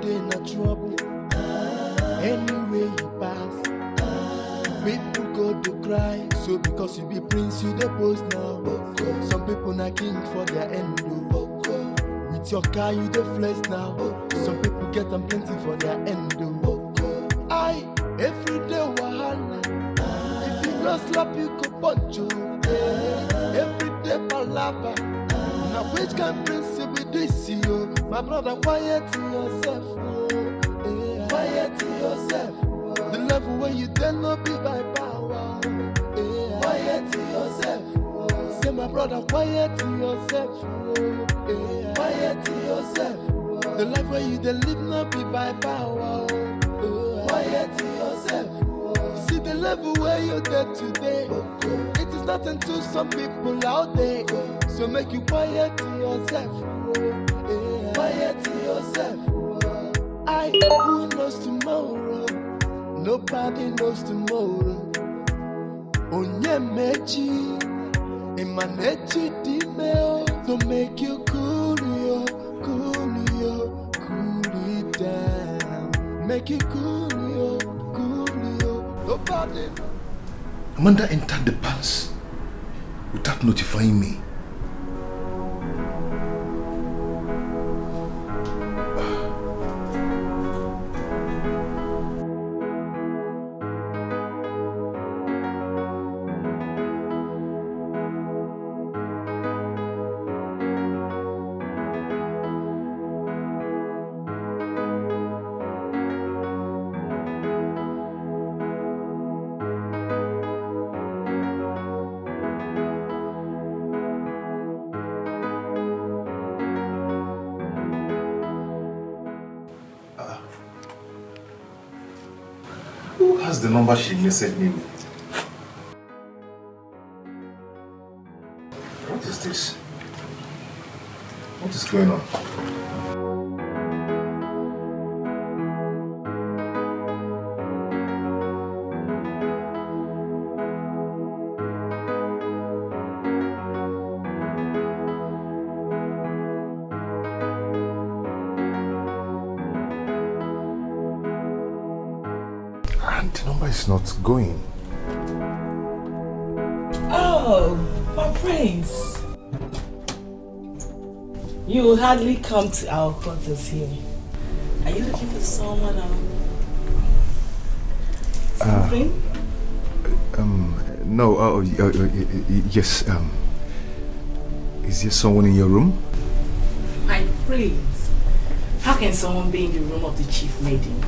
day in trouble. Anyway you pass, people go to cry. So because you be prince, you the post now. Some people not king for their end. With your car, you the flex now. Some people get them plenty for their end. I every day wahala. If you not slap, you could punch you. Every day palava. Now which can prince be this you? My brother, quiet yourself. Quiet yourself. The level where you dare not be by power. Quiet yourself. Say my brother, quiet yourself. Quiet yourself. The life where you dare live not be by power. Quiet yourself. See the level where you're there today. It is nothing to some people out there. So make you quiet yourself. Quiet yourself. Who knows tomorrow? Nobody knows tomorrow. Onye mechi, emanechi dimeo. To make you cool it down. Make you cool nobody. Amanda entered the palace without notifying me. That's the number she messaged me with. What is this? What is going on? It's not going. Oh, my prince. You will hardly come to our quarters here. Are you looking for someone something? No, yes, is there someone in your room? My prince. How can someone be in the room of the chief maiden?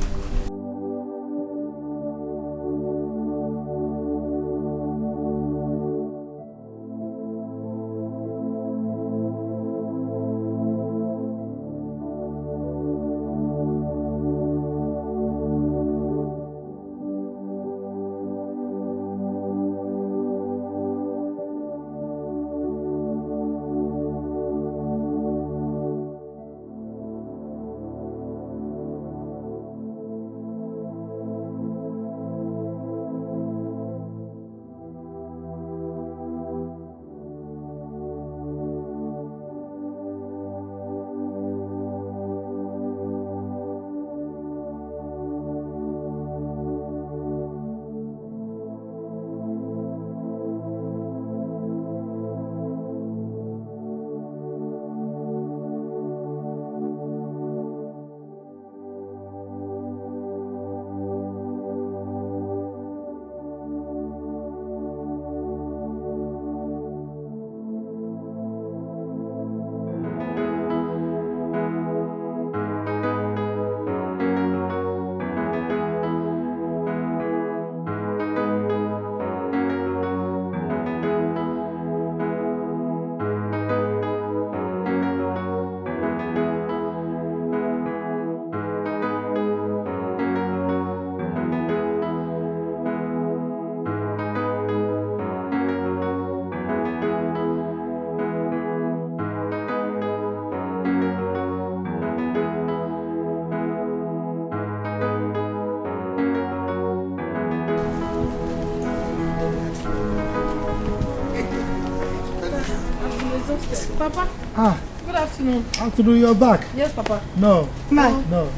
Papa? Ah. Good afternoon. Afternoon, you're back? Yes, Papa. No. No. No.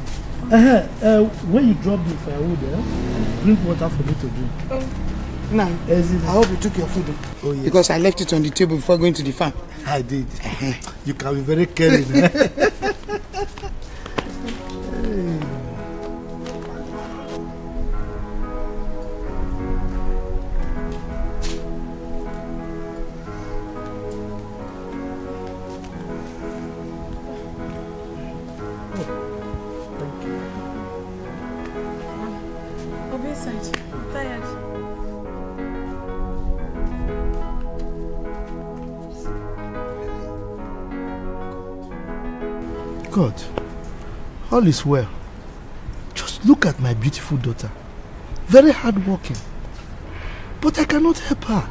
When you drop the firewood, drink water for me to drink. Now, I hope you took your food. Oh, yes. Because I left it on the table before going to the farm. I did. You can be very caring. I'll be inside. I'm tired. God, all is well. Just look at my beautiful daughter. Very hardworking. But I cannot help her.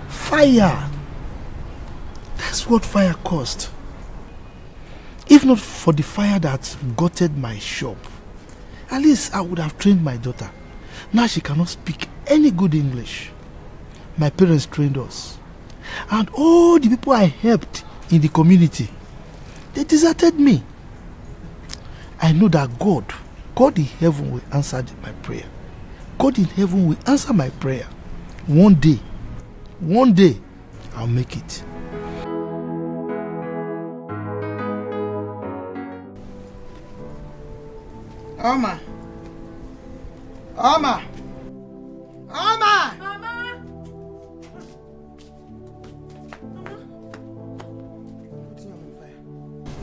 Fire. That's what fire caused. If not for the fire that gutted my shop, at least I would have trained my daughter. Now she cannot speak any good English. My parents trained us. And all the people I helped in the community, they deserted me. I know that God in heaven will answer my prayer. God in heaven will answer my prayer. One day, I'll make it. Omar! Omar! Omar! Mama!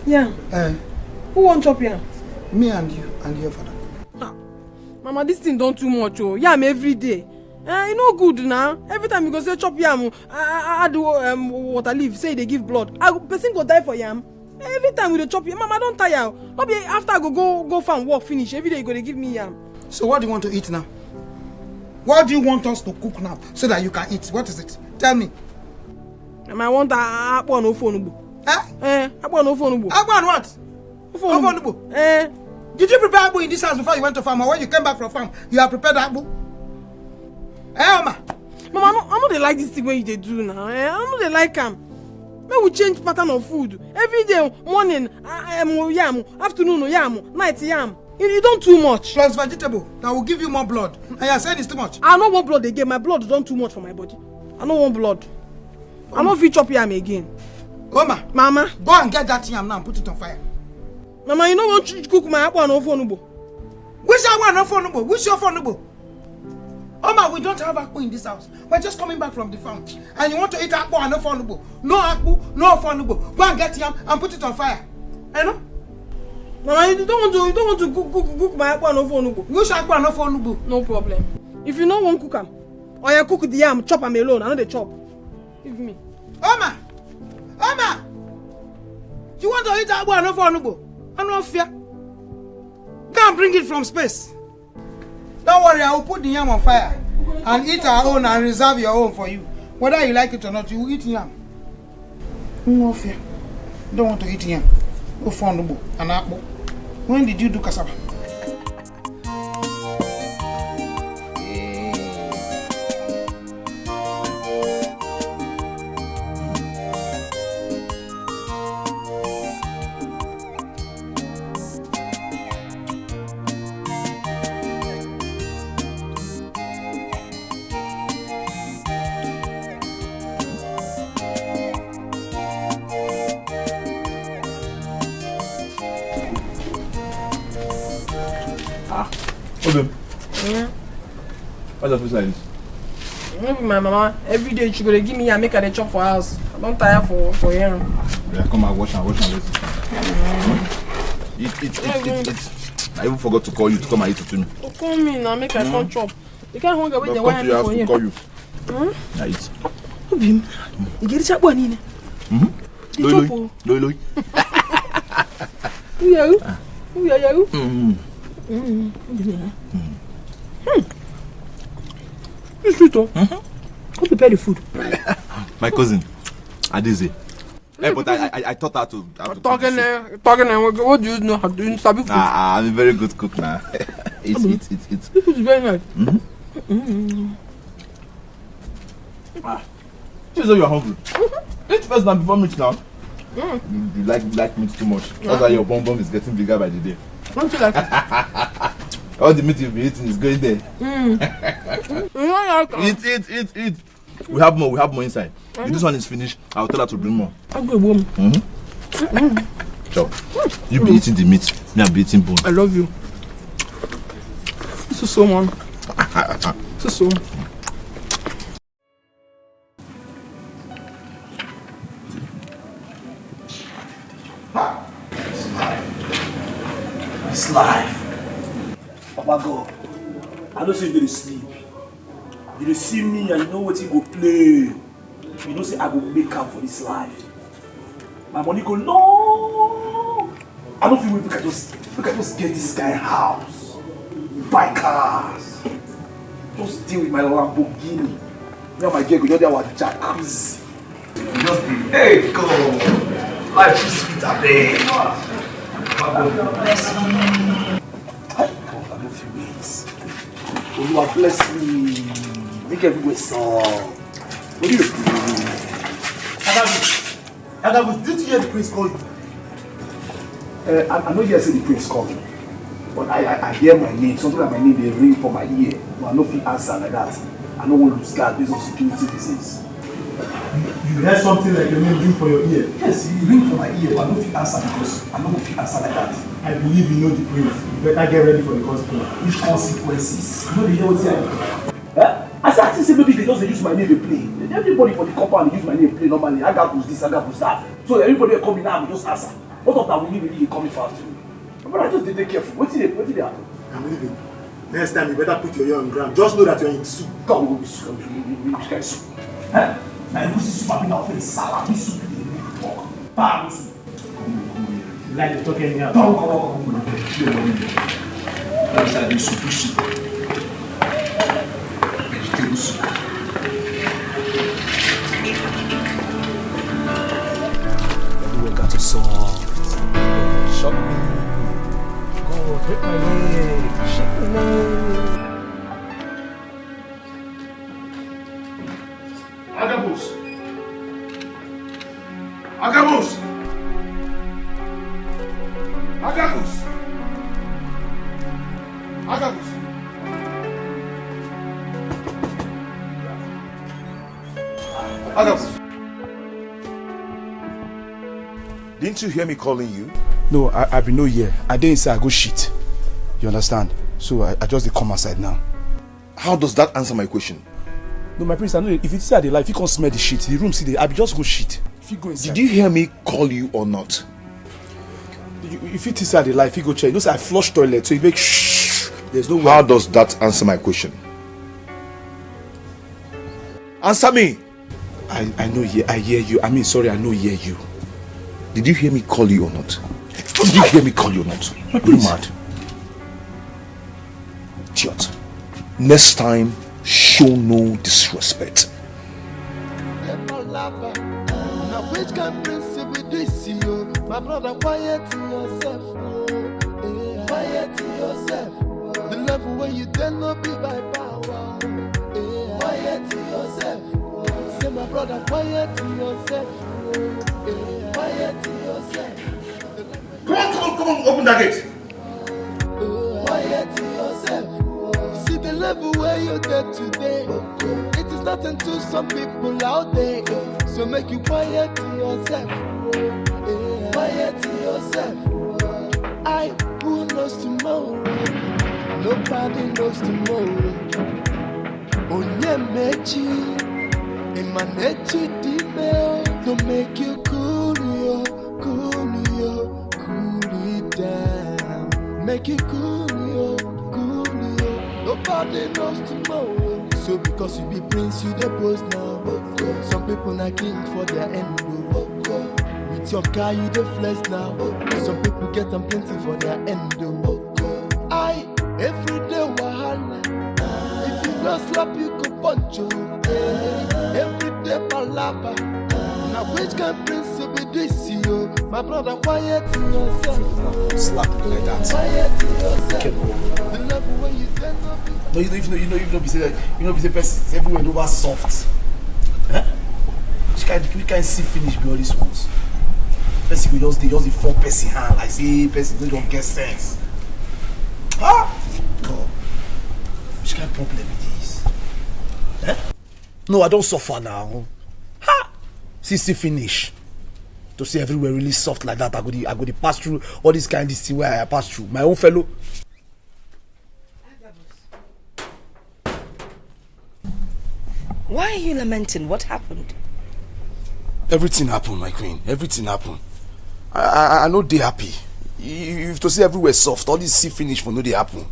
Yeah. Who won't chop here? Me and you and your father. Mama, this thing don't too much. Oh, yam every day. You know good now. Every time you go say chop yam, I do water leaf. Say they give blood. Person go die for yam. Every time we dey chop yam, Mama don't tire. Not be after I go farm work finish. Every day you go to give me yam. So what do you want to eat now? What do you want us to cook now so that you can eat? What is it? Tell me. I want akpo no phone. Akpo no phone. Akpo and what? Phone. Did you prepare akpo in this house before you went to farm, or when you came back from farm, you have prepared akpo? Omar. Mama, I know they like this thing when you do now. I know they like them. Maybe we change pattern of food. Every day, morning, yam, afternoon, yam, night, yam. You don't too much. Plus vegetable. That will give you more blood. And you are saying it's too much. I don't want blood again. My blood don't too much for my body. I don't want blood. I don't feel chop yam again. Omar. Mama. Go and get that yam now and put it on fire. Mama, you don't want to cook my apple and phone. Which one no phone? Which your phone? Omar, we don't have akpu in this house. We're just coming back from the farm. And you want to eat akpu and no phone? No akpu, no phone. Go and get yam and put it on fire. You know? Mama, you don't want to cook my apple and phone. Which akpu and no phone? No problem. If you don't want to cook them, or you cook the yam, chop them alone. I know they chop. Give me. Omar! You want to eat akpu and no phone? I don't fear. Go and bring it from space. Don't worry, I will put the yam on fire and eat our own and reserve your own for you. Whether you like it or not, you will eat yam. No fear. Don't want to eat yam. Go for an apple. When did you do cassava? What's up with this? Maybe my mama every day she go to give me and make her the chop for house. I don't tire for here. Yeah, come and wash and let's eat. I even forgot to call you to come and eat it to me. Oh, call me now, make her come chop. You can't hungry with the wine for here. Call you. Yeah, eat. Obim, you get it up one in. Loi. Who are you? It's sweet, oh. Who prepared the food? My cousin, Adize. Hey, but I taught her to. Talking, what do you know how to do? I'm a very good cook now. It's. This is very nice. She's so you're hungry. Eat first now before meat now. You like meat too much. That's why your bum is getting bigger by the day. Don't you like it? All the meat you've been eating is going there. Eat. We have more inside. If this one is finished, I'll tell her to bring more. Okay, Chop. You be eating the meat, me I'll be eating bone. I love you. So man. So. It's life. Papa God, I don't say you dey sleep. You dey see me and you know what you go play. You know say I go make up for this life. My money go long. I don't feel we can just get this guy house, buy cars, just deal with my Lamborghini. Me and my girl go just there with jacuzzi. Just be, hey, go. Life is sweet, I beg. God bless me. I don't feel wait. Oh, you are bless me. Make everywhere soft. What do you do? Agabu, did you hear the prince call you? I know you say the prince call me, but I hear my name. Something like my name they ring for my ear. But I don't feel answer like that. I don't want to lose guard based on security reasons. You heard something like your name ring for your ear? Yes, you ring for my ear, but I don't feel answer because I don't feel answer like that. I believe you know the prince. You better get ready for the consequences. Which consequences? You know the hell what I say maybe they just use my name to play. Everybody for the compound use my name to play normally. I got this, I got that. So everybody will come in now and just answer. What of that we need really coming fast to me? But I just take careful. What did they happen? I'm leaving. Next time you better put your ear on the ground. Just know that you're in soup. Come on, soup. Which kind of soup? Now you see soup happening out for the salad. This soup is talk. Bam soup. You like to talk anyhow? Come on. That's how you soup. Vegetable soup. Everyone got to solve. Shock me. Go, break my leg. Shake my leg. Agabus! Didn't you hear me calling you? No, I've been no here. I didn't say I go shit. You understand? So I just dey come outside now. How does that answer my question? No, my prince, I know if you say I dey lie, if you can't smell the shit, the room see the I be just go shit. If you go inside. Did you hear me call you or not? If you say I dey lie, if you go check, you know say I flush toilet, so you make shh. There's no way. How does that answer my question? Answer me! I know I hear you. I mean sorry, I know hear you. Did you hear me call you or not? Did you hear me call you or not? Are you mad? Idiot. Next time, show no disrespect. Now which can principle this you? My brother, quiet yourself. Quiet yourself. The level where you dare not be by power. Quiet yourself. Say my brother, quiet yourself. Quiet yourself. Come on, open that gate. Quiet yourself. See the level where you're there today. It is nothing to some people out there. So make you quiet yourself. Quiet yourself. Who knows tomorrow? Nobody knows tomorrow. Onye mechi, emanechi dime, to make you cool it down. Make you cool it. Nobody knows tomorrow. So because you be prince, you the boss now. Some people not king for their end. With your car, you the flex now. Some people get them plenty for their end. Every day wahala. If you don't slap, you could punch you. Every day palava. Now which can prince be this you? My brother, quiet yourself. Slap like that. Quiet yourself. The level where you stand up. No, you don't be say person everywhere over soft. Huh? Which kind see finish be all these ones? Person will just the 4 person hand. Like say person don't get sense. Ah, God. Which kind of problem it is? Eh? No, I don't suffer now. Ha! See finish. To see everywhere really soft like that, I go to pass through all this kind of thing where I pass through. My own fellow. Why are you lamenting? What happened? Everything happened, my queen. Everything happened. I know they happy. If to see everywhere soft, all this see finish for no they happen.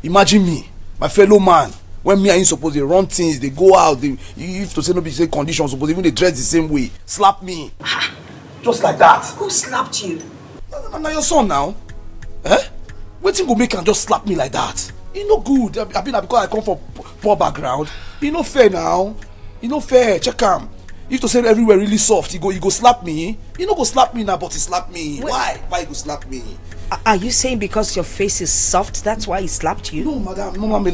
Imagine me, my fellow man. When me and you suppose they run things, they go out, if to say no be say conditions, suppose even they dress the same way. Slap me. Just like that. Who slapped you? Now your son now. Eh? Waiting go make him just slap me like that. It no good. I mean because I come from poor background. It no fair now. It no fair. Check him. If to say everywhere really soft, he go slap me. He no go slap me now, but he slap me. Wait. Why? Why he go slap me? Are you saying because your face is soft, that's why he slapped you? No, madam.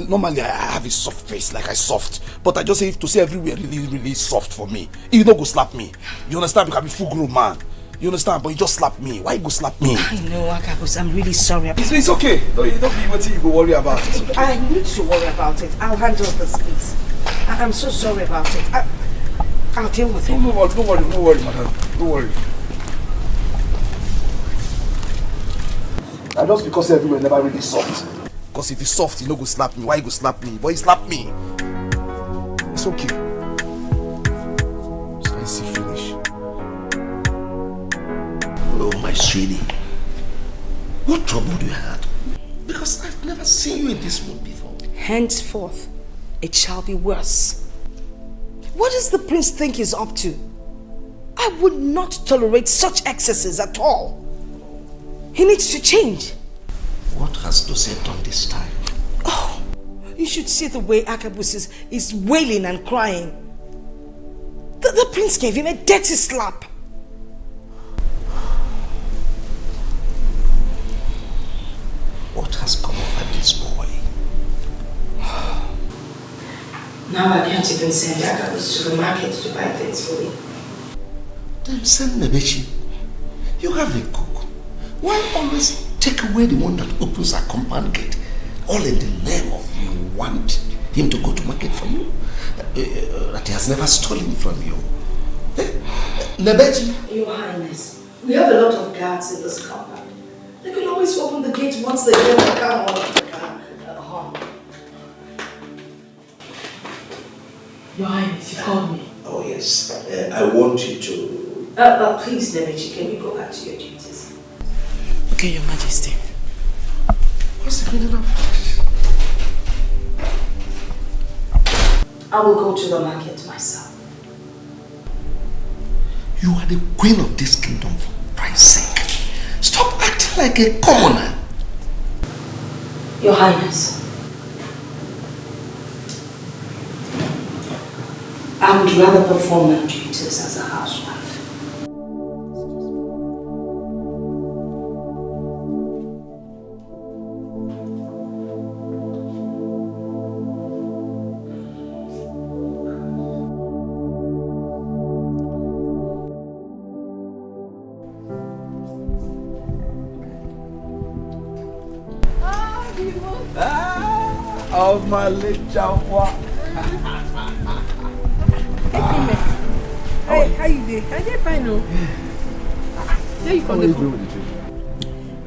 Normally I have a soft face, like I soft. But I just say if to say everywhere really soft for me, he no go slap me. You understand? Because I'm a full grown man. You understand? But he just slap me. Why he go slap me? I know, Akabus. I'm really sorry about it. It's okay. No, you don't be what you go worry about. It's okay. I need to worry about it. I'll handle this, please. I'm so sorry about it. I'll deal with it. No worry, madam. Don't worry. And just because everywhere never really soft. Because if it's soft, he no go slap me. Why he go slap me? But he slap me. It's okay. So I see finish. Oh, my sweetie. What trouble do you have? Because I've never seen you in this mood before. Henceforth, it shall be worse. What does the prince think he's up to? I would not tolerate such excesses at all. He needs to change. What has Dose done this time? Oh, you should see the way Akabus is wailing and crying. The prince gave him a dirty slap. What has come over this boy? Now I can't even send Akabus to the market to buy things for me. Then send Nebechi. You have a cook. Why always take away the one that opens a compound gate? All in the name of you want him to go to market for you? That he has never stolen from you. Nebechi? Your Highness, we have a lot of guards in this compound. They could always open the gate once they hear the car horn. Your Highness, you called me. Oh yes, I want you to... Please, Nebechi, can you go back to your duties? Okay, Your Majesty. What's the meaning of this? I will go to the market myself. You are the queen of this kingdom, for Christ's sake. Stop acting like a commoner. Your Highness, I would rather perform my duties as a housewife. Of my little Hey, how you doing? I dey fine, no. Where you from?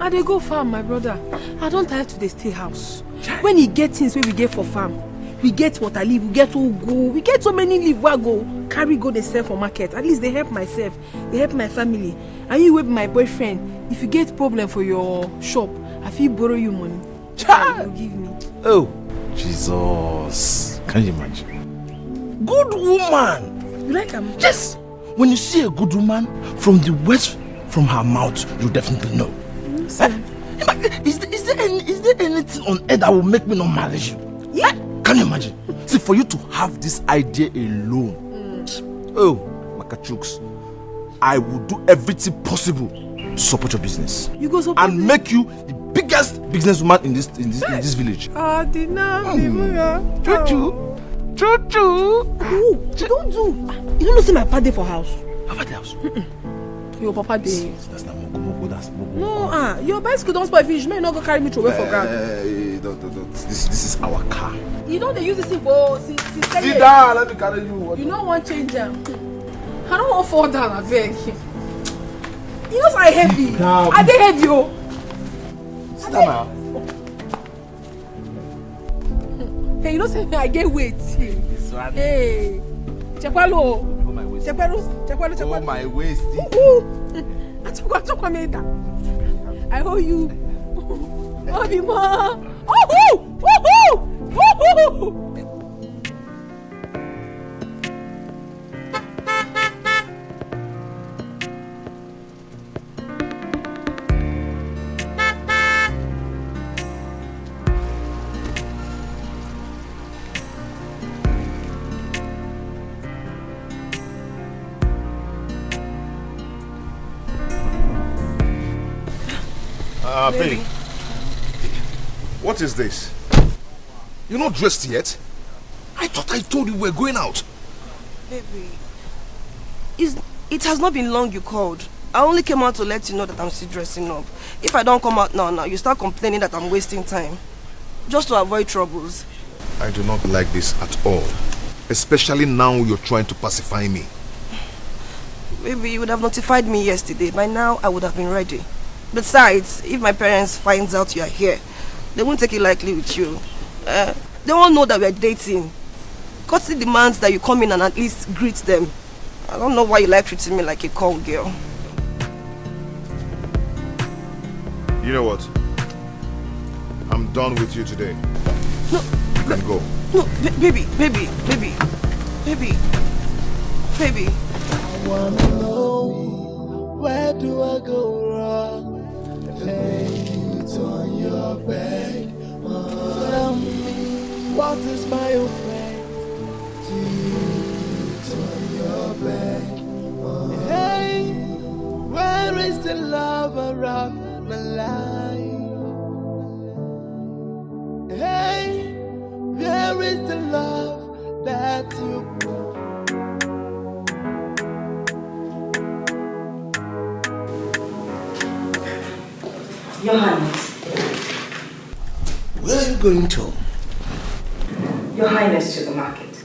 I dey go farm, my brother. I don't have to stay house. When he get things where we get for farm, we get water leaf, we get ugu, we get so many leaf where I go carry go they sell for market. At least they help myself, they help my family. And you with my boyfriend, if you get problem for your shop, I feel borrow you money. You give me. Oh, Jesus. Can you imagine? Good woman. You like him? Yes. When you see a good woman, from the words from her mouth, you definitely know. Is there anything on earth that will make me not marry you? Yeah. Can you imagine? See, for you to have this idea alone, oh, Makachuks, I will do everything possible to support your business. You go support and me? make you the biggest businesswoman in this village. Choo-choo. You don't do. You don't know see my party for house. Papa the house. Your papa dey. That's not Mogo. That's Mogo. No, your bicycle don't spoil finish. May not go carry me to away for ground. This is our car. You know they use this thing for since 10 years. Sit down, let me carry you. You know one change I don't want to fall down, I beg. You know I heavy. I dey heavy, oh. Sit down now. Hey, you know say I get weight. Hey. Chekwalo. Chekwalo. Oh my waist. I owe you. Obimo. Woohoo! Baby. What is this? You're not dressed yet? I thought I told you we're going out. Baby, it has not been long you called. I only came out to let you know that I'm still dressing up. If I don't come out now, you start complaining that I'm wasting time. Just to avoid troubles. I do not like this at all. Especially now you're trying to pacify me. Baby, you would have notified me yesterday. By now, I would have been ready. Besides, if my parents find out you are here, they won't take it lightly with you. They won't know that we are dating. Courtesy demands that you come in and at least greet them. I don't know why you like treating me like a call girl. You know what? I'm done with you today. No. You can go. No, baby. I wanna know, where do I go wrong? Lay it on your bed. Tell me, what is my offense? Do it on your bed. Hey, where is the lover of my life? Hey, where is the love that you Your Highness. Where are you going to? Your Highness, to the market.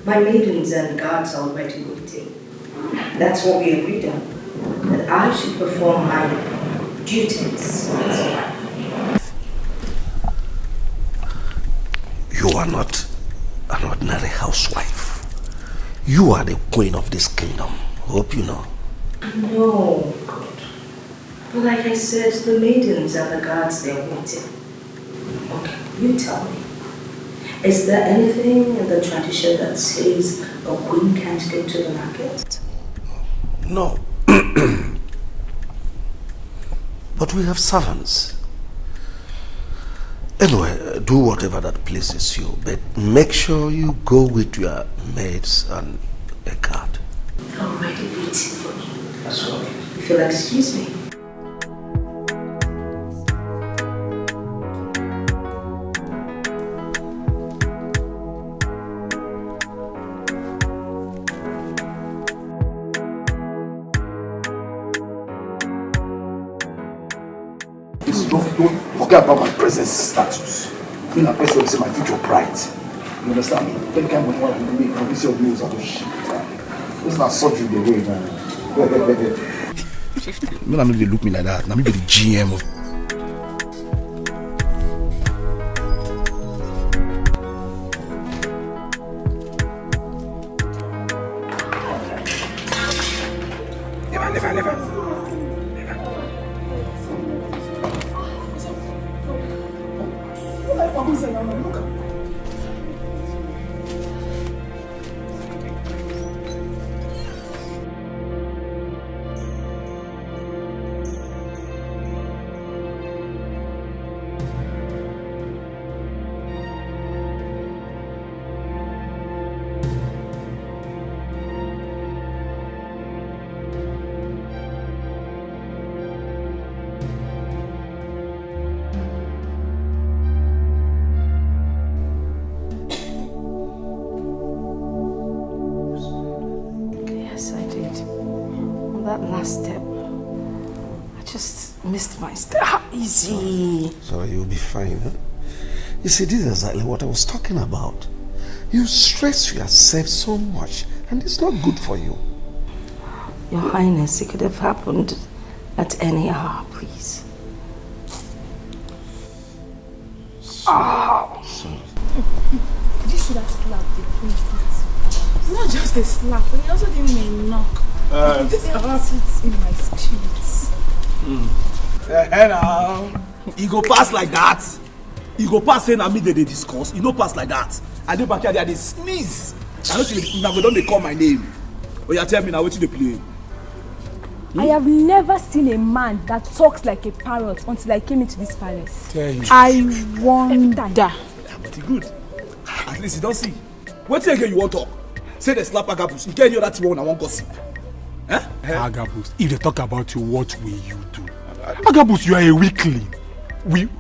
My maidens and guards are already waiting. That's what we agreed on. That I should perform my duties as a wife. You are not an ordinary housewife. You are the queen of this kingdom. Hope you know. No. But like I said, the maidens and the guards, they're waiting. Okay, you tell me. Is there anything in the tradition that says a queen can't go to the market? No. But we have servants. Anyway, do whatever that pleases you, but make sure you go with your maids and a guard. They're already waiting for me. That's all. If you'll excuse me. Don't forget about my present status. Being a person is my future pride. You understand me? Any kind of money I make, this your bills are just shit. This is not surgery the way, man. You know, they look me like that. Now me be the GM of. Never. last step. I just missed my step. Easy. So you'll be fine, huh? You see, this is exactly what I was talking about. You stress yourself so much, and it's not good for you. Your Highness, it could have happened at any hour, please. So. Did you see that slap the prince? Not just a slap, but he also gave me a knock. This sits in my streets. He go pass like that. He go pass saying me they discuss. He no pass like that. And they back here they sneeze. I don't see now don't they call my name. Oh, you tell me now what you play. I have never seen a man that talks like a parrot until I came into this palace. I wonder. But he good. At least you don't see. What again you want to talk? Say they slap Agabus. You get any other thing I want gossip. Huh? Agabus, if they talk about you, what will you do? Agabus, you are a weakling.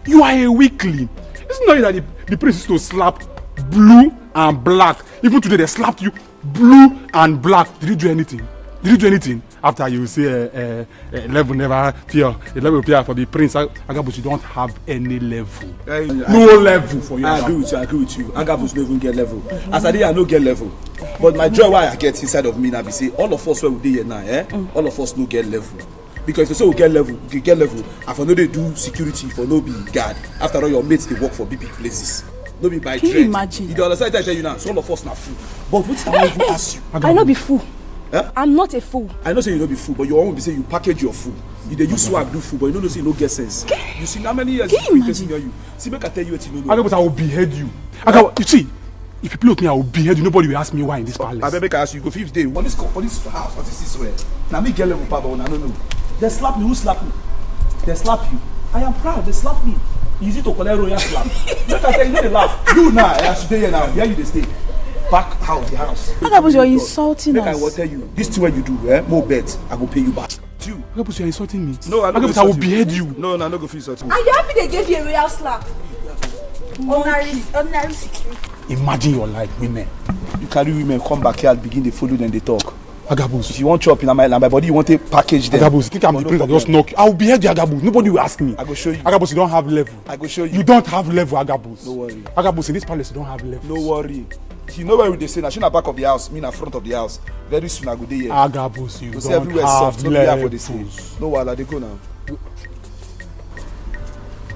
You are a weakling. It's not that the prince used to slap blue and black. Even today they slapped you blue and black. Did you do anything? Did you do anything? After you say level never fear, a level fear for the prince, Agabus, you don't have any level. No level for you. I agree with you. Agabus don't even get level. As I did, I no get level. But my joy why I get inside of me now be say all of us where we dey here now, all of us no get level. Because if you say we get level, and for no they do security, for no be guard. After all, your mates they work for big places. No be by trade. Can you imagine? You understand what I tell you now? So all of us now fool. But what I even ask you? I not be fool. Huh? I'm not a fool. I know say you don't be fool, but you won't be say you package your food. You dey use swag do food, but you don't know say you no get sense. You see how many years you person hear you. See, make I tell you what you know. Agabus, I will behead you. Agabus, you see, if you play with me, I will behead you. Nobody will ask me why in this palace. I make I ask you, go 5th day. For this house, what is this way? Now me get level power, but I don't know. They slap me. Who slap me? They slap you. I am proud. They slap me. Easy to collect royal slap. Make I tell you, no they laugh. You now, I should stay here now. Here you they stay. Back out the house. Agabus, you're insulting us. I will tell you, this thing what you do, more bets, I will pay you back. You. Agabus, you're insulting me. No, Agabus, I will behead you. No, no, go feel something. Are you happy they gave you a royal slap? Ordinary security. Imagine your life, women. You carry women come back here and begin to follow them, they talk. Agabus, if you want chop in my body, you want to package them. Agabus, you think I'm the prince that just knock you? I will behead you, Agabus. Nobody will ask me. I go show you. Agabus, you don't have level. I go show you. You don't have level, Agabus. No worry. Agabus, in this palace, you don't have level. No worry. You know where they say, I shouldn't back of the house, me in front of the house. Very soon I go there. Agabus, you don't everywhere have soft. levels. No while they go now.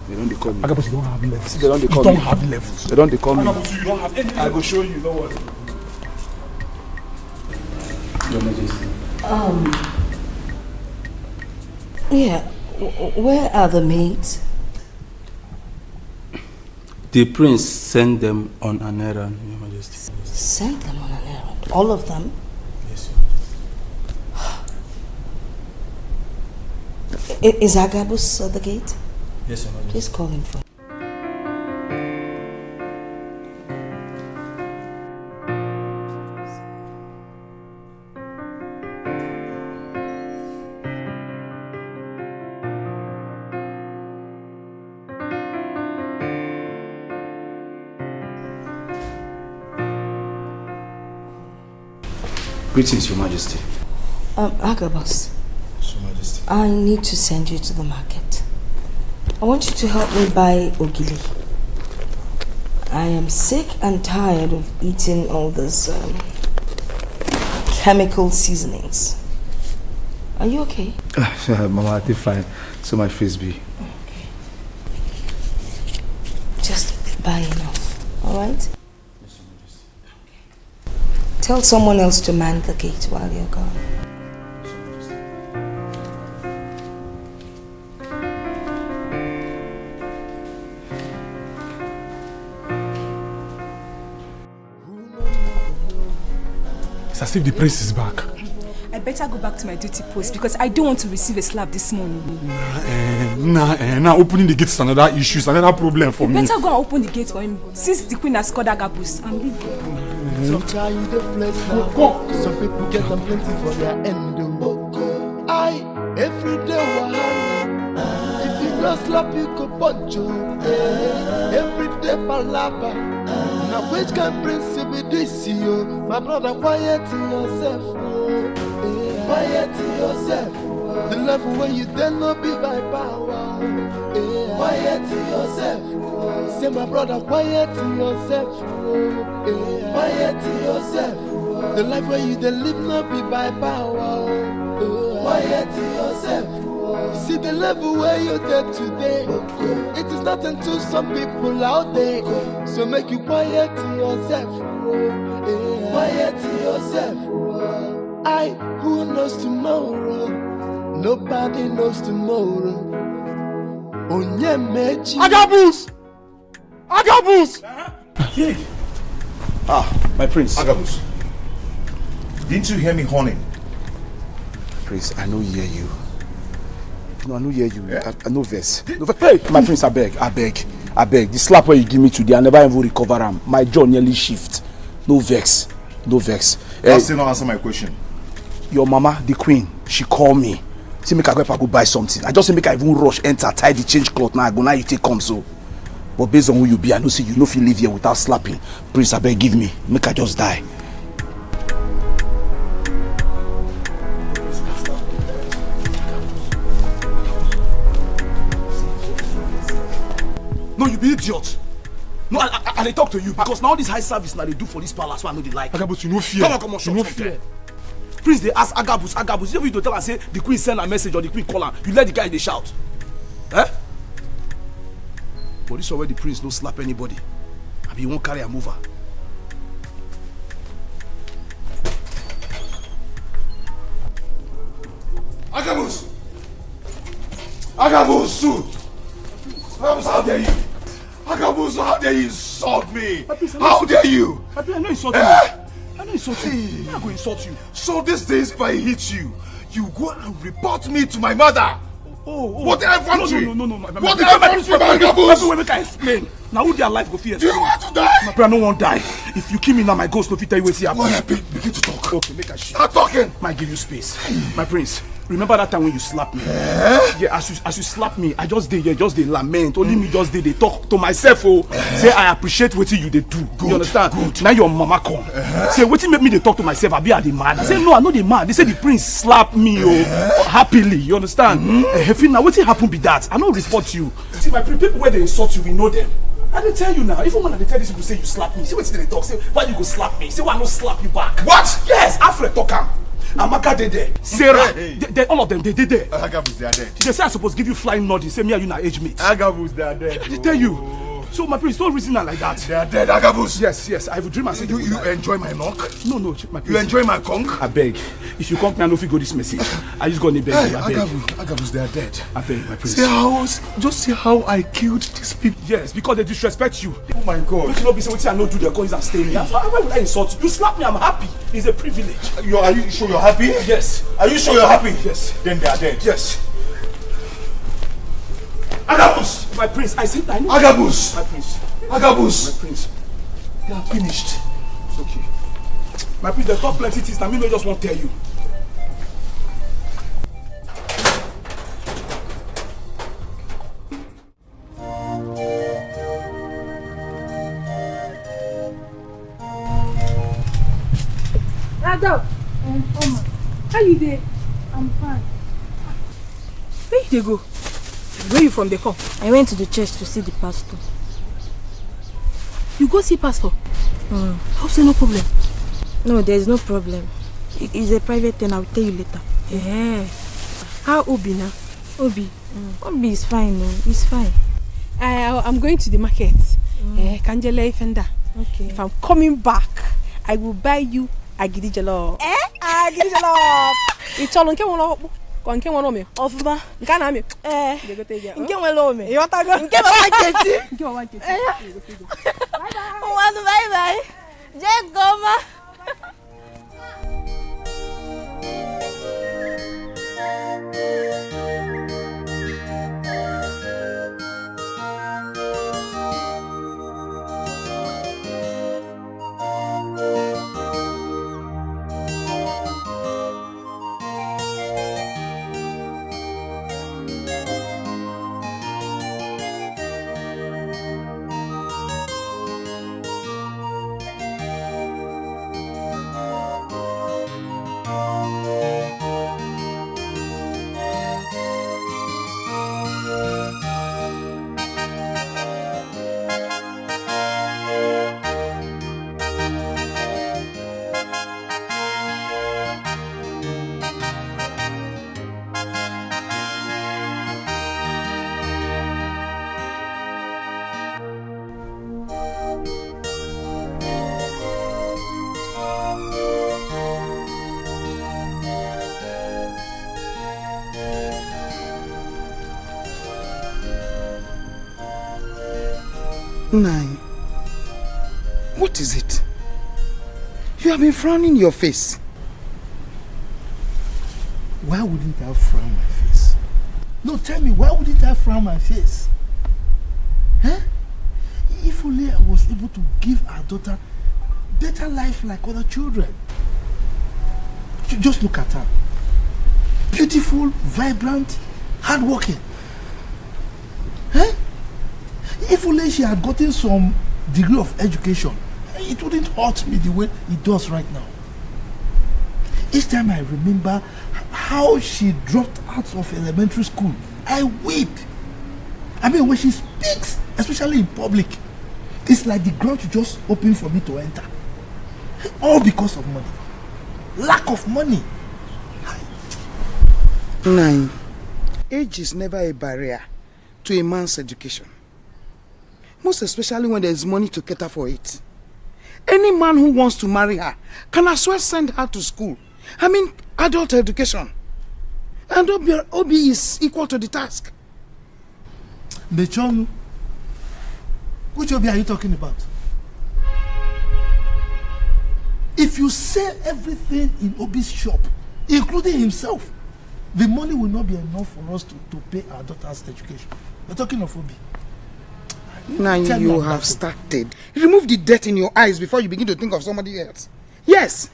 They don't call me. Agabus, you don't have levels. See, they don't call you me. Don't have levels. They don't call me. Agabus, you don't have any. I go show you. No worry. Your Majesty. Yeah. Where are the maids? The prince sent them on an errand, Your Majesty. Sent them on an errand? All of them? Yes, Your Majesty. Is Agabus at the gate? Yes, Your Majesty. Please call him for. Greetings, Your Majesty. Agabus. Yes, Your Majesty. I need to send you to the market. I want you to help me buy ogili. I am sick and tired of eating all this chemical seasonings. Are you okay? Mama, I did fine. So my face be. Okay. Just buy enough, alright? Tell someone else to man the gate while you're gone. It's as if the prince is back. I better go back to my duty post because I don't want to receive a slap this morning. Now opening the gate is another issue, it's another problem for me. Better go and open the gate for him since the queen has called Agabus and leave him. Some try the flesh now. Some people get them plenty for their end. I every day wahala. If you don't slap, you go punch you. Every day palava. Now which can prince be this you? My brother, quiet yourself. Quiet yourself. The level where you dare not be by power. Yeah. Quiet to yourself. Say my brother, quiet to yourself. Yeah. Quiet to yourself. The life where you then live not be by power. Quiet to yourself. See the level where you're dead today. It is nothing to some people out there. So make you quiet to yourself. Quiet to yourself. Who knows tomorrow? Nobody knows tomorrow. Agabus! Agabus! My prince. Agabus, didn't you hear me horning? Prince, I know hear you. No, I know hear you. Yeah? I know verse. Hey, my prince, I beg. The slap where you give me today, I never even recover am. My jaw nearly shift. No vex. That's still not answer my question. Your mama, the queen, she called me. Say make I go buy something. I just say make I even rush, enter, tie the change cloth. Now I go, now you take come so. But based on who you be, I know say you know if you live here without slapping. Prince, I beg give me. Make I just die. No, you be idiot. No, I they talk to you because now this high service now they do for this palace, so I know they like. Agabus, you no fear. Come on, shut up there. Prince, they ask Agabus. You need to tell her say the queen send a message or the queen call her. You let the guy they shout. Eh? But this already the prince no slap anybody. I mean, he won't carry a mover. Agabus, how dare you? Agabus, how dare you insult me? How dare you? I know insult you. I know insult you. I'm not going to insult you. So these days, if I hit you, you go and report me to my mother. What did I want you? No. What did I want you, Agabus? Make I explain. Now who their life go fear? Do you want to die? My brother, no one die. If you kill me now, my ghost no fit tell you what's happening. Well, begin to talk. Okay, make a shit. Start talking. Might give you space. My prince, remember that time when you slapped me? Yeah, as you slapped me, I just did lament. Only me just did they talk to myself. Say I appreciate what you they do. Good, you understand? Good. Now your mama come. Say what make me they talk to myself? I be at the mad. I say no, I know the mad. They say the prince slapped me happily. You understand? Now what happened be that? I don't report you. See my people where they insult you, we know them. I didn't tell you now. Even when I tell these people say you slap me, see what they talk. Say why you go slap me? Say why I no slap you back? What? Yes, Alfred talk am. Amaka they there. Sarah, they, all of them they there. Agabus, they are dead. They say I supposed to give you flying nod. They say me and you na age mate. Agabus, they are dead. I did tell you. So my prince, don't reason like that. They are dead, Agabus. Yes. I will dream and say you enjoy my knock? No, my prince. You enjoy my conch? I beg. If you come, I know if you go this message. I just gonna beg you. I beg. Agabus, they are dead. I beg, my prince. Just see how I killed these people. Yes, because they disrespect you. Oh my God. Don't you know be say what I know do their coins and stay me. Why would I insult you? You slap me, I'm happy. It's a privilege. Are you sure you're happy? Yes. Are you sure you're happy? Yes. Then they are dead. Yes. Agabus! My prince, I said I know. Agabus! My prince. Agabus! My prince. They are finished. It's okay. My prince, they talk plenty things. I mean, I just won't tell you. Ada, Omar, how you dey? I'm fine. Where you dey go? Where you from dey come? I went to the church to see the pastor. You go see pastor? Hope say no problem. No, there is no problem. It's a private thing. I will tell you later. Yeah. How Obi now? Obi is fine. No, he's fine. I'm going to the market. Kanjele Fender. Okay. If I'm coming back, I will buy you agidi jollof. Agidi jollof. It's all nke won ko nke won me. Ofuma. Nka na me. Nke won lo me. You ta go. Nke baba keti. Nke baba keti. Bye bye. Je goma. Nine. What is it? You have been frowning your face. Why wouldn't I frown my face? No, tell me, why wouldn't I frown my face? Huh? If only I was able to give our daughter better life like other children. Just look at her. Beautiful, vibrant, hardworking. Huh? If only she had gotten some degree of education, it wouldn't hurt me the way it does right now. Each time I remember how she dropped out of elementary school, I weep. I mean, when she speaks, especially in public, it's like the ground just opened for me to enter. All because of money. Lack of money. Nine. Age is never a barrier to a man's education. Most especially when there is money to cater for it. Any man who wants to marry her can as well send her to school. I mean, adult education. And Obi is equal to the task. Mechonu, which Obi are you talking about? If you sell everything in Obi's shop, including himself, the money will not be enough for us to pay our daughter's education. We're talking of Obi. Now you have started. Remove the dirt in your eyes before you begin to think of somebody else. Yes,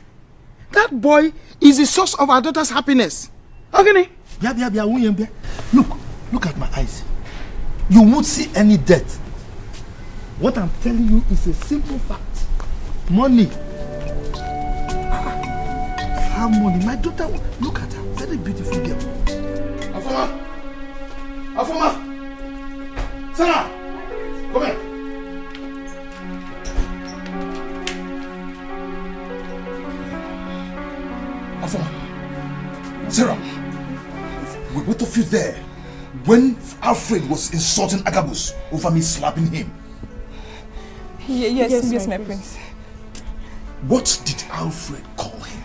that boy is the source of our daughter's happiness. Okay? Look at my eyes. You won't see any dirt. What I'm telling you is a simple fact. Money. If I have money, my daughter, look at her, very beautiful girl. Afoma! Sarah! Come here. Afoma. Sarah, were both of you there when Alfred was insulting Agabus over me slapping him? Yes, my prince. What did Alfred call him?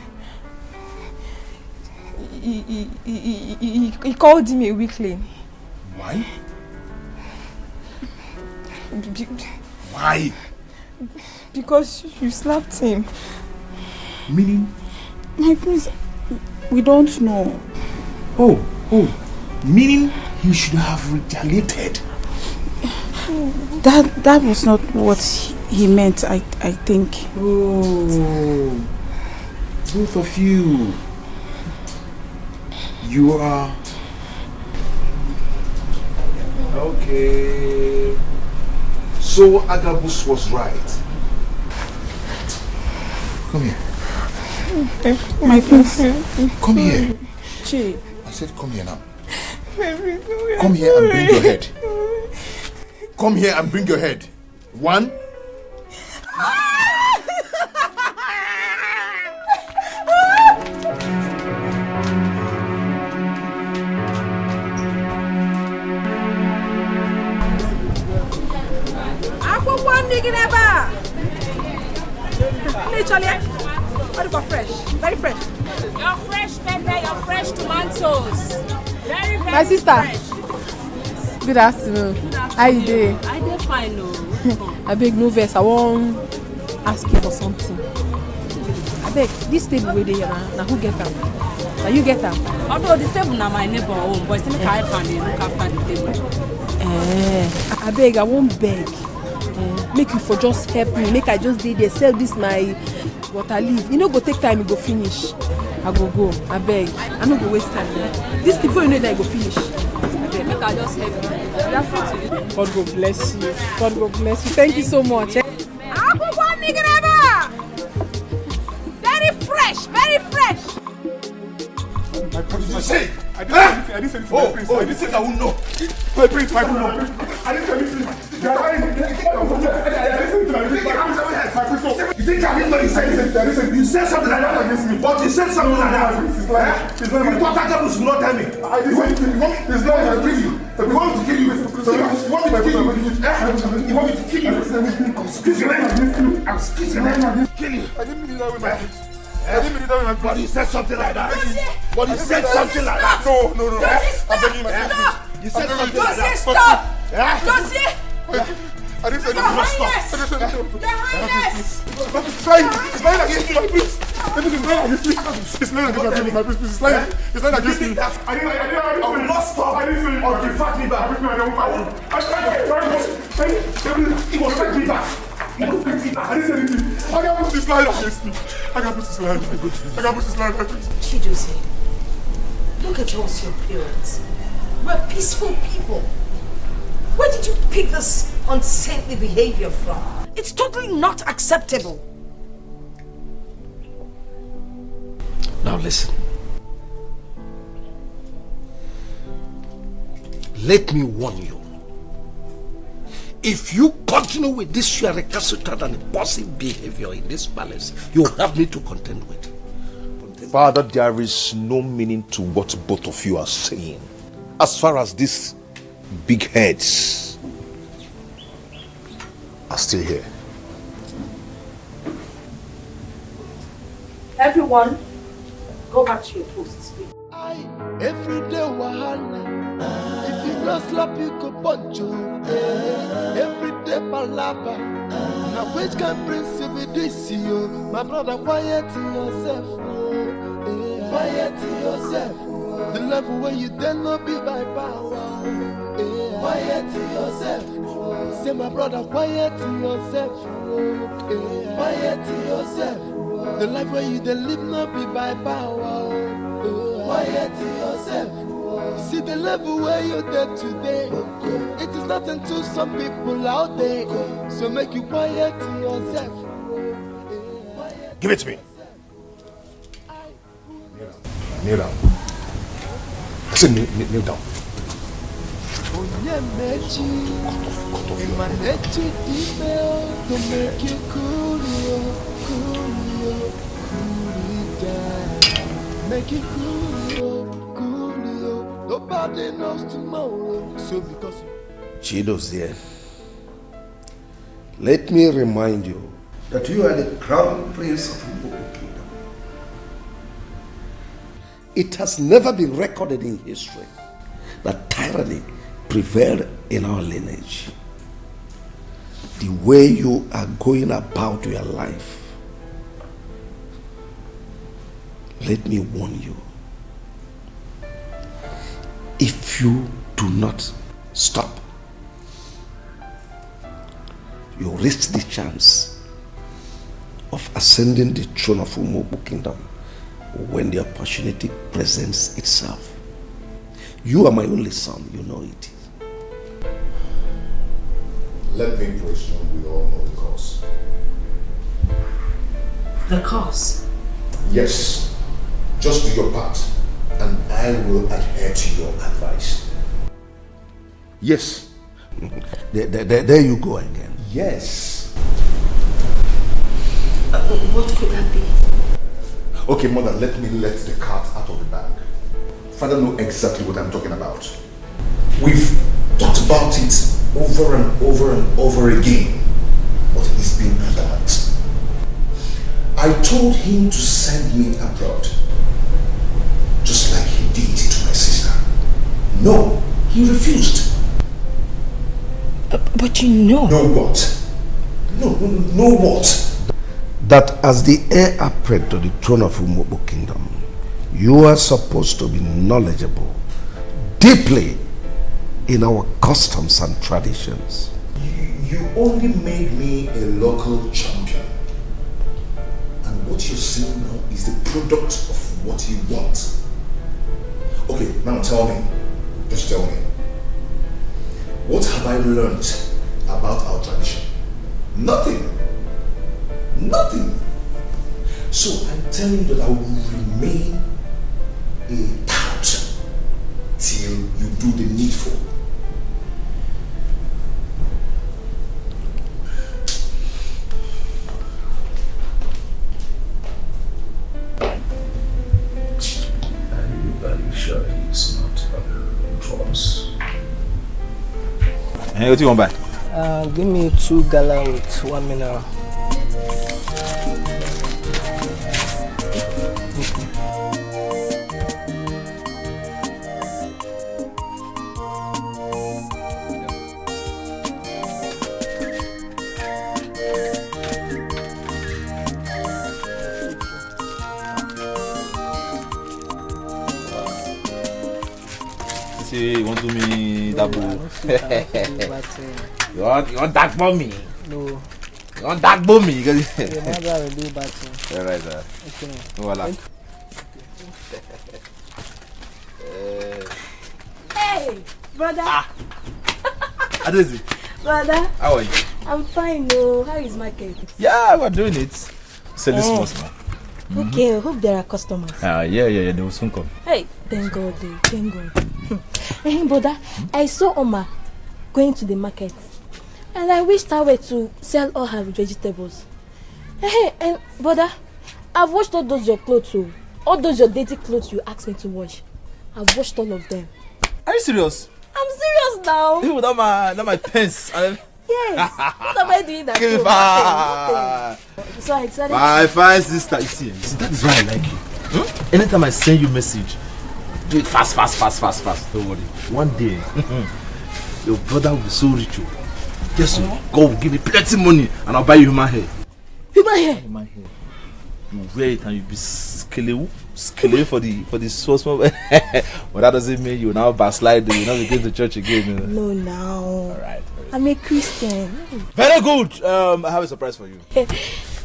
He called him a weakling. Why? Why? Because you slapped him. Meaning? My prince, we don't know. Oh. Meaning he should have retaliated. That was not what he meant, I think. Oh. Both of you. You are... Okay. So Agabus was right. Come here. My prince. Come here. Che. I said come here now. Come here and bring your head. Come here and bring your head. 1. What about fresh? Very fresh. Your fresh pepper, your fresh tomatoes. Very My sister. Fresh. Good afternoon. How you doing? I dey fine o. I beg no vex. I wan ask you for something. I beg this table wey dey here na who get am? Na you get am? Although the table na my neighbor own, but still make I help am dey look after the table. I beg, I wan beg. Make you for just help me. Make I just dey there sell this my water leaf. You no go take time, e go finish. I go. I beg. I no go waste time. This thing before you know that I go finish. Okay, make I just help you. You are free to. God go bless you. God go bless you. Thank you so much. Very fresh, very fresh. What did you say? I didn't say anything. Oh, you said I won't know. My prince, I don't know. I didn't say anything. You think I didn't know you said anything? You said something like that against me. But you said something like that. You thought Agabus would not tell me. I didn't say anything. He's not going to kill you. You want me to kill you? You want me to kill you? You want me to kill you? Excuse your name. Excuse your name. Kill you. I didn't mean it that way, my prince. I didn't mean it that way, my prince. But you said something like that. But you said something like that. No. I'm begging you, my prince. You said something like that. Stop! Josie! I didn't say Your Highness! Your Highness! It's lying against me, please. It's lying against me. It's lying against me, please. It's lying against me. I will not stop until you fight me back. He will fight me back. I didn't say anything. I can't put this line against me. I can't put this line against me. Chidozie, look at us, your parents. We're peaceful people. Where did you pick this unsaintly behavior from? It's totally not acceptable. Now listen. Let me warn you. If you continue with this your recalcitrant and impulsive behavior in this palace, you have me to contend with. Father, there is no meaning to what both of you are saying. As far as these big heads are still here. Everyone, go back to your posts. Every day wahala. If you no slap, you go punch you. Every day palava. Now which can prince be this you? My brother, quiet yourself. Quiet yourself. The level where you dare not be by power. Quiet yourself. Say my brother, quiet yourself. Quiet yourself. The life where you dare live not be by power. Quiet yourself. See the level where you're there today. It is nothing to some people out there. So make you quiet yourself. Give it to me. Kneel down. I said kneel down. To make you cool, make it cool, nobody knows tomorrow. So because Chidozie, let me remind you that you are the crown prince of Igbo kingdom. It has never been recorded in history that tyranny prevailed in our lineage. The way you are going about your life, let me warn you. If you do not stop, you risk the chance of ascending the throne of Umubu Kingdom when the opportunity presents itself. You are my only son, you know it. Let me presume we all know the cause. The cause? Yes. Just do your part, and I will adhere to your advice. Yes. There you go again. Yes. What could that be? Okay, mother, let me let the cat out of the bag. Father knows exactly what I'm talking about. We've talked about it over and over and over again, but he's been adamant. I told him to send me abroad, just like he did to my sister. No, he refused. But you know. Know what? No, what? That as the heir apparent to the throne of Umubu Kingdom, you are supposed to be knowledgeable deeply in our customs and traditions. You only made me a local champion. And what you're seeing now is the product of what you want. Okay, now tell me. Just tell me. What have I learned about our tradition? Nothing. Nothing. So I'm telling you that I will remain a tout till you do the needful. Are you sure he's not on drugs? Hey, what do you want back? Give me 2 gala with 1 mineral. say you want to me double. You want dark bomb me? No. You want dark bomb me? Your mother will do bad. Yeah, right, sir. Okay. Voila. Hey, brother. Adezi. Brother. How are you? I'm fine, no. How is market? Yeah, we're doing it. Selling small now. Okay, I hope there are customers. Yeah, they will soon come. Hey, thank God, thank God. Hey, brother, I saw Omar going to the market, and I wished her way to sell all her vegetables. Hey, and brother, I've washed all those your clothes too. All those your dirty clothes you asked me to wash. I've washed all of them. Are you serious? I'm serious now. Even without my pants. Yes. What am I doing that? Give me five. So I decided. My fine sister, you see, that is why I like you. Anytime I send you a message, do it fast. Don't worry. One day, your brother will be so rich. Just God will give me plenty money and I'll buy you human hair. Human hair? Human hair. You wear it and you'll be skelew for the small. But that doesn't mean you now backslide. You now begin to church again. No, now. All right. I'm a Christian. Very good. I have a surprise for you.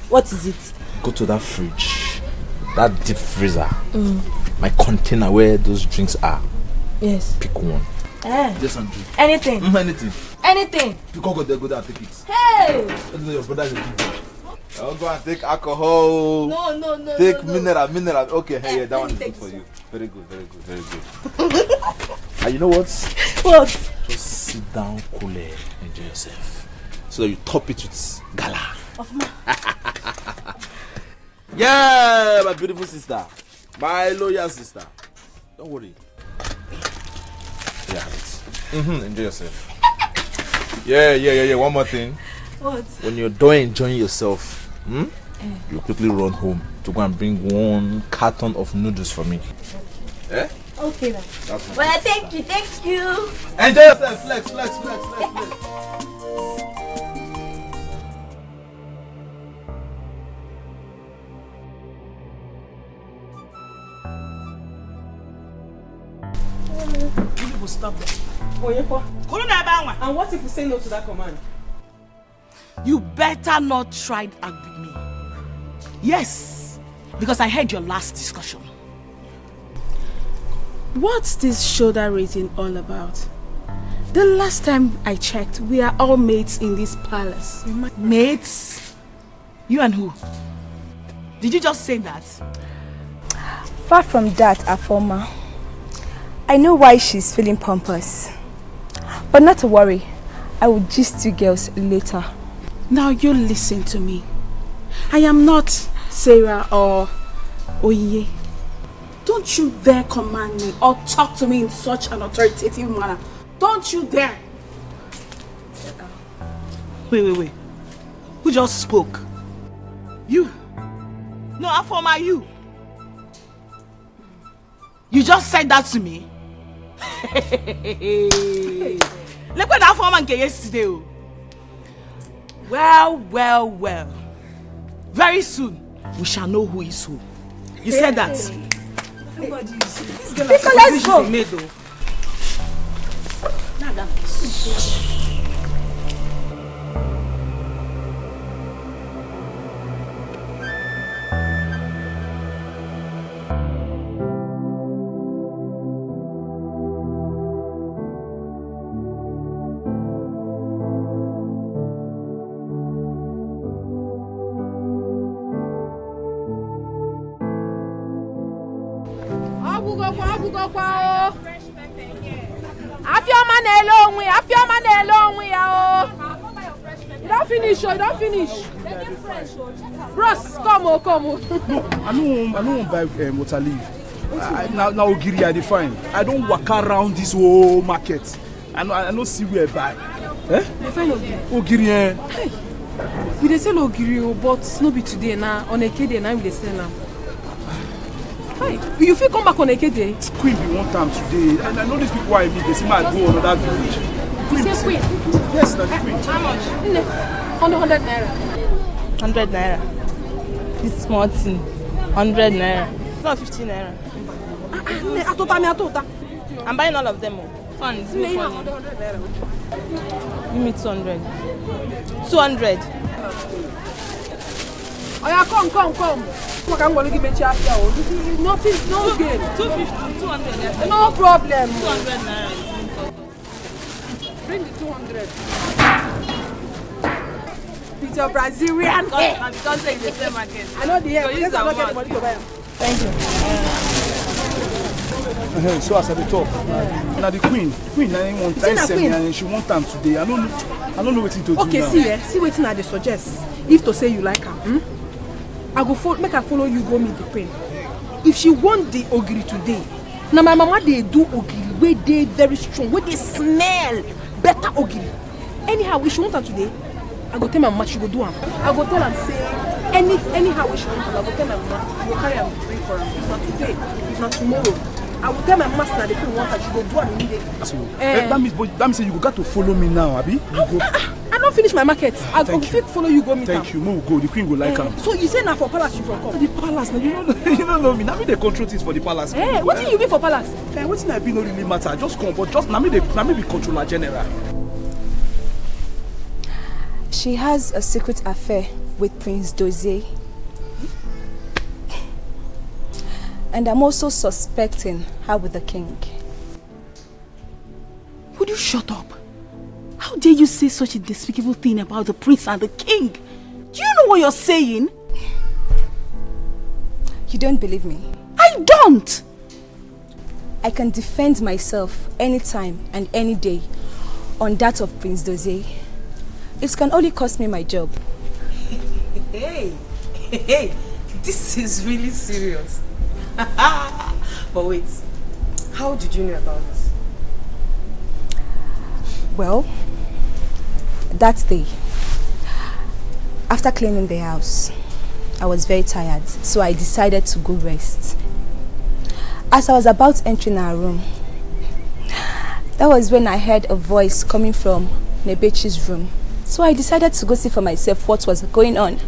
What is it? Go to that fridge, that deep freezer, my container where those drinks are. Yes. Pick one. Just and drink. Anything. Anything. Anything. You can't go there and take it. Hey! Your brother is a big. I'll go and take alcohol. No. Take mineral. Okay, hey, that one is good for you. Very good. And you know what? What? Just sit down, cool, enjoy yourself. So that you top it with gala. Yeah, my beautiful sister. My loyal sister. Don't worry. Yeah, enjoy yourself. Yeah. One more thing. What? When you're done enjoying yourself, you quickly run home to go and bring 1 carton of noodles for me. Eh? Okay then. That's Well, thank you. Enjoy yourself. Flex. People stop there. And what if we say no to that command? You better not try to argue with me. Yes, because I heard your last discussion. What's this shoulder raising all about? The last time I checked, we are all mates in this palace. Mates? You and who? Did you just say that? Far from that, Afoma. I know why she's feeling pompous. But not to worry. I will gist you girls later. Now you listen to me. I am not Sarah or Oye. Don't you dare command me or talk to me in such an authoritative manner. Don't you dare. Wait. Who just spoke? You. No, Afoma, you. You just said that to me? Look what Afoma came yesterday. Well. Very soon, we shall know who is who. You said that. This girl let's go. Made, though. You don't finish. Bros, come on. No, I don't want buy water leaf. Now Ogiri I define. I don't walk around this whole market. I no see where I buy. Define Ogiri. Ogiri. Hey, we dey sell Ogiri, but no be today now. On Ekede now we dey sell am. Hey, you fit come back on Ekede? Queen be one time today, and I know these people I meet. They see me go another village. You say Queen? Yes, that's the Queen. How much? 100 naira. 100 naira. This small thing. 100 naira. It's not 50 naira. Atota. I'm buying all of them. Fun is good for you. Give me 200. 200. Oh yeah, come. I'm going to give you a nothing, no gain. 250, 200. Yes. No problem. 200 naira. Bring the 200. With your Brazilian hair. Because it's the same market. I know the hair. So Because I don't get the money to buy them. Thank you. So as I dey talk, now the queen na one time send me and she want time today. I don't know wetin to do now. Okay, see wetin I dey suggest. If to say you like her, I go make her follow you go meet the queen. If she want the ogiri today, now my mama dey do ogiri wey dey very strong, wey dey smell better ogiri. Anyhow, if she want her today, I go tell my mama she go do am. I go tell am say anyhow she want her, I go tell my mama she go carry am bring for am. If not today, if not tomorrow. I will tell my master that the queen want her, she go do am immediately. So, that means say you got to follow me now, Abi. I don't finish my market. I go fit follow you go meet her. Thank you. Mo go. The queen will like her. So you say now for palace you for come? The palace. Now you don't know me. Now me they control things for the palace. What do you mean for palace? What thing I be no really matter. Just come, but just now me be controller general. She has a secret affair with Prince Dozie. And I'm also suspecting her with the king. Would you shut up? How dare you say such a despicable thing about the prince and the king? Do you know what you're saying? You don't believe me? I don't! I can defend myself anytime and any day on that of Prince Dozie. It can only cost me my job. Hey, this is really serious. But wait, how did you know about this? Well, that day, after cleaning the house, I was very tired, so I decided to go rest. As I was about entering our room, that was when I heard a voice coming from Nebechi's room. So I decided to go see for myself what was going on.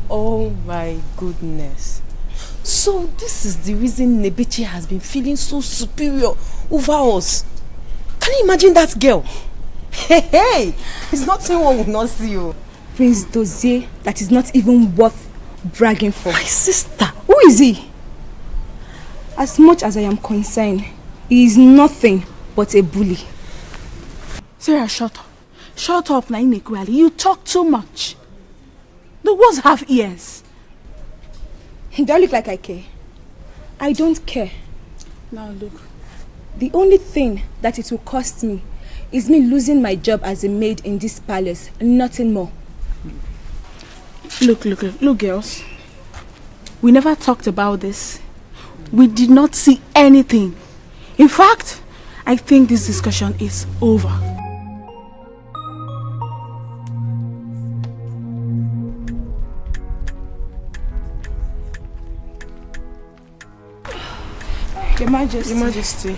Oh my goodness. So this is the reason Nebechi has been feeling so superior over us. Can you imagine that girl? Hey, it's not someone would not see you. Prince Dozie that is not even worth bragging for. My sister. Who is he? As much as I am concerned, he is nothing but a bully. Sarah, shut up. Shut up, Naime Kwali. You talk too much. The words have ears. Do I look like I care? I don't care. Now look. The only thing that it will cost me is me losing my job as a maid in this palace, nothing more. Look, girls. We never talked about this. We did not see anything. In fact, I think this discussion is over. Your Majesty.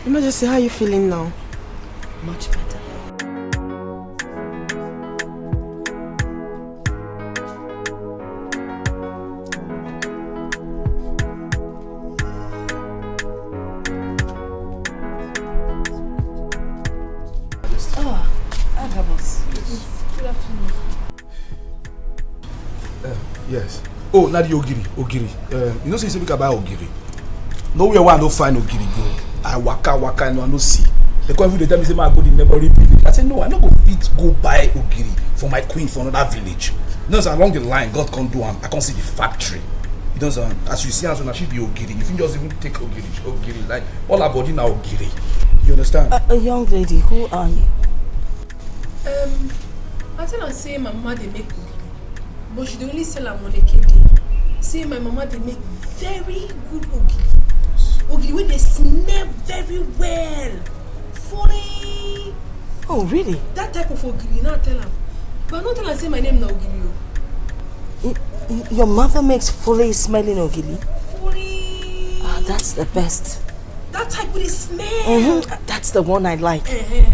Your Majesty, how are you feeling now? Much better. Yes. Oh, not the ogiri. You know, say we can buy ogiri. Nowhere where I no find ogiri go. I waka and I no see. They come every day tell me say I go to the neighboring village. I say no, I no go fit go buy ogiri for my queen for another village. You know, so along the line, God come do am. I can't see the factory. You know, so as you see, as when she be ogiri, if you just even take ogiri, like all her body now ogiri. You understand? A young lady, who are you? I tell her say my mama they make ogiri, but she dey only sell am on a KD. Say my mama they make very good ogiri. Ogiri wey dey smell very well. Funny. Oh really? That type of ogiri, now tell her. But I don't tell her say my name na ogiri. Your mother makes fully smelling ogiri? Fully. Ah, that's the best. That type with the smell. That's the one I like.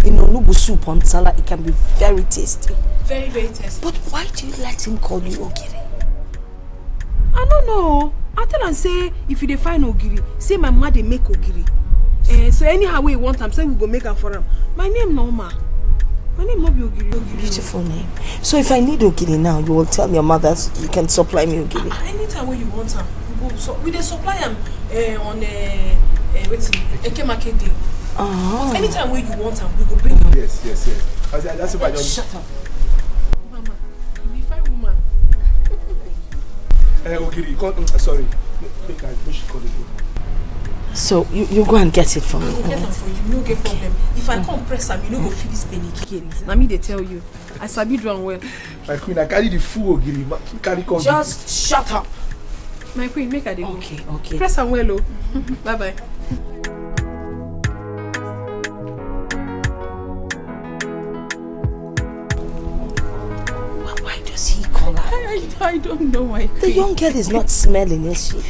In onubu soup on salad, it can be very tasty. Very, very tasty. But why do you let him call you ogiri? I don't know. I tell her say if you dey find ogiri, say my mama dey make ogiri. So anyhow we want am, say we go make am for him. My name no Omar. My name no be ogiri. Beautiful name. So if I need ogiri now, you will tell your mother you can supply me ogiri. Anytime when you want am, we go. So we dey supply am on Eke Market Day. But anytime when you want am, we go bring am. Yes. That's if I don't. Shut up, Mama. You be fine woman. Ogiri, sorry. Make she call it. So you go and get it for me. I go get am for you, no get problem. If I come press am, you no go feel this penny. Na me dey tell you, I sabi do am well. My queen, I carry the full ogiri. Carry come. Just shut up. My queen, make I dey go. Okay. Press am well, oh. Bye bye. Why does he call her? I don't know why. The young girl is not smelling, is she?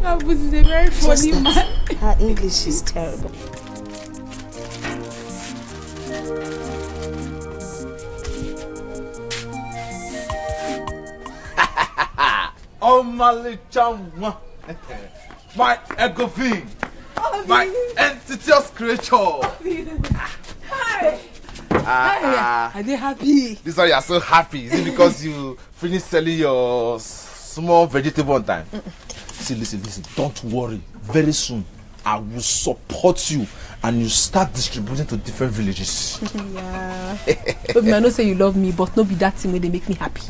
But he's a very funny man. Her English is terrible. My Ecofin, my entitious creature. Hi. Are they happy? This is why you are so happy. Is it because you finished selling your small vegetable on time? Listen. Don't worry. Very soon, I will support you and you start distributing to different villages. Yeah. But I know say you love me, but no be that thing where they make me happy.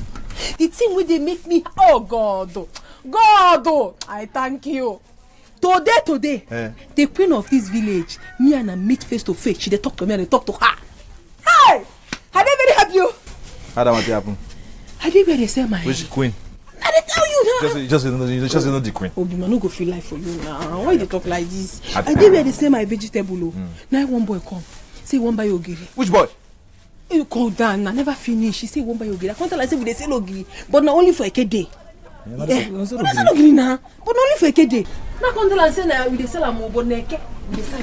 The thing where they make me, oh God, I thank you. Today, the queen of this village, me and her meet face to face. She dey talk to me and I talk to her. Hey, are they very happy? How that want to happen? I did where they say my. Which queen? I dey tell you now. You just know the queen. Oh, the man no go feel life for you now. Why they talk like this? I did where they say my vegetable. Now one boy come, say he won't buy ogiri. Which boy? You call down. I never finish. He say he won't buy ogiri. I can't tell. I say we dey sell ogiri, but not only for a day. We dey sell ogiri now, but only for a day. Now can't tell. I say now we dey sell am, but neke we dey sell.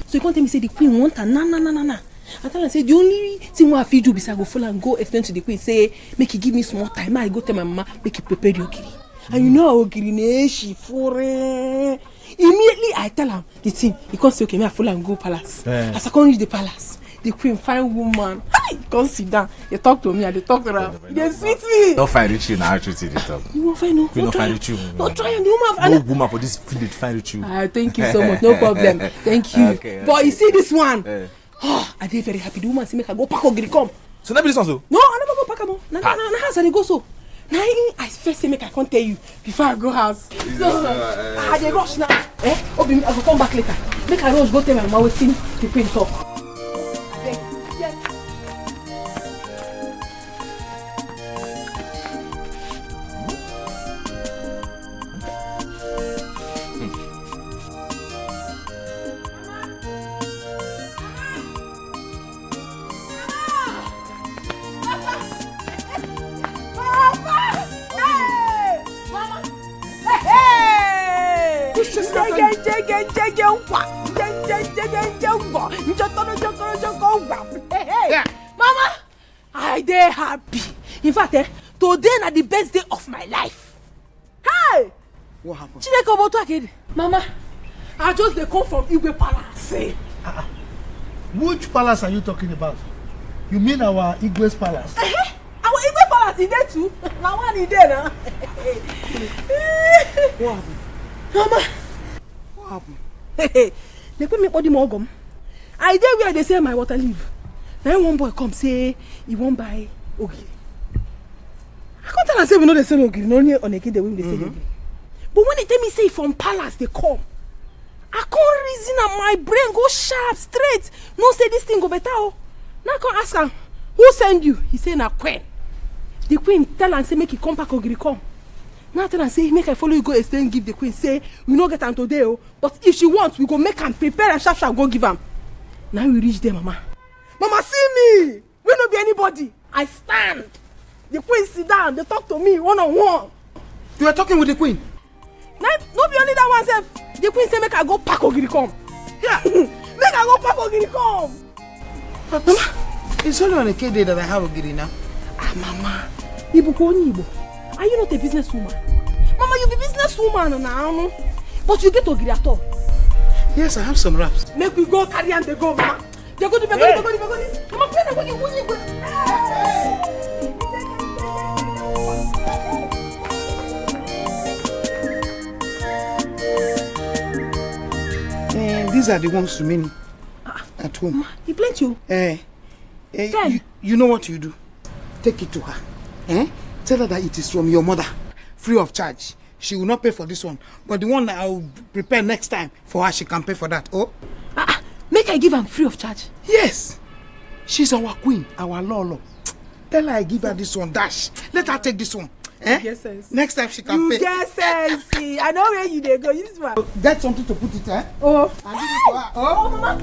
So you can't tell me say the queen want her? Nah. I tell her say the only thing what I feel do is I go follow and go explain to the queen. Say make he give me small time. I go tell my mama make he prepare the ogiri. And you know ogiri she for immediately I tell him the thing. He can't say okay, me I follow and go palace. As I come reach the palace, the queen fine woman. Hi, come sit down. You talk to me and they talk to her. They sweet me. Don't find rich you now. Actually, they talk. You won't find no. We don't find rich you. Don't try and the woman. No woman for this village find rich you. Thank you so much. No problem. Thank you. Okay. But you see this one. I dey very happy. The woman say make I go pack ogiri come. So never this one so? No, I never go pack am. Na house I dey go so. Now I first say make I come tell you before I go house. So I dey rush now. Obi, I go come back later. Make I rush go tell my mama wetin the queen talk. Mama, I dey happy. In fact, today na the best day of my life. Hey! What happened? Mama, I just dey come from Igwe Palace. Which palace are you talking about? You mean our Igwe's palace? Our Igwe Palace is there too. Now one is there now. What happened? Mama, What happened? they put me body mogum. I dey where they say my water leave. Now one boy come say he won't buy ogiri. I can't tell am say we know they sell ogiri, no only on a kid the way they sell ogiri. But when they tell me say from palace they come, I can't reason and my brain go sharp straight. No say this thing go better. Oh. Now I can ask him, who send you? He say na queen. The queen tell am say make he come back ogiri come. Now tell am say make I follow you go explain give the queen say we no get am today oh, but if she wants we go make am prepare and sharp go give am. Now we reach there mama. Mama see me. We no be anybody. I stand. The queen sit down. They talk to me one on one. You were talking with the queen? Now no be only that one self. The queen say make I go pack ogiri come. Yeah. Make I go pack ogiri come. But mama, it's only on a K day that I have ogiri now. Ah mama. Ibu ko ni Ibu. Are you not a businesswoman? Mama, you be businesswoman now. But you get ogiri at all. Yes, I have some wraps. Make we go carry and they go, mama. They go to the Mama, play the these are the ones remaining at home. Mama, you plenty. You know what you do? Take it to her. Tell her that it is from your mother, free of charge. She will not pay for this one, but the one that I will prepare next time for her, she can pay for that. Oh, make I give her free of charge. Yes, she's our queen, our Lolo. Tell her I give her this one. Dash. Let her take this one. Get sense. Next time she can pay. You get sense. I know where you dey go. Use one. Get something to put it. Oh. And give it to her. Oh, mama.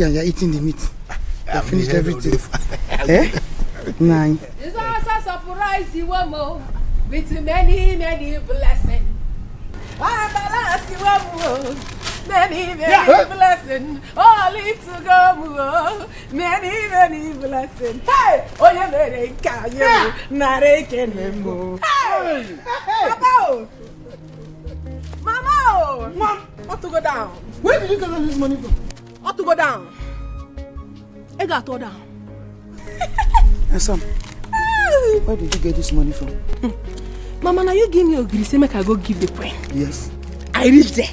And you're eating the meat. I finished everything. Nine. It's also a surprise you want more with many blessings. Many blessings. All it to go many blessings. Hey! Oh, you very can you not move. Hey! Mama! Mom! What to go down? Where did you get all this money from? Ought to go down. I got to go down. Sam, where did you get this money from? Mama, now you give me ogiri, say make I go give the queen. Yes. I reach there.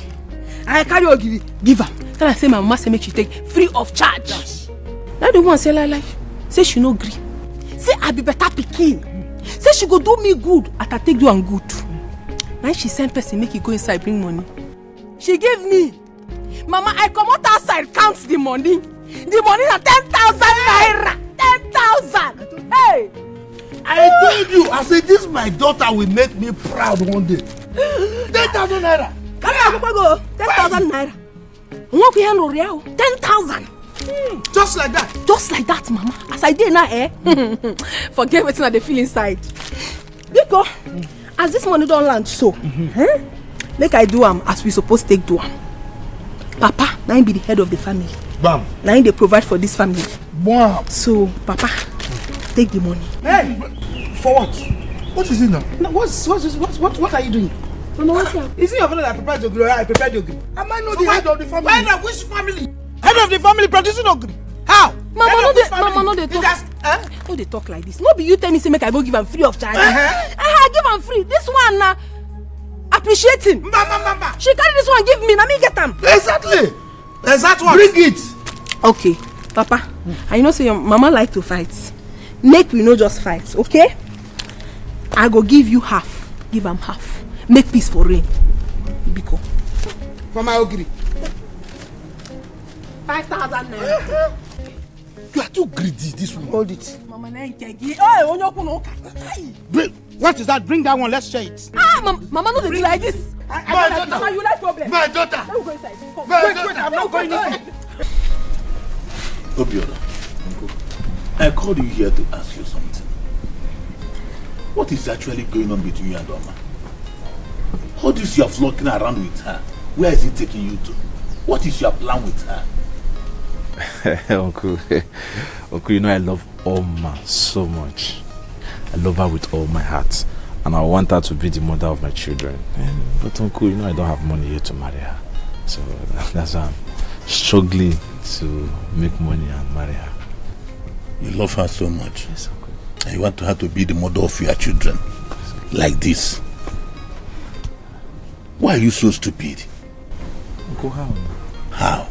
I carry ogiri, give her. Then I say my mama say make she take free of charge. Yes. Now the one say like, say she no gree. Say I be better pikin. Say she go do me good, at I take do am good. Now she send person make you go inside bring money. She gave me. Mama, I come out outside, count the money. The money na 10,000 naira. 10,000. Hey! I told you, I said this my daughter will make me proud one day. 10,000 naira. Come on, go. 10,000 naira. 10,000. Just like that. Just like that, Mama. As I did now, forget what's not the feel inside. Because as this money don't land so, make I do as we supposed to take do am. Papa, now be the head of the family. Bam. Now they provide for this family. Wow. So, Papa, take the money. Hey, for what? What is it now? No, what are you doing? Is it your father that prepared the ogiri? I prepared the ogiri. Am I not the head of the family? Head of which family? Head of the family producing ogiri. How? Mama, no, they talk. No, they talk like this. No, be you tell me say make I go give them free of charge. I give them free. This one now. Appreciating. She carry this one, give me, let me get them. Exactly. That's what. Bring it. Okay, Papa. I know say your mama like to fight. Make we no just fight, okay? I go give you half. Give them half. Make peace for rain. Biko. For my ogiri. 5,000 naira. You are too greedy, this one. Hold it. Mama, what is that? Bring that one, let's share it. Mama, no, they like this. My daughter. Mama, you like problem. My daughter. Let me go inside. Wait, I'm not going inside. Obiola, I called you here to ask you something. What is actually going on between you and Omar? All this you are flocking around with her, where is it taking you to? What is your plan with her? Uncle, you know I love Omar so much. I love her with all my heart. And I want her to be the mother of my children. But Uncle, you know I don't have money here to marry her. So that's why I'm struggling to make money and marry her. You love her so much? Yes, Uncle. And you want her to be the mother of your children? Like this? Why are you so stupid? Uncle, how? How?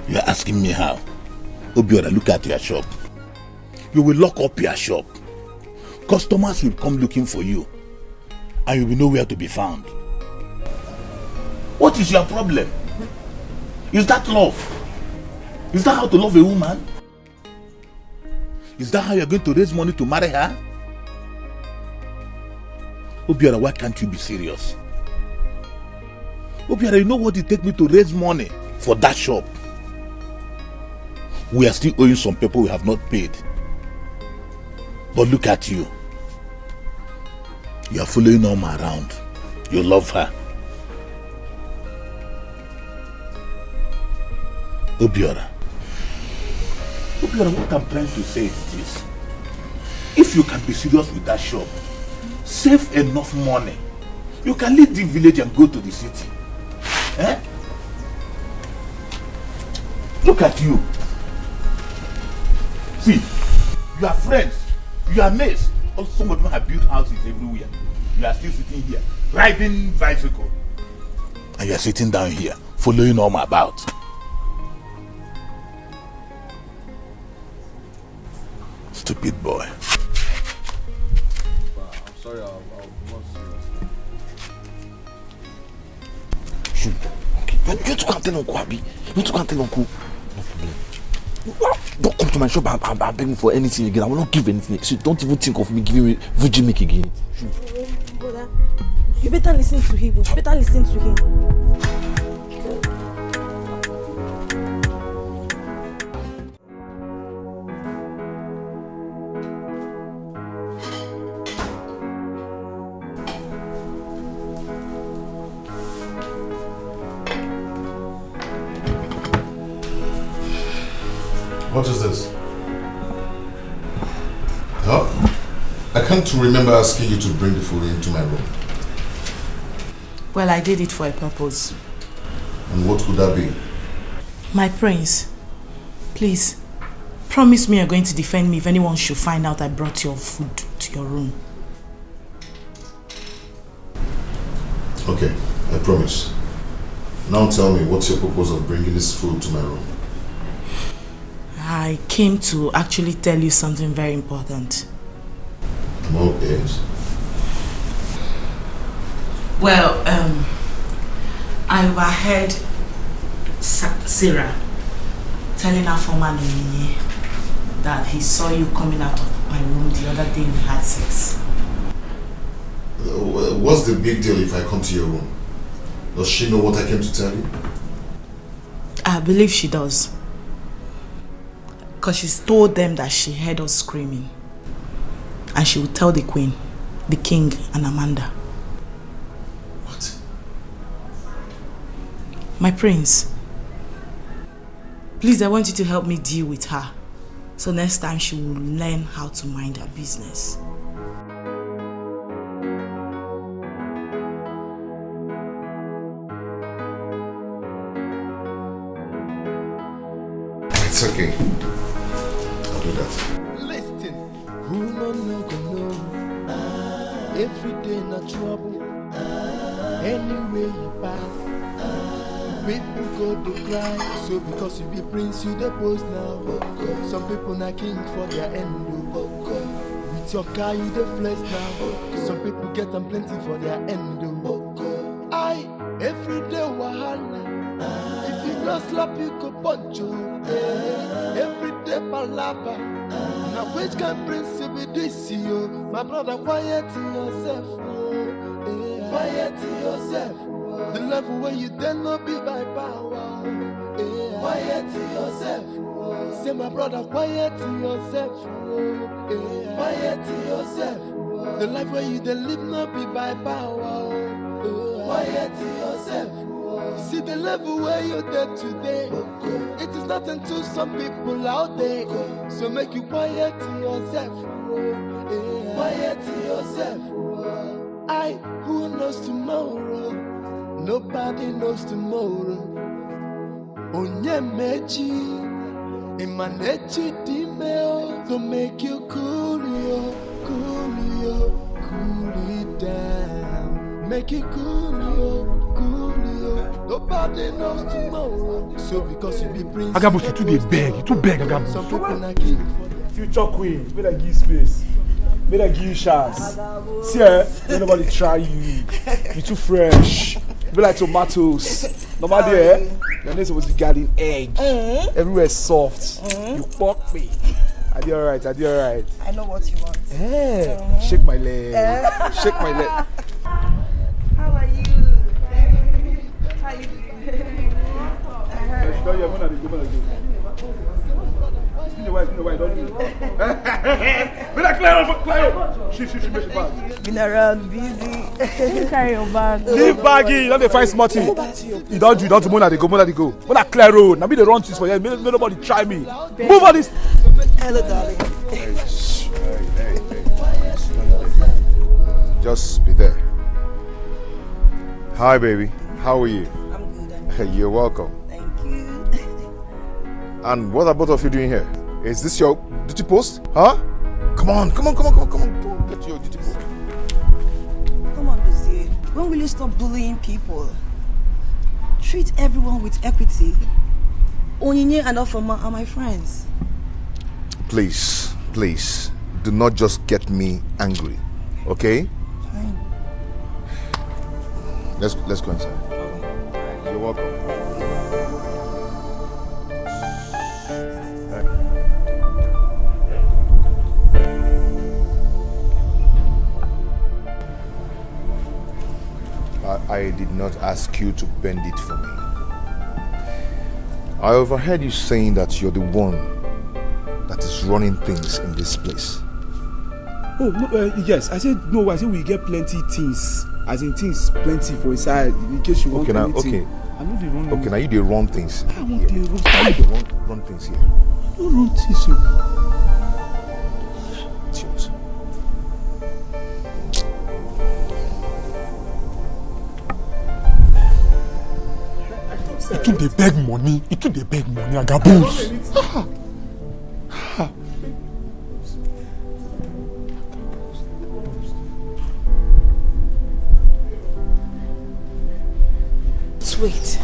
You are asking me how? Obiora, look at your shop. You will lock up your shop. Customers will come looking for you. And you will know where to be found. What is your problem? Is that love? Is that how to love a woman? Is that how you are going to raise money to marry her? Obiora, why can't you be serious? Obiora, you know what it takes me to raise money for that shop? We are still owing some people we have not paid. But look at you. You are following Omar around. You love her. Obiora, what I'm trying to say is this. If you can be serious with that shop, save enough money, you can leave the village and go to the city. Eh? Look at you. See, you are friends, you are mates. Also, some of them have built houses everywhere. You are still sitting here, riding bicycle. And you are sitting down here, following Omar about. Stupid boy. I'm sorry, I'll be more serious. Shoot. Okay. You have to go and tell Uncle Abi. You have to go and tell Uncle. No problem. Don't come to my shop and beg me for anything again. I will not give anything. So don't even think of me giving me Vuji milk again. Shoot. Brother, you better listen to him. You better listen to him. What is this? Huh? I can't remember asking you to bring the food into my room. Well, I did it for a purpose. And what could that be? My prince, please, promise me you're going to defend me if anyone should find out I brought your food to your room. Okay, I promise. Now tell me, what's your purpose of bringing this food to my room? I came to actually tell you something very important. I'm all ears. Well, I overheard Sarah telling her former nominee that he saw you coming out of my room the other day we had sex. What's the big deal if I come to your room? Does she know what I came to tell you? I believe she does. Because she's told them that she heard us screaming. And she will tell the queen, the king, and Amanda. What? My prince, please, I want you to help me deal with her. So next time she will learn how to mind her business. It's okay. I'll do that. Listen, who no go know? Every day na trouble. Anywhere you pass, people go to cry. So because you be prince, you the post now. Some people na king for their end. With your car, you the flex now. Some people get them plenty for their end. I every day wahala. If you not slap, you go punch you. Every day palava. Now which can prince be this you? My brother, quiet yourself. Quiet yourself. The level where you dare not be by power. Quiet yourself. Say my brother, quiet yourself. Quiet yourself. The life where you dare live not be by power. quiet yourself. See the level where you're there today. It is nothing to some people out there. So make you quiet yourself. Quiet yourself. Who knows tomorrow? Nobody knows tomorrow. Onye mechi, imanechi dimeo to make you cool it down. Make it cool. Nobody knows tomorrow. So because you be prince. Agabus, you too beg, Agabus. Some people are king. Future queen, may I give you space. May I give you chance. See, may nobody try you. You're too fresh. Be like tomatoes. Nobody, your name supposed to be guarding egg. Everywhere soft. You fuck me. I did alright. I know what you want. Shake my leg. Shake my leg. How are you? How you doing? Spin the white, don't do it. Be like Claire. She make it back. Been around, busy. Carry your bag. Leave baggy, you don't find smarty. You don't do Mona they go. When I clear road, now be the run things for you. May nobody try me. Move on this. Hello, darling. Hey. Just be there. Hi, baby. How are you? I'm good. You're welcome. Thank you. And what are both of you doing here? Is this your duty post? Huh? Come on. Get your duty post. Come on, Lucy. When will you stop bullying people? Treat everyone with equity. Onyinye and Ofoma are my friends. Please, do not just get me angry, okay? Fine. Let's go inside. You're welcome. I did not ask you to bend it for me. I overheard you saying that you're the one that is running things in this place. Oh, no, yes. I said we get plenty things. As in things plenty for inside in case you want anything. I know the wrong. Okay, now you the wrong things. I want the wrong things here. No wrong things here. It's yours. It took the beg money, Agabus. Wait,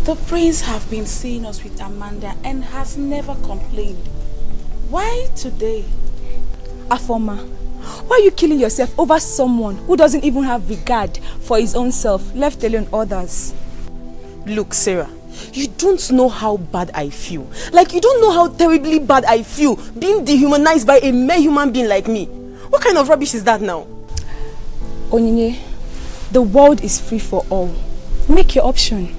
the prince have been seeing us with Amanda and has never complained. Why today? Afoma, why are you killing yourself over someone who doesn't even have regard for his own self, left alone others? Look, Sarah, you don't know how bad I feel. Like, you don't know how terribly bad I feel being dehumanized by a mere human being like me. What kind of rubbish is that now? Onyinye, the world is free for all. Make your option.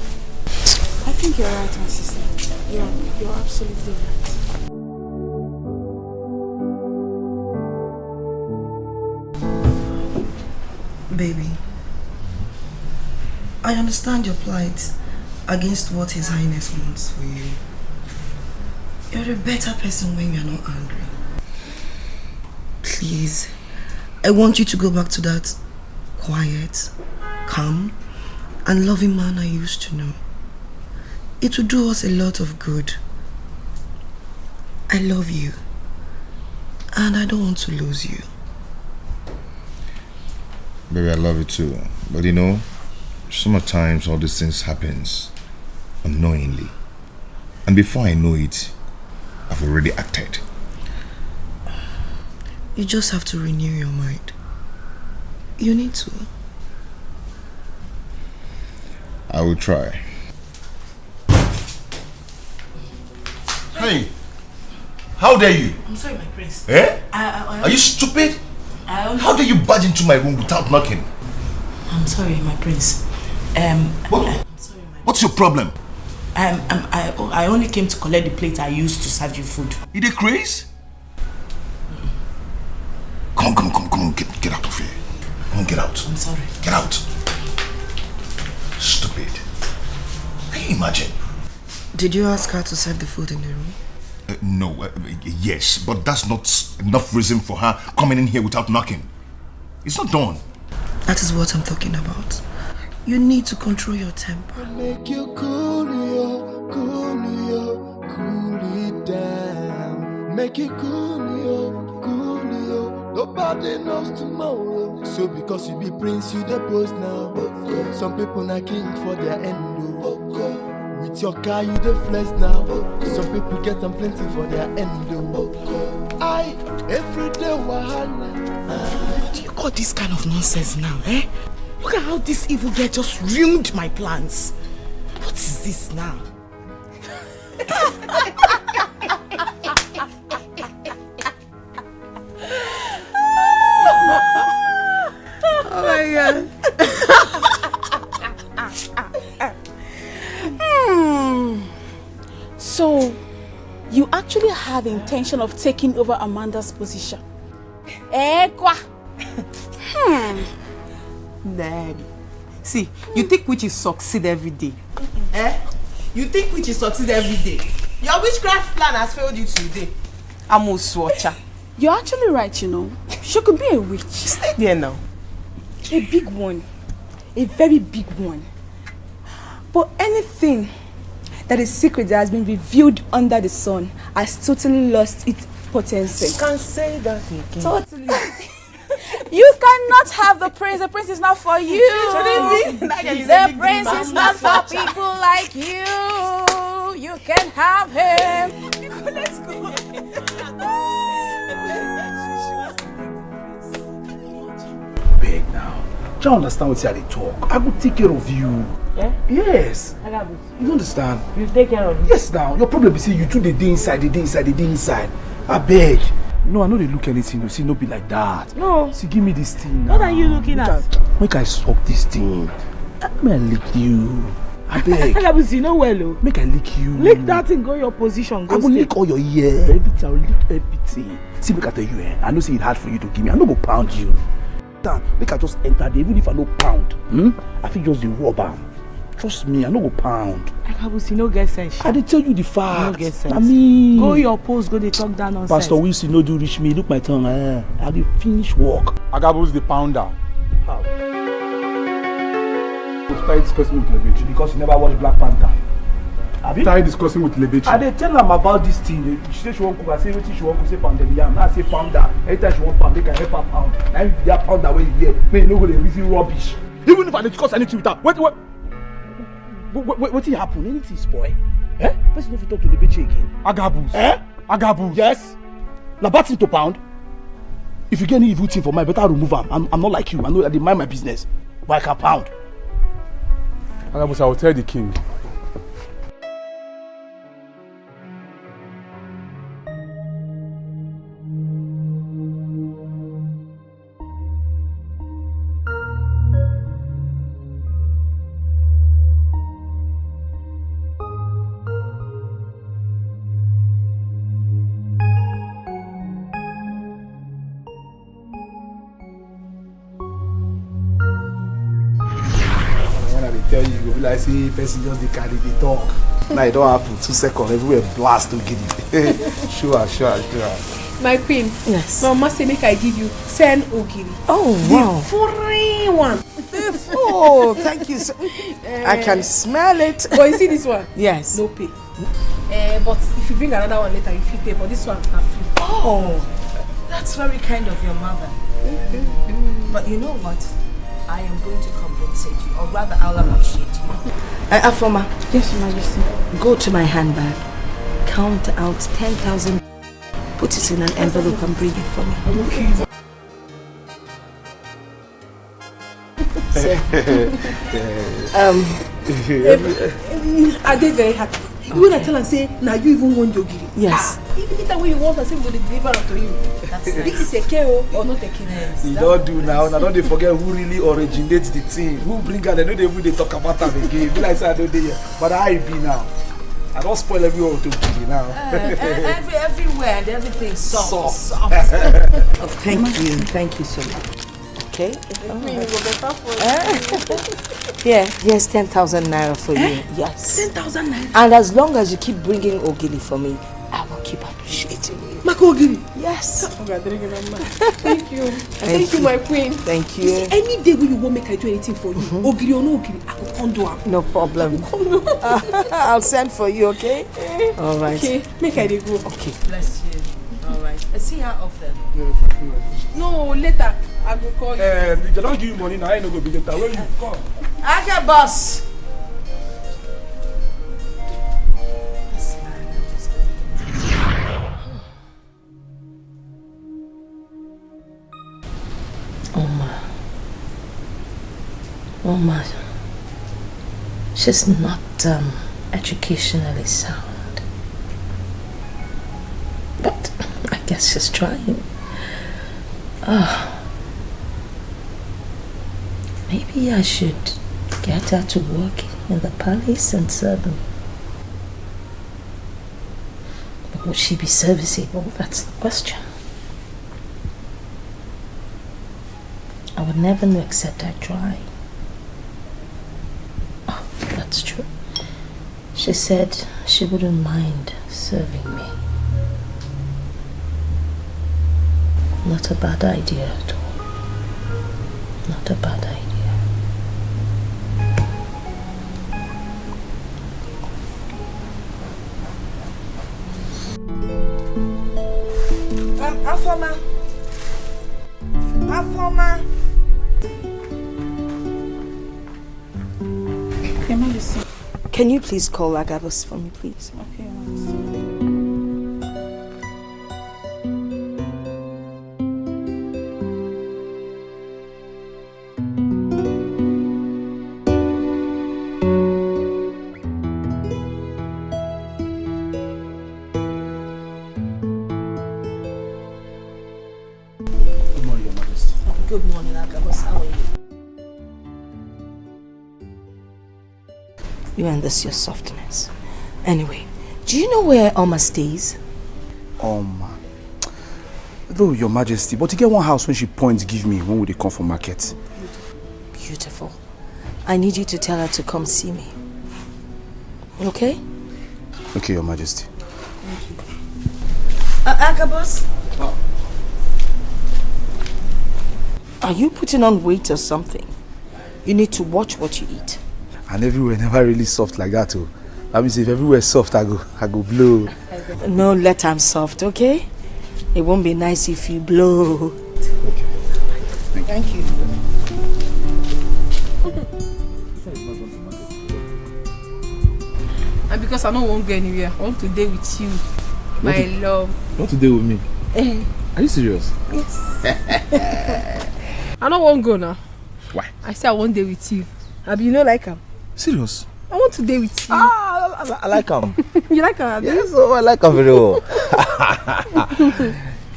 I think you're right, my sister. You're absolutely right. Baby, I understand your plight against what His Highness wants for you. You're a better person when you're not angry. Please, I want you to go back to that quiet, calm, and loving man I used to know. It will do us a lot of good. I love you, and I don't want to lose you. Baby, I love you too. But you know, sometimes all these things happens unknowingly. And before I know it, I've already acted. You just have to renew your mind. You need to. I will try. Hey, how dare you? I'm sorry, my prince. Eh? Are you stupid? How dare you barge into my room without knocking? I'm sorry, my prince. What's your problem? I only came to collect the plate I used to serve you food. You dey craze? Come on, get out of here. Come on, get out. I'm sorry. Get out. Stupid. Can you imagine? Did you ask her to serve the food in the room? No, yes, but that's not enough reason for her coming in here without knocking. It's not done. That is what I'm talking about. You need to control your temper. Make you cool it down. Make you cool. Nobody knows tomorrow. So because you be prince, you the post now. Some people not king for their end. With your car, you the flex now. Some people get them plenty for their end. I every day wahala. Do you call this kind of nonsense now, eh? Look at how this evil girl just ruined my plans. What is this now? Oh my God. So, you actually have the intention of taking over Amanda's position? Daddy. See, you think witches succeed every day? Eh? You think witches succeed every day? Your witchcraft plan has failed you today. Amos watcher. You're actually right, you know. She could be a witch. Stay there now. A big one. A very big one. But anything that is secret that has been revealed under the sun has totally lost its potency. You can't say that again. Totally. You cannot have the prince. The prince is not for you. The prince is not for people like you. You can have him. Let's go. Beg now. Do you understand what they talk? I will take care of you. Yeah? Yes. You understand? You take care of me? Yes now. Your problem is say you two the day inside. I beg. No, I know they look anything. You see, no be like that. No. See, give me this thing. What are you looking at? Make I suck this thing. May I lick you? I beg. You know well, oh. Make I lick you. Lick that thing, go your position. Go I will lick all your ear. Everything. I will lick everything. See, make I tell you, I know say it's hard for you to give me. I no go pound you. Make I just enter there. Even if I no pound, I think just the rubber. Trust me, I no go pound. You no get sense. I dey tell you the fact. No get sense. I mean, go your post, go dey talk down nonsense. Pastor Wilson no do reach me. Look my tongue. I dey finish work. Agabus the pounder. How? We started discussing with Lebechi because you never watched Black Panther. Have you started discussing with Lebechi? I dey tell am about this thing. She say she wan cook. I say wetin she wan cook. Say pounded yam. Now I say pounder. Anytime she wan pound, make I help her pound. Now you be that pounder wey you hear. Make you no go dey reason rubbish. Even if I dey discuss anything with her, what happen? Anything spoil? Eh? Person no fit talk to Lebechi again. Agabus. Eh? Agabus. Yes. Na bad thing to pound. If you get any evil thing for me, I better remove am. I'm not like you. I know I dey mind my business, but I can pound. Agabus, I will tell the king. Like say person just dey carry the talk. Now it don't happen 2 seconds, everywhere blast to get it. Sure. My queen. Yes. Mama say make I give you 10 ogiri. Oh wow. The free one. Oh, thank you. I can smell it. But you see this one? Yes. No pay. But if you bring another one later, you feel pay. But this one are free. Oh, that's very kind of your mother. But you know what? I am going to compensate you, or rather, I'll appreciate you. Afoma. Yes, Your Majesty. Go to my handbag, count out 10,000, put it in an envelope and bring it for me. Okay. I get very happy. When I tell and say, now you even want your giri. Yes. Even that way you want, I say, we'll deliver it to you. That's nice. This is a KO or not a KO. You don't do now. Now don't they forget who really originates the thing. Who bring her? They know they talk about them again. Be like say I don't do here. But I be now. I don't spoil everyone to be now. Everywhere and everything soft. Soft. Oh, thank you so much. okay? Queen, it will be better for Yeah, here's 10,000 naira for you. Yes. 10,000 naira? And as long as you keep bringing ogili for me, I will keep appreciating you. Mako ogili? Yes. Thank you. Thank you, my queen. Thank you. You see, any day when you won't make I do anything for you, ogiri or no ogiri, I will come do am. No problem. I'll send for you, okay? All right. Okay, make I dey go. Okay. Bless you. All right. I see her often. No, later. I will call you. They don't give you money now. I ain't no go be later. Where you come? Okay, boss. Omar, she's not educationally sound, but I guess she's trying. Maybe I should get her to work in the palace and serve them. But would she be serviceable? That's the question. I would never know except I try. Oh, that's true. She said she wouldn't mind serving me. Not a bad idea at all. Not a bad idea. Afoma. Can you please call Agabus for me, please? Okay. Good morning, Agabus. How are you? You and this your softness. Anyway, do you know where Omar stays? Omar. Though, Your Majesty, but to get one house when she points give me, when would they come for market? Beautiful. I need you to tell her to come see me. Okay? Okay, Your Majesty. Agabus? Are you putting on weight or something? You need to watch what you eat. And everywhere never really soft like that, oh. That means if everywhere soft, I go blow. No, let I'm soft, okay? It won't be nice if you blow. Okay. Thank you. And because I don't want to go anywhere, I want to date with you, my love. You want to deal with me? Are you serious? Yes. I don't want to go now. Why? I say I want to date with you. Abi, you know like him? Serious? I want to date with you. I like him. You like him? Yes, I like him very well.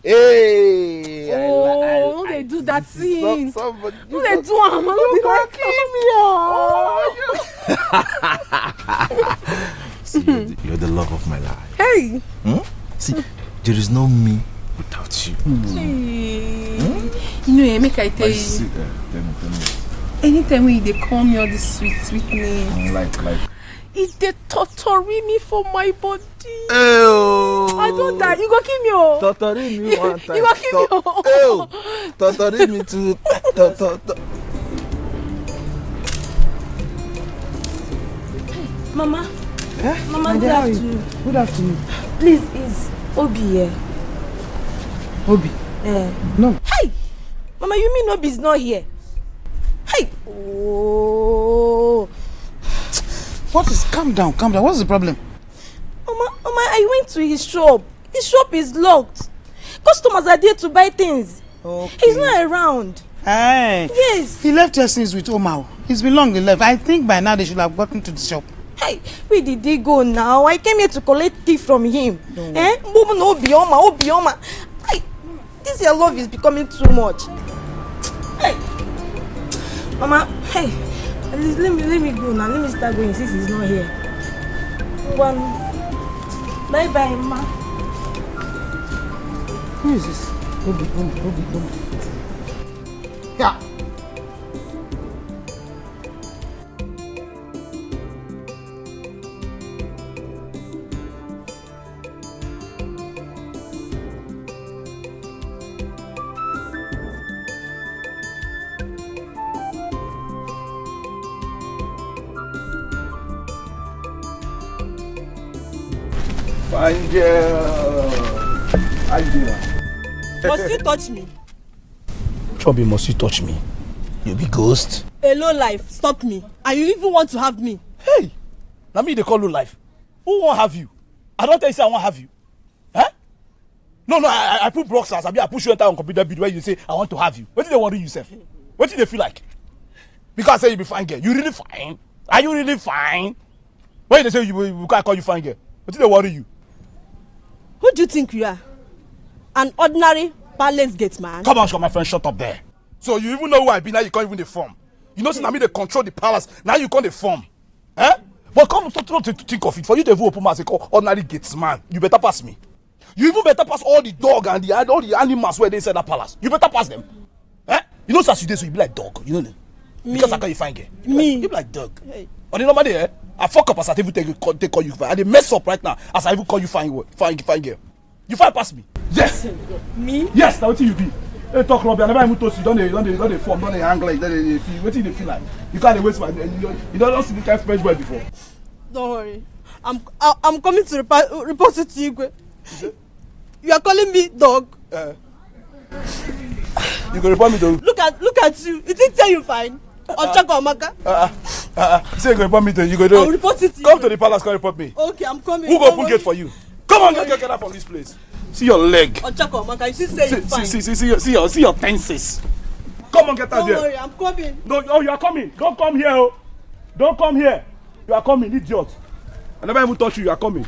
Hey! Oh, they do that thing. Somebody, no, they do am. No, they like him. See, you're the love of my life. Hey! See, there is no me without you. You know, make I tell you. Tell me. Anytime when they call me all this sweet name, like. It they torture me for my body. Ew. I don't die. You go kill me, oh. Torture me one time. You go kill me, oh. Ew. Torture me too. Mama. Mama, My good dear, how are you? afternoon. Good afternoon. Please, is Obi here? Obi? No. Hey! Mama, you mean Obi is not here? Hey! Oh. What is... Calm down. What's the problem? Mama, I went to his shop. His shop is locked. Customers are there to buy things. Okay. He's not around. Hey. Yes. He left here since with Omar. He's been long he left. I think by now they should have gotten to the shop. Hey, where did he go now? I came here to collect tea from him. Obioma. Hey, this your love is becoming too much. Hey. Mama, hey. At least let me go now. Let me start going since he's not here. Bye, Ma. Who is this? Obi. Yeah. Fine girl. How you doing? Must you touch me? Chubby, must you touch me? You be ghost. A low life, stop me. And you even want to have me. Hey! Now me they call low life. Who won't have you? I don't tell you say I won't have you. Huh? No, I put boxers. I push you enter on computer bid where you say I want to have you. What did they worry you, self? What did they feel like? Because I say you be fine girl. You really fine? Are you really fine? Why they say you can't call you fine girl? What did they worry you? Who do you think you are? An ordinary palace gate man? Come on, my friend, shut up there. So you even know who I be now, you can't even the form. You know, since I mean they control the palace, now you can't the form. Eh? But come to think of it, for you to even open my call ordinary gates man, you better pass me. You even better pass all the dog and all the animals where they inside that palace. You better pass them. Eh? You know, such days so you be like dog, you know them. Because I call you fine girl. You be like dog. Hey. But you know, man, I fuck up as I even take call you fine. I they mess up right now as I even call you fine girl. You fine pass me. Yes. Me? Yes, now what you be? Hey, talk rubbish. I never even told you. Don't they form, don't they hang like that. They feel. What do they feel like? You can't waste my. You don't see the kind of fresh boy before. Don't worry. I'm coming to report it to you. You are calling me dog. You can report me to. Look at you. You think say you fine? Ochako Amaka. Say you can report me to. You go do. I'll report it to you. Come to the palace. Come report me. Okay, I'm coming. Who go open gate for you? Come on, get out from this place. See your leg. Ochako Amaka, you see say you fine. See your tenses. Come on, get out there. Don't worry, I'm coming. No, oh, you are coming. Don't come here. Oh. Don't come here. You are coming, idiot. I never even touch you. You are coming.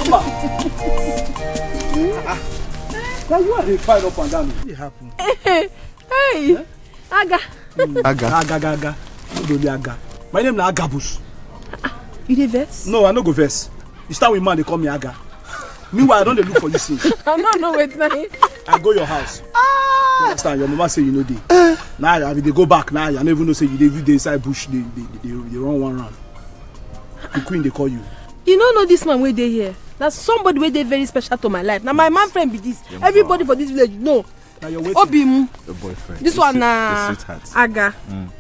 Omar. Now you are the fight up and down. What happened? Hey, Aga. Aga. Aga. My name is Agabus. You dey vex? No, I no go vex. You start with man, they call me Aga. Meanwhile, I don't look for you since. I don't know what's name. I go your house. You understand? Your mama say you know dey. Now they go back. Now I don't even know say you dey inside bush. They run one round. The queen they call you. You don't know this man where they here. That's somebody where they very special to my life. Now my man friend be this. Everybody for this village know. Now you're waiting. Obim. Your boyfriend. This one na Aga.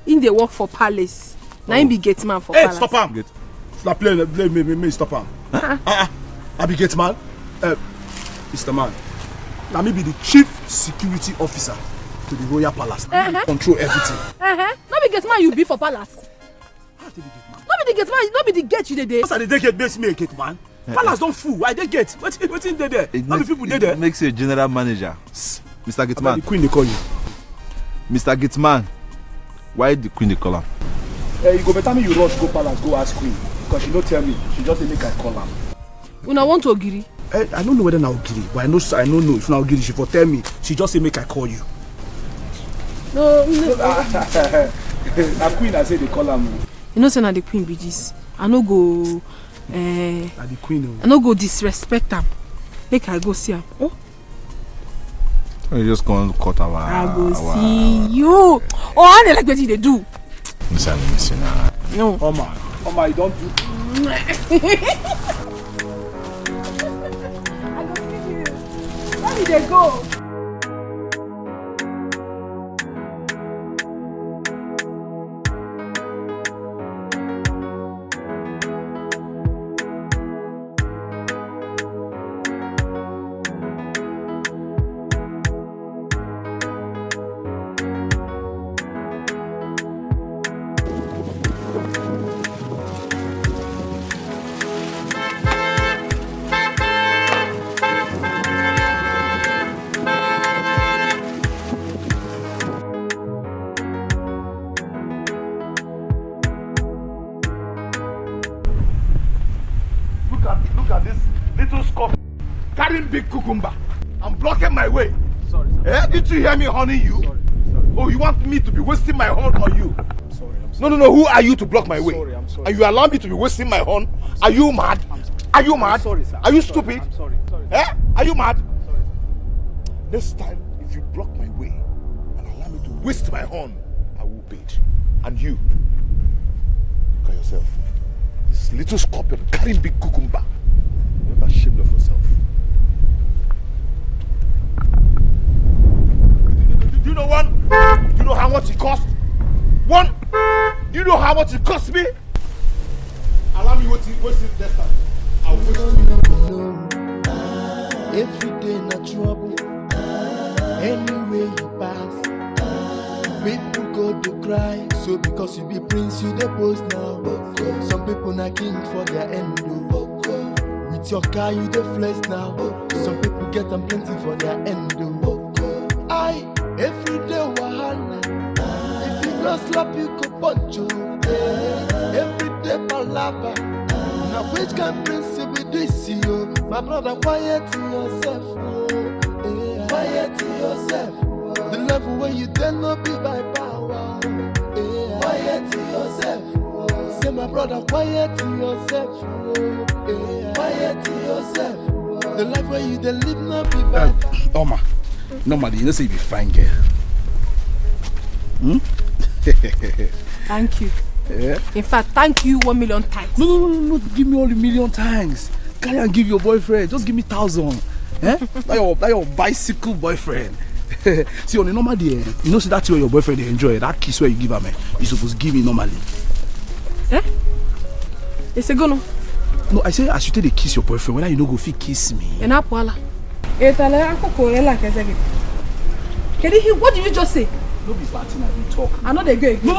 In the work for palace. Now him be gate man for palace. Hey, stop him. Stop playing me stop him. I be gate man. Mr. Man. Now me be the chief security officer to the royal palace. Control everything. Not be gate man you be for palace. How did you get man? Not be the gate man. Not be the gate you dey there. Because I dey gate base me a gate man. Palace don't fool. I dey gate. What's in there? How many people dey there? It makes you a general manager. Mr. Gateman. The queen they call you. Mr. Gateman. Why the queen they call him? You go better me you rush go palace go ask queen because she don't tell me. She just make I call her. Una want to Ogiri? I don't know whether na Ogiri, but I don't know if na Ogiri. She for tell me. She just say make I call you. No. Na queen I say they call her. You know say na the queen be this. I no go. Na the queen. I no go disrespect am. Make I go see am. Oh. You just gonna cut our. I go see you. Oh, how they like what they do? Listen now. No. Omar, you don't do. I go see you. Where did they go? Look at this little scorpion carrying big cucumber. I'm blocking my way. Sorry. Did you hear me honing you? Sorry. Oh, you want me to be wasting my horn on you? I'm sorry. No. Who are you to block my way? I'm sorry. And you allow me to be wasting my horn? Are you mad? Are you mad? Sorry, sir. Are you stupid? I'm sorry. Are you mad? Sorry. This time, if you block my way and allow me to waste my horn, I will pay. And you, look at yourself. This little scorpion carrying big cucumber. You're not ashamed of yourself. know one? You know how much it cost? One? You know how much it cost me? Allow me what's it this time. I'll wait for you. Every day na trouble. Anywhere you pass, people go to cry. So because you be prince, you the post now. Some people na king for their end. With your car, you the flex now. Some people get them plenty for their end. I every day wahala. If you not slap, you go punch you. Every day palava. Now which can prince be this you? My brother, quiet to yourself. Quiet to yourself. The level where you dare not be by power. Quiet to yourself. Say my brother, quiet to yourself. Quiet to yourself. The life where you dare live not be by power. Omar, normally you know say you be fine girl. Thank you. Yeah. In fact, thank you 1 million times. No, give me all the million times. Carry and give your boyfriend. Just give me 1,000. That your bicycle boyfriend. See, on a normal day, you know, see that's where your boyfriend they enjoy. That kiss where you give him, you supposed to give me normally. It's a go no. No, I say as you take the kiss your boyfriend, whether you no go fit kiss me. What did you just say? No be bad thing I been talk. I know they go. No.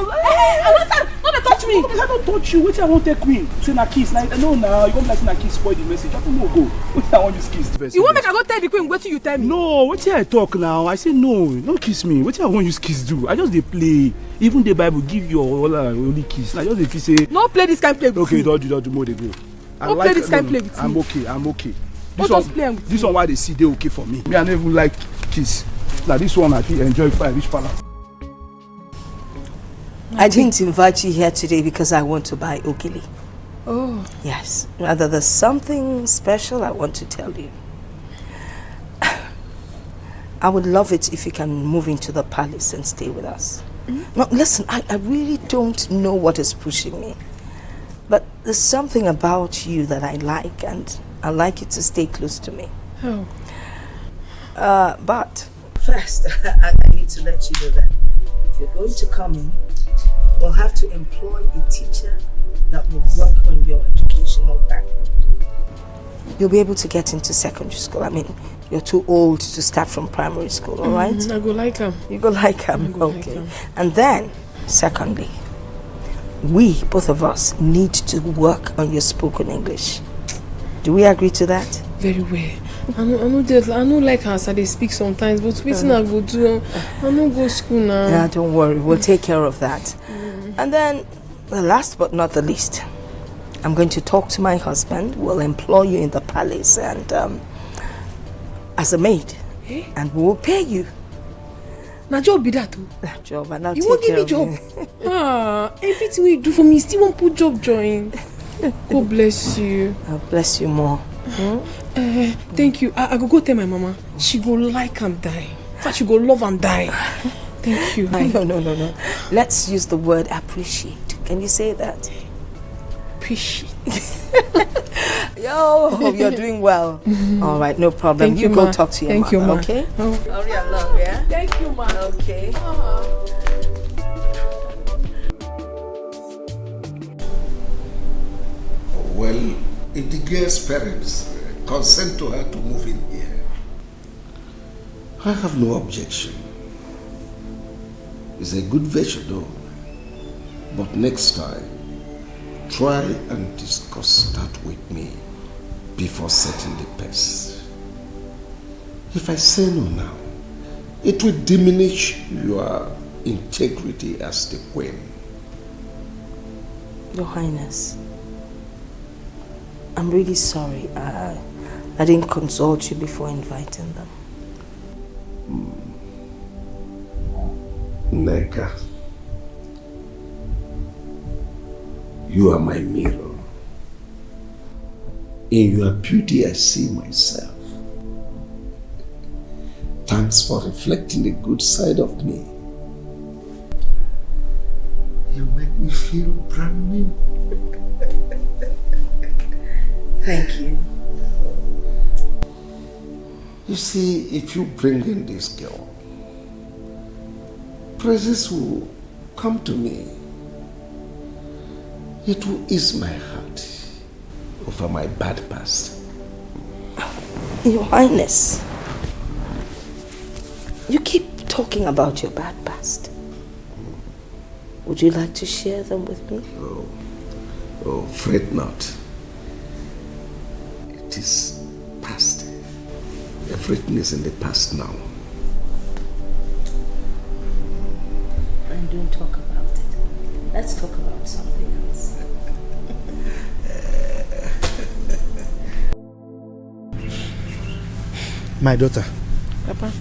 Hey, I don't touch me. I don't touch you. Wait, I won't take queen. Say na kiss. Now you come like say na kiss spoil the message. I don't know go. Wait, I want you kiss first. You won't make I go tell the queen. What you tell me? No, wait till I talk now. I say no, don't kiss me. Wait till I want you kiss do. I just dey play. Even the Bible give you only kiss. I just dey say. No play this kind of play with okay, me. don't do more they go. Don't play this kind of play with me. I'm okay. This one why they see they okay for me. Me I never like kiss. Now this one I feel enjoy if I reach palace. I didn't invite you here today because I want to buy ogili. Oh. Yes. Rather, there's something special I want to tell you. I would love it if you can move into the palace and stay with us. Now, listen, I really don't know what is pushing me. But there's something about you that I like, and I like you to stay close to me. Oh. But first, I need to let you know that if you're going to come in, we'll have to employ a teacher that will work on your educational background. You'll be able to get into secondary school. I mean, you're too old to start from primary school, all right? I go like him. You go like him? Okay. And then, secondly, we, both of us, need to work on your spoken English. Do we agree to that? Very well. I know like how they speak sometimes, but waiting I go do. I no go school now. Yeah, don't worry. We'll take care of that. And then, the last but not the least, I'm going to talk to my husband. We'll employ you in the palace and as a maid, and we will pay you. Now job be that too. Job, and I'll you take won't give me job. Everything we do for me, still won't put job join. God bless you. I'll bless you more. Thank you. I go tell my mama. She go like and die. In fact, she go love and die. Thank you. No. Let's use the word appreciate. Can you say that? Appreciate. Yo, you're doing well. All right, no problem. Thank you ma. go talk to your Thank you, mama, ma. okay? Oh. Hurry along, yeah? Thank you, ma. Okay. Well, if the girl's parents consent to her to move in here, I have no objection. It's a good venture though. But next time, try and discuss that with me before setting the pace. If I say no now, it will diminish your integrity as the queen. Your Highness, I'm really sorry. I didn't consult you before inviting them. Neka, you are my mirror. In your beauty, I see myself. Thanks for reflecting the good side of me. You make me feel brand new. Thank you. You see, if you bring in this girl, praises will come to me. It will ease my heart over my bad past. Your Highness, you keep talking about your bad past. Would you like to share them with me? Oh, fret not. It is past. Everything is in the past now. And don't talk about it. Let's talk about something else. My daughter. Papa.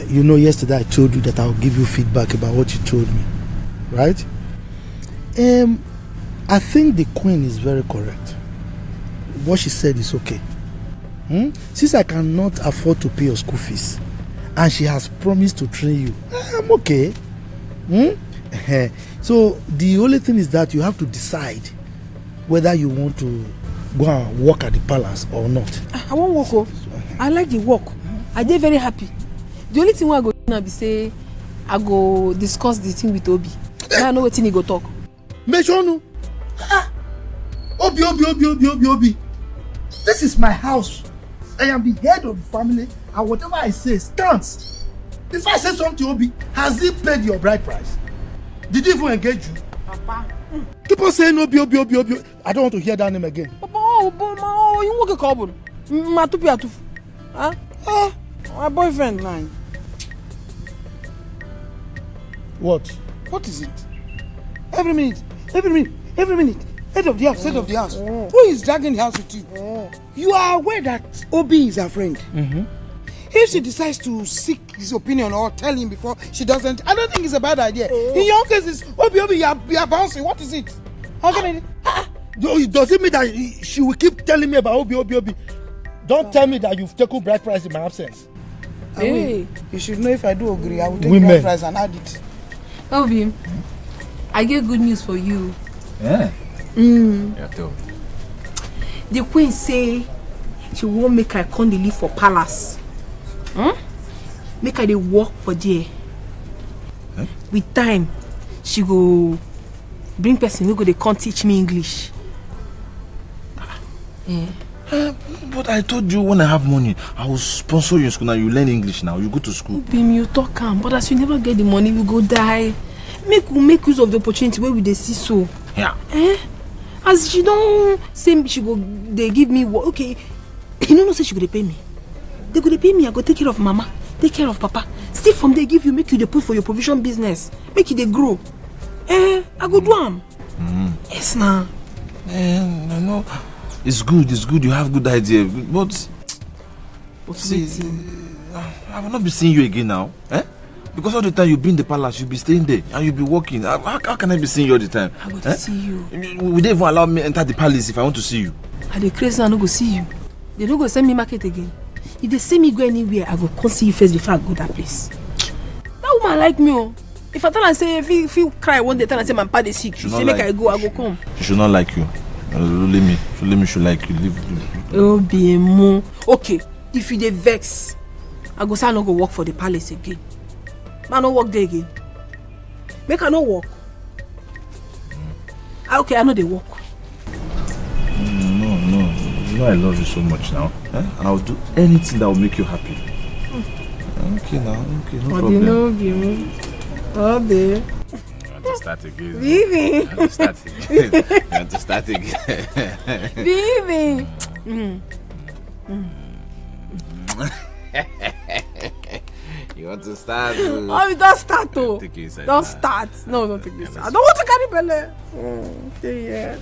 You know, yesterday I told you that I'll give you feedback about what you told me, right? I think the queen is very correct. What she said is okay. Since I cannot afford to pay your school fees, and she has promised to train you, I'm okay. So the only thing is that you have to decide whether you want to go and work at the palace or not. I won't work. Oh. I like the work. I did very happy. The only thing I go now be say I go discuss the thing with Obi. Now I know what thing he go talk. Make sure no. Obi. This is my house. I am the head of the family, and whatever I say stands. If I say something to Obi, has he paid your bride price? Did he even engage you? Papa. Keep on saying Obi. I don't want to hear that name again. Papa, you work a couple. Matupi atufu. Huh? My boyfriend line. What? What is it? Every minute. Head of the house. Who is dragging the house with you? You are aware that Obi is her friend. If she decides to seek his opinion or tell him before she doesn't, I don't think it's a bad idea. In your case, it's Obi, you are bouncing. What is it? How can I? Does it mean that she will keep telling me about Obi? Don't tell me that you've taken bride price in my absence. Hey, you should know if I do agree, I will take bride price and add it. Obi, I get good news for you. Yeah. Yeah, tell me. The queen say she won't make her come leave for palace. Make her dey work for there. With time, she go bring person who go dey come teach me English. But I told you when I have money, I will sponsor you in school. Now you learn English now. You go to school. Bim, you talk calm, but as you never get the money, we go die. Make use of the opportunity where we dey see so. Yeah. As she don't say she go, they give me work. Okay, you know say she go dey pay me. They go dey pay me. I go take care of mama, take care of papa. Still from there give you, make you dey put for your provision business, make you dey grow. I go do am. Yes now. I know. It's good. You have good idea. But see, I will not be seeing you again now. Because all the time you be in the palace, you'll be staying there and you'll be working. How can I be seeing you all the time? I go to see you. Would they even allow me enter the palace if I want to see you? I dey crazy, I no go see you. They don't go send me market again. If they send me go anywhere, I go come see you first before I go that place. That woman like me. Oh. If I tell her say if you cry one day, tell her say my papa dey sick. She say make I go come. She should not like you. Leave me. She like you. Leave. Oh, be mo. Okay, if you dey vex, I go say I no go work for the palace again. I no work there again. Make I no work. Okay, I know they work. No. You know I love you so much now. And I'll do anything that will make you happy. Okay now. Okay, no problem. You know you. Oh, babe. You want to start again? Vivi. You want to start again? Vivi. You want to start? Oh, we don't start though. Take it inside. Don't start. No, don't take this. I don't want to carry belly. Yeah.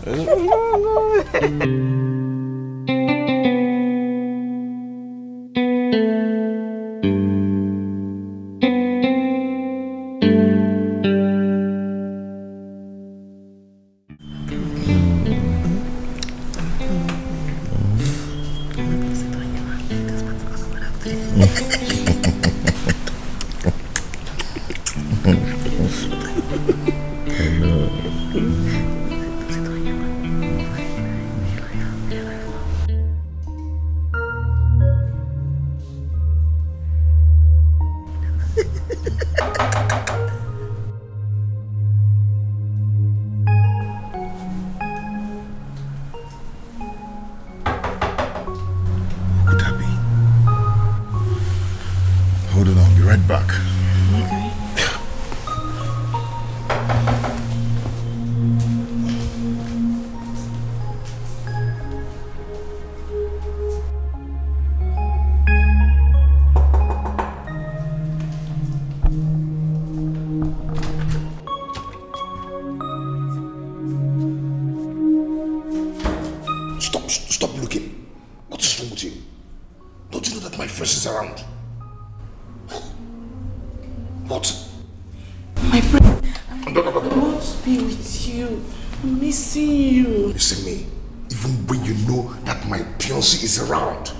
want to be with you. I'm missing you. Listen me, even when you know that my fiancé is around,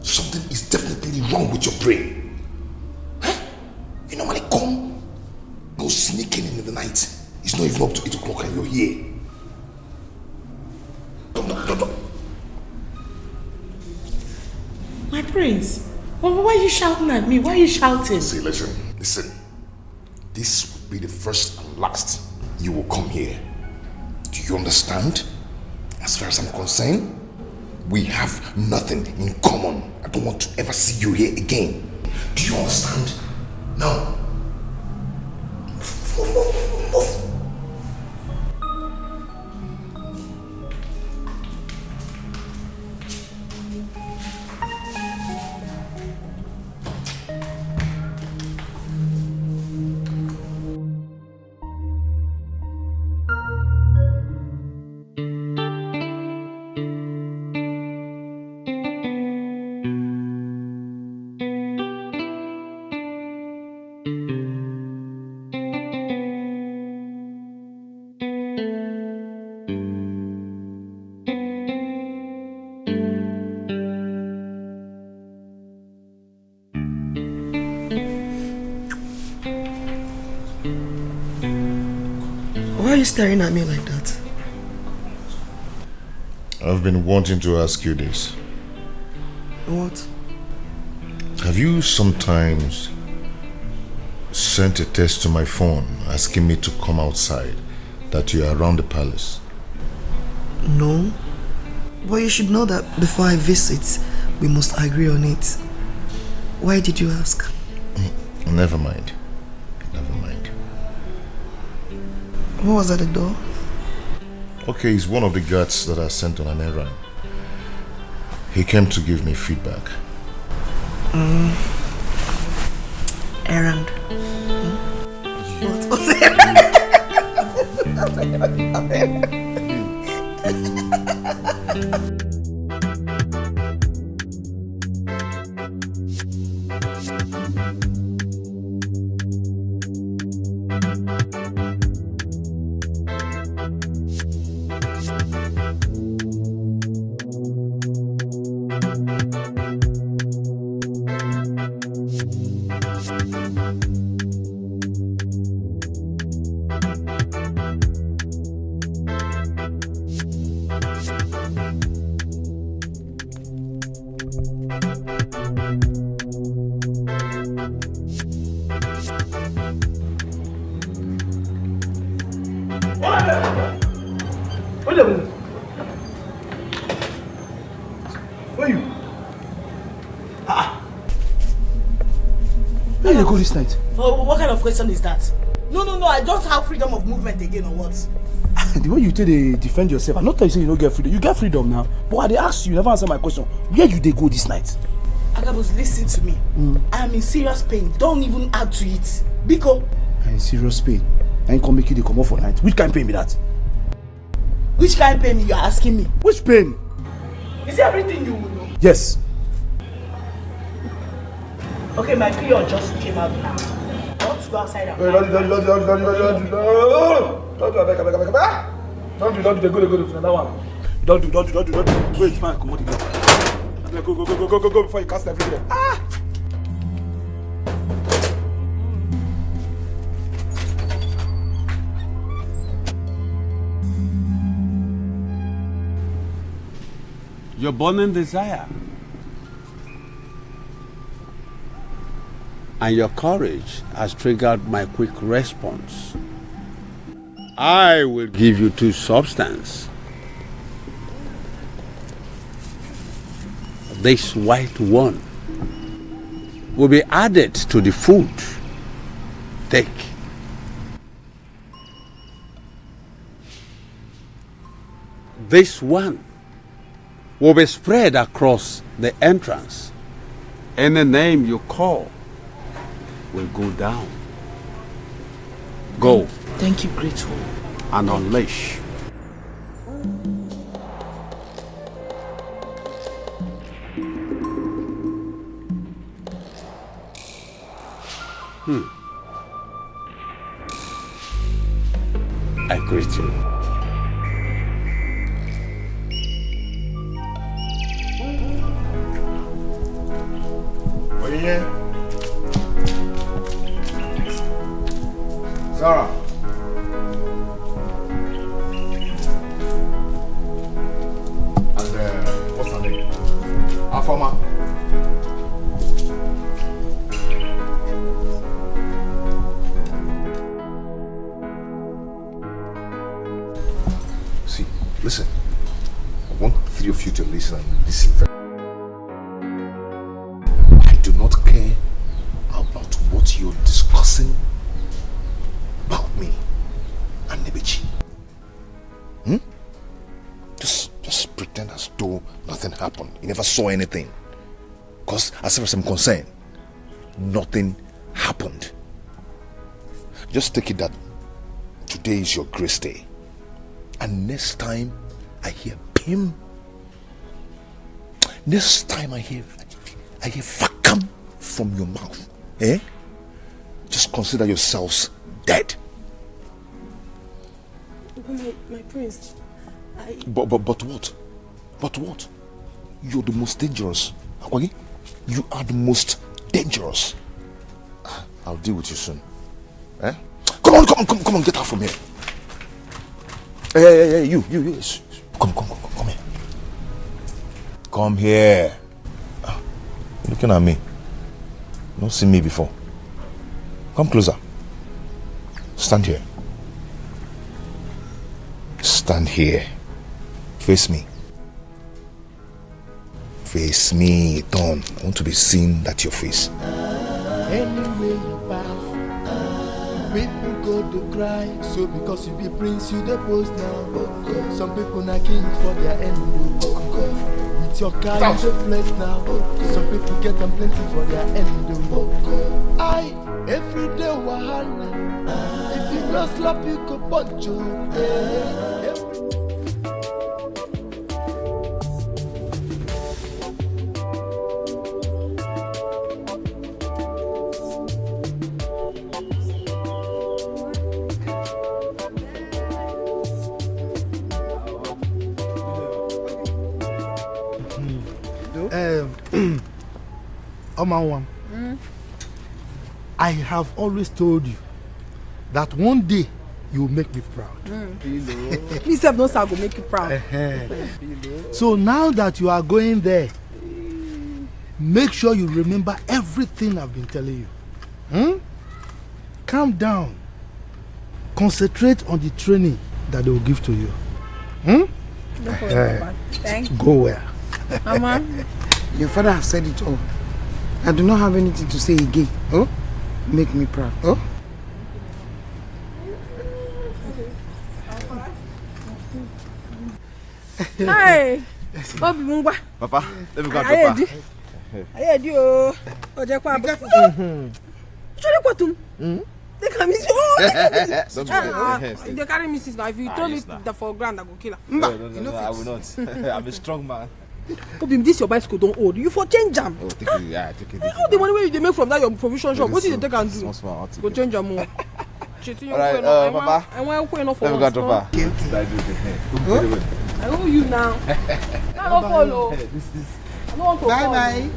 something is definitely wrong with your brain. Huh? You normally go sneaking in the night. It's not even up to 8 o'clock and you're here. Don't. My prince, why are you shouting at me? Why are you shouting? See, listen. This will be the first and last you will come here. Do you understand? As far as I'm concerned, we have nothing in common. I don't want to ever see you here again. Do you understand? No. Move. Why are you staring at me like that? I've been wanting to ask you this. What? Have you sometimes sent a text to my phone asking me to come outside, that you are around the palace? No. But you should know that before I visit, we must agree on it. Why did you ask? Never mind. Who was at the door? Okay, he's one of the guards that I sent on an errand. He came to give me feedback. Errand. What's errand? Where are you? Where did you go this night? Oh, what kind of question is that? No, I don't have freedom of movement again, or what? The way you tell they defend yourself, I'm not telling you you don't get freedom. You get freedom now. But I dey ask you never answer my question. Where you they go this night? Agabus, listen to me. I am in serious pain. Don't even add to it. Biko. I'm in serious pain. I ain't come make you the come up for night. Which kind of pain be that? Which kind of pain you are asking me? Which pain? Is it everything you will know? Yes. Okay, my period just came out now. I want to go outside and Don't do, they go to that one. Don't do. Wait, man, come on, go before you cast everything. Your burning desire and your courage has triggered my quick response. I will give you 2 substances. This white one will be added to the food. Take. This one will be spread across the entrance. Any name you call will go down. Go. Thank you, grateful. And unleash. I greet you. Sarah. And what's her name? Afama. See, listen. I want three of you to listen and listen very. I do not care about what you're discussing about me and Nebechi. Just pretend as though nothing happened. You never saw anything. Because as far as I'm concerned, nothing happened. Just take it that today is your grace day. And next time I hear Pim, next time I hear Fakam from your mouth, just consider yourselves dead. My prince, But what? But what? You're the most dangerous. Akwagi, you are the most dangerous. I'll deal with you soon. Come on, get out from here. Hey, you. Come here. Come here. You're looking at me. You don't see me before. Come closer. Stand here. Stand here. Face me. Face me, Don. I want to be seen at your face. Anyway you pass, people go to cry. So because you be prince, you the post now. Some people not king for their end. With your car, you the flex now. Some people get them plenty for their end. Every day wahala. If you not slap, you go punch you. Omar, I have always told you that one day you will make me proud. Me self knows I go make you proud. So now that you are going there, make sure you remember everything I've been telling you. Calm down. Concentrate on the training that they will give to you. Thank you. Go where? Mama, your father has said it all. I do not have anything to say again. Make me proud. Hi, Bobby Mungwa. Papa, let me go and drop her. I heard you. Oje kwa abu. Chole kwa tum. They can miss you. They carry misses now. If you throw me the 4 grand, I go kill her. No, I will not. I'm a strong man. Obim, this your bicycle don't hold. You for change jam. Oh, take it, take it. All the money where you make from that your provision shop, what did you take and do? Go change jam more. Alright, Papa. I want to enough for let me go and drop her. I owe you now. Now don't follow. I don't want to follow. Bye.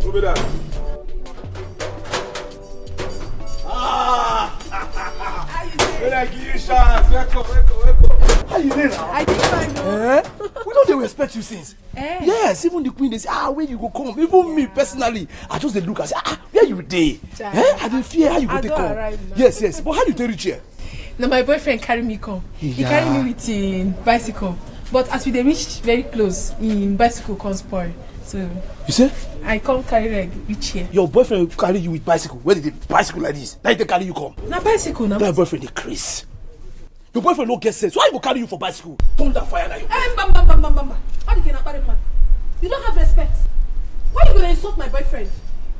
Over there. When I give you chance, welcome. How you doing now? I think I know. We don't respect you since. Yes, even the queen they say, where you go come? Even me personally, I just look and say, where you dey? I don't fear how you go take come. Yes, but how you take reach here? Now my boyfriend carry me come. He carry me with him bicycle. But as we dey reach very close, him bicycle come spoil. So you say? I come carry leg reach here. Your boyfriend carry you with bicycle. Where did the bicycle like this? Now they carry you come. Na bicycle now. That boyfriend is crazy. Your boyfriend no get sense. Why you go carry you for bicycle? Thunder fire now. Bam. How you can carry man? You insult my boyfriend.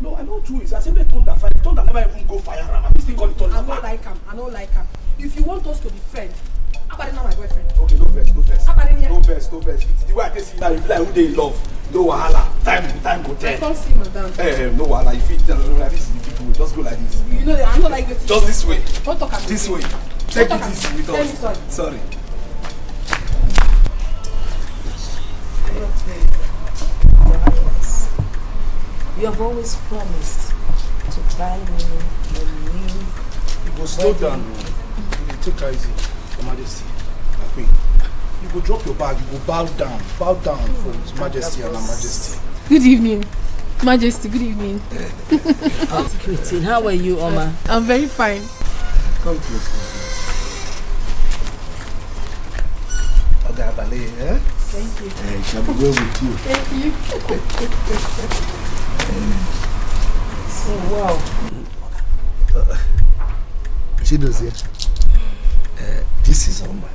No, I know true. I said, make thunder fire. Thunder never even go fire. I'm still calling thunder. I don't like him. I don't like him. If you want us to be friends, how about not my boyfriend? Okay, no vex, no vex. How about in here? No vex, no vex. It's the way I can see now, you be like who they love. No wahala. Time go tell. I can't see madam. No wahala. If it like this, people just go like this. You know that I'm not like this. Just this way. Don't talk about this way. Take it easy with us. Sorry. You have always promised to buy me a new. You go slow down. You take it easy, Your Majesty. My queen. You go drop your bag. You go bow down for His Majesty and Her Majesty. Good evening, Majesty. Good evening. Christine, how are you, Omar? I'm very fine. Come close. Okay, Abale, eh? Thank you. Shall we go with you? Thank you. Oh, wow. She knows it. This is Omar.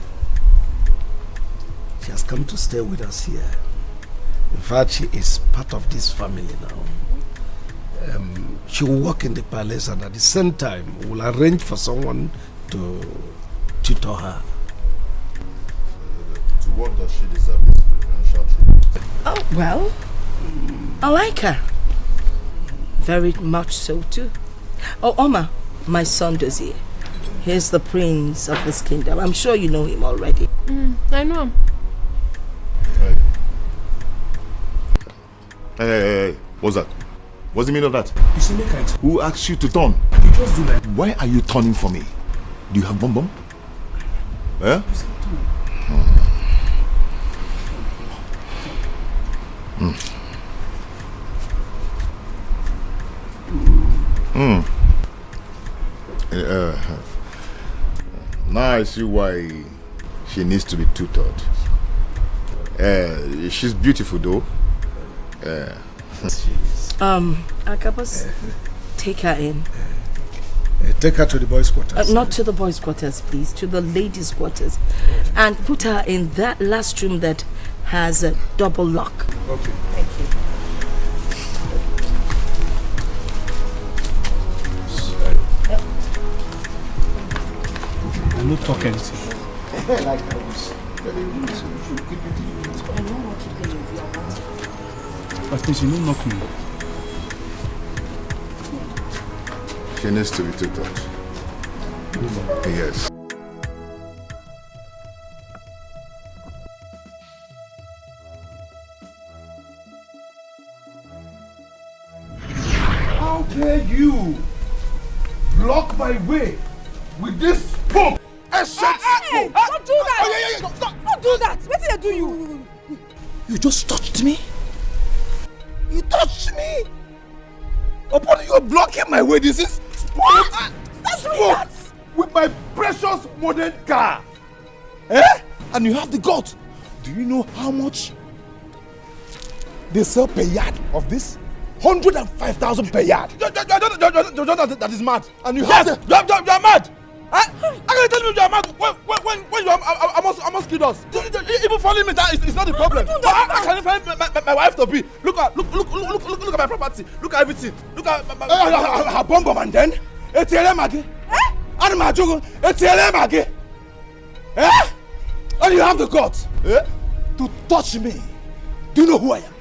She has come to stay with us here. In fact, she is part of this family now. She will work in the palace, and at the same time, we will arrange for someone to tutor her. To what does she deserve this preferential treatment? Oh, well, I like her. Very much so, too. Oh, Omar, my son Dozier. He's the prince of this kingdom. I'm sure you know him already. I know him. Hey, what's that? What's the meaning of that? You see, make it. Who asked you to turn? You just do like. Why are you turning for me? Do you have bum? Eh? Now I see why she needs to be tutored. She's beautiful though. Akabos, take her in. Take her to the boys' quarters. Not to the boys' quarters, please. To the ladies' quarters. And put her in that last room that has a double lock. Okay. Thank you. I'm not talking anything. Like I was telling you, so you should keep it in. I know what you think if you are wanting. But please, you don't knock me. She needs to be tutored. Yes. How dare you block my way with this spoke? Don't do that! Don't do that! What did I do you? You just touched me? You touched me? Upon you blocking my way, this is spoke with my precious modern car. Eh? And you have the guts. Do you know how much they sell per yard of this? 105,000 per yard. That is mad. And you have the... You are mad. How can you tell me you are mad when you almost killed us? Even following me, that is not the problem. How can you find my wife to be? Look at my property. Look at everything. Look at her bomb and then and you have the guts to touch me. Do you know who I am?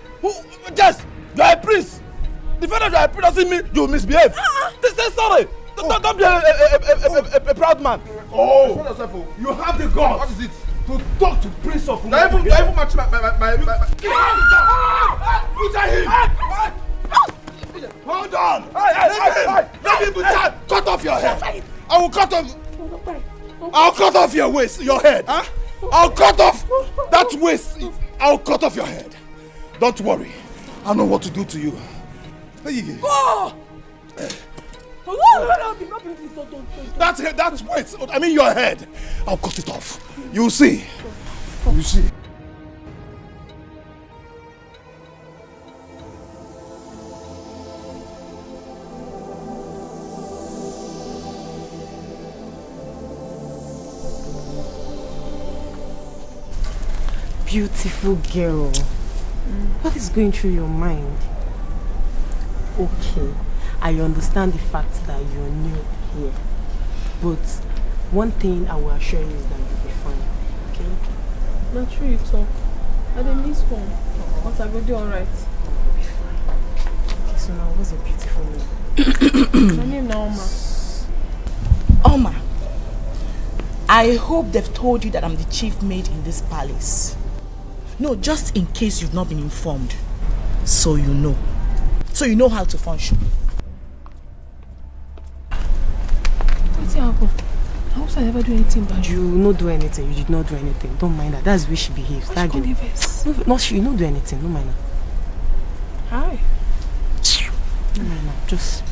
Yes, you are a prince. The fact that you are a prince doesn't mean you misbehave. Say sorry. Don't be a proud man. Oh, you have the guts. What is it? To talk to Prince of Umar. Don't even match my Look at him. Hold on. Let me cut off your head. I will cut off. I'll cut off your waist, your head. Huh? I'll cut off that waist. I'll cut off your head. Don't worry. I know what to do to you. That's waist. I mean your head. I'll cut it off. You'll see. You see. Beautiful girl. What is going through your mind? okay. I understand the fact that you're new here. But one thing I will assure you is that you'll be fine. Okay? Not true you talk. I didn't miss one. But I will do alright. You'll be fine. Okay, so now what's a beautiful name? My name now, Omar. Omar, I hope they've told you that I'm the chief maid in this palace. No, just in case you've not been informed. So you know. So you know how to function. What's happened? How was I ever do anything bad? You not do anything. You did not do anything. Don't mind her. That's the way she behaves. That girl. No, not she. You not do anything. Don't mind her. Hi. Don't mind her. Just.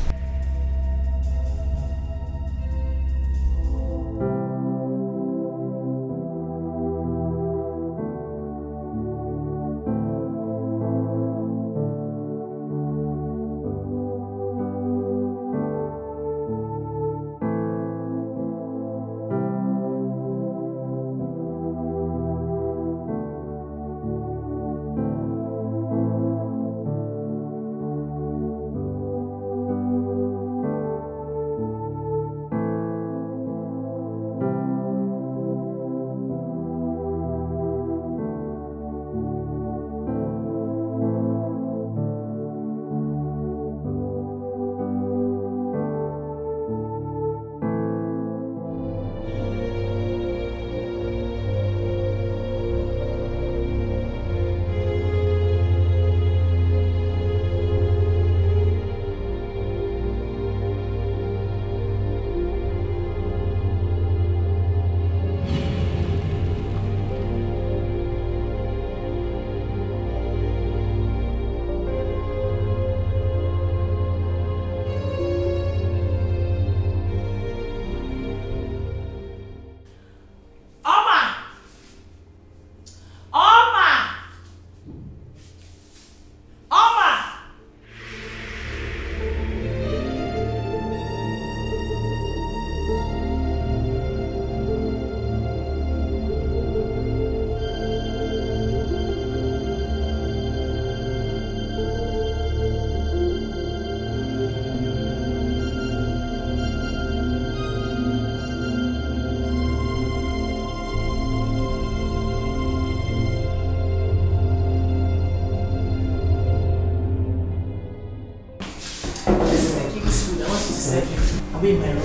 I'll be in my room.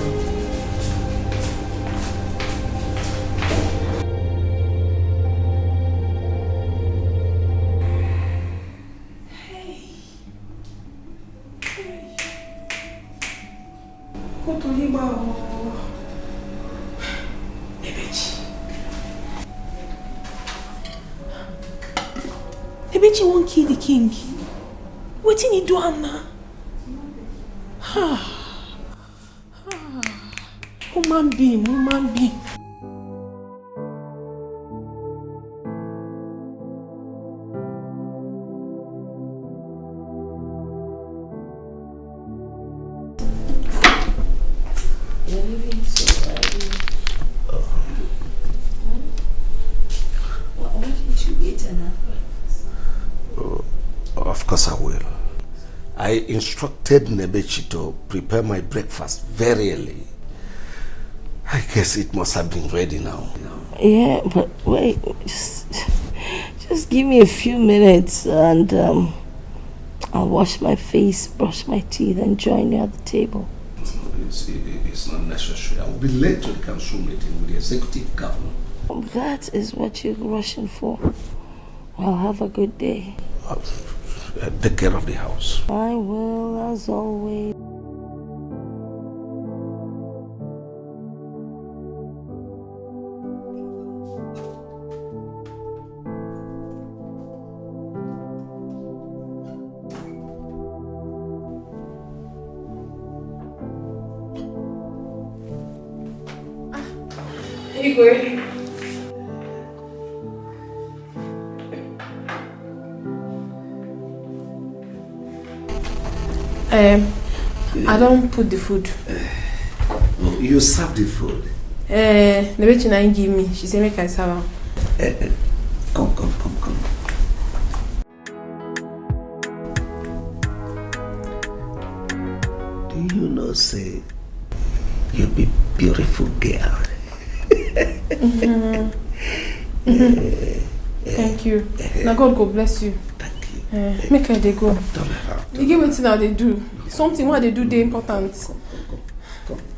Ebechi won't kill the king. Wetin he do am now? Human being. Why didn't you eat enough breakfast? Of course I will. I instructed Nebechi to prepare my breakfast very early. I guess it must have been ready now. Yeah, but wait, just give me a few minutes and I'll wash my face, brush my teeth and join you at the table. It's not necessary. I will be late to the council meeting with the executive governor. That is what you're rushing for. Well, have a good day. Take care of the house. I will, as always. Igwe. I don't put the food. You serve the food? Nebechi na give me. She say make I serve am. Come. You know, say, you be beautiful girl. Thank you. Now God go bless you. Thank you. Make her they go. They give it now they do. Something what they do they important.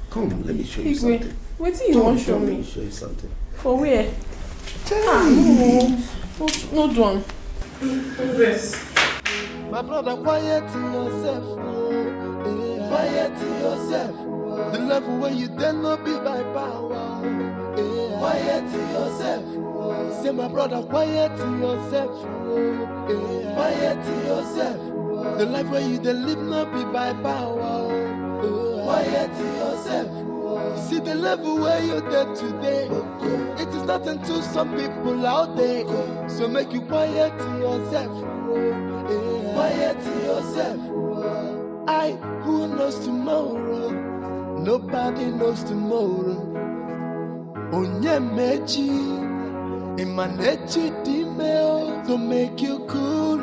Come, let me show you something. Wait till you want to show me. Let me show you something. For where? No done. Dress. My brother, quiet yourself. Quiet yourself. The level where you dare not be by power. Quiet yourself. Say my brother, quiet yourself. Quiet yourself. The life where you dare live not be by power. Quiet yourself. See the level where you're there today. It is nothing to some people out there. So make you quiet yourself. Quiet yourself. Who knows tomorrow? Nobody knows tomorrow. Onye mechi, imanechi dimeo. To make you cool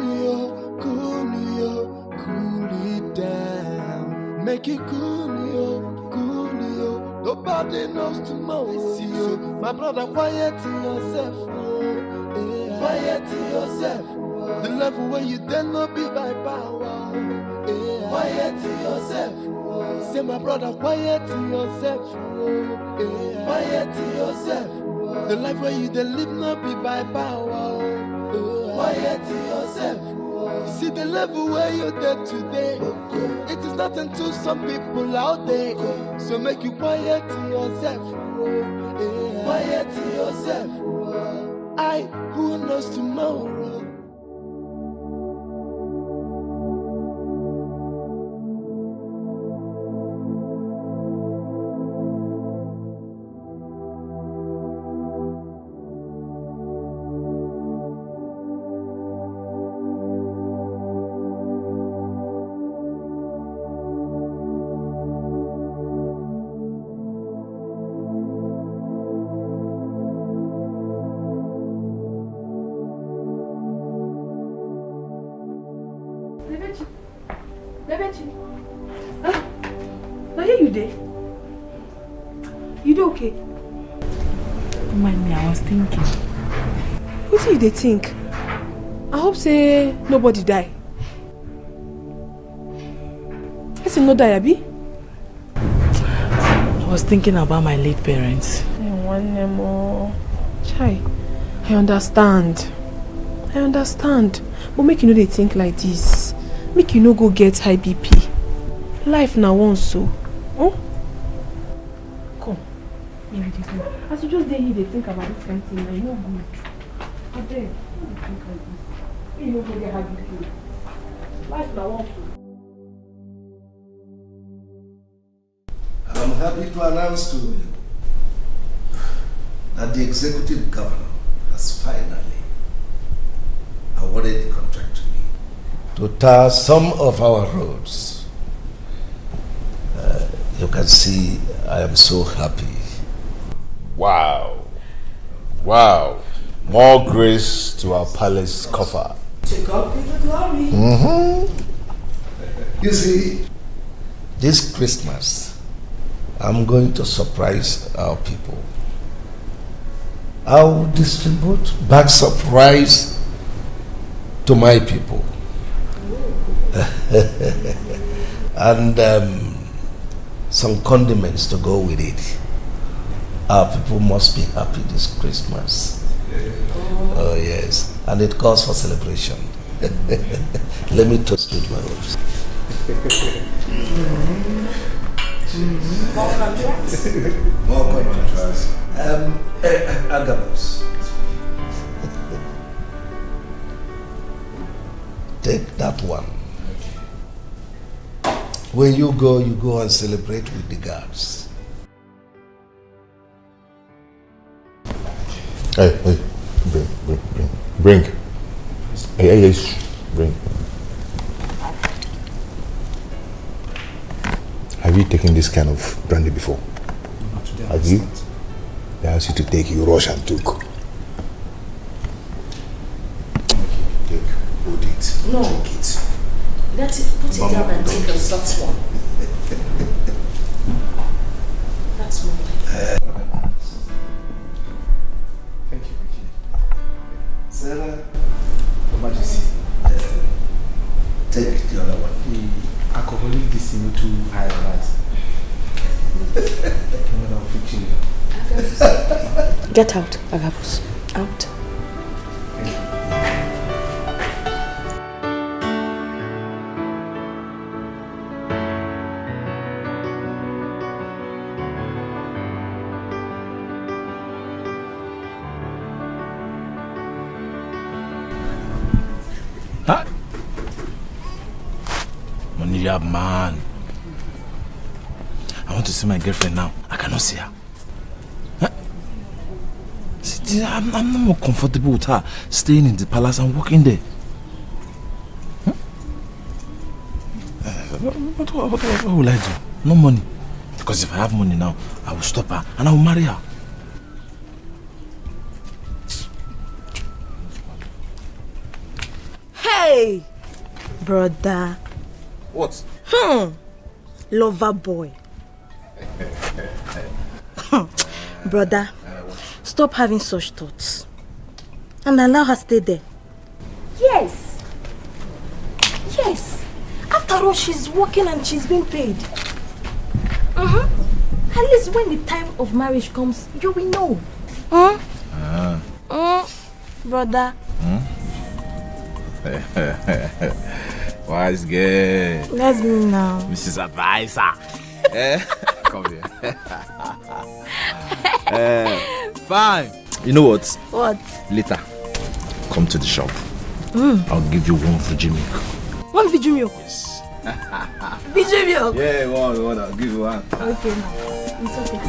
it down. Make you cool yo. Nobody knows tomorrow. So, my brother, quiet yourself. Quiet yourself. The level where you dare not be by power. Quiet yourself. Say my brother, quiet yourself. Quiet yourself. The life where you dare live not be by power. Quiet yourself. See the level where you're there today. It is nothing to some people out there. So make you quiet yourself. Quiet yourself. Who knows tomorrow? Okay. Don't mind me, I was thinking. What do you think? I hope say nobody die. I say no die, Abi? I was thinking about my late parents. One more. Chai, I understand. But make you know they think like this. Make you no go get high BP. Life now once so. Oh? As you just there here, they think about this kind of thing, and you're good. I beg, you think like this. You know how you feel. Life now wants to. I'm happy to announce to you that the executive governor has finally awarded the contract to me to tar some of our roads. You can see I am so happy. Wow. More grace to our palace coffer. To God be the glory. You see, this Christmas, I'm going to surprise our people. I will distribute bags of rice to my people. And some condiments to go with it. Our people must be happy this Christmas. Oh yes, and it calls for celebration. Let me toast with my lips. More contracts? More contracts. Agabus. Take that one. When you go and celebrate with the guards. Hey, bring. Hey, bring. Have you taken this kind of brandy before? Not today. Have you? They asked you to take, you rush and took. Take, hold it, No. drink it. Let it, put it down and take a soft one. That's more like Thank you, Vicky. Sarah, Your Majesty. Take the other one. The alcoholic is not too high on that. Get out, Agabus. Out. Huh? Money, man. I want to see my girlfriend now. I cannot see her. Huh? See, I'm not more comfortable with her staying in the palace and working there. Huh? What will I do? No money. Because if I have money now, I will stop her and I will marry her. Hey, brother. What? Lover boy. Brother, stop having such thoughts and allow her stay there. Yes. Yes. After all, she's working and she's being paid. At least when the time of marriage comes, you will know. Brother. Wise girl. Let's go now. Mrs. Advisor. Come here. Fine. You know what? What? Later, come to the shop. I'll give you one Fiji milk. One Fiji milk? Yes. Fiji milk? Yeah, one. I'll give you one. Okay, now. It's okay.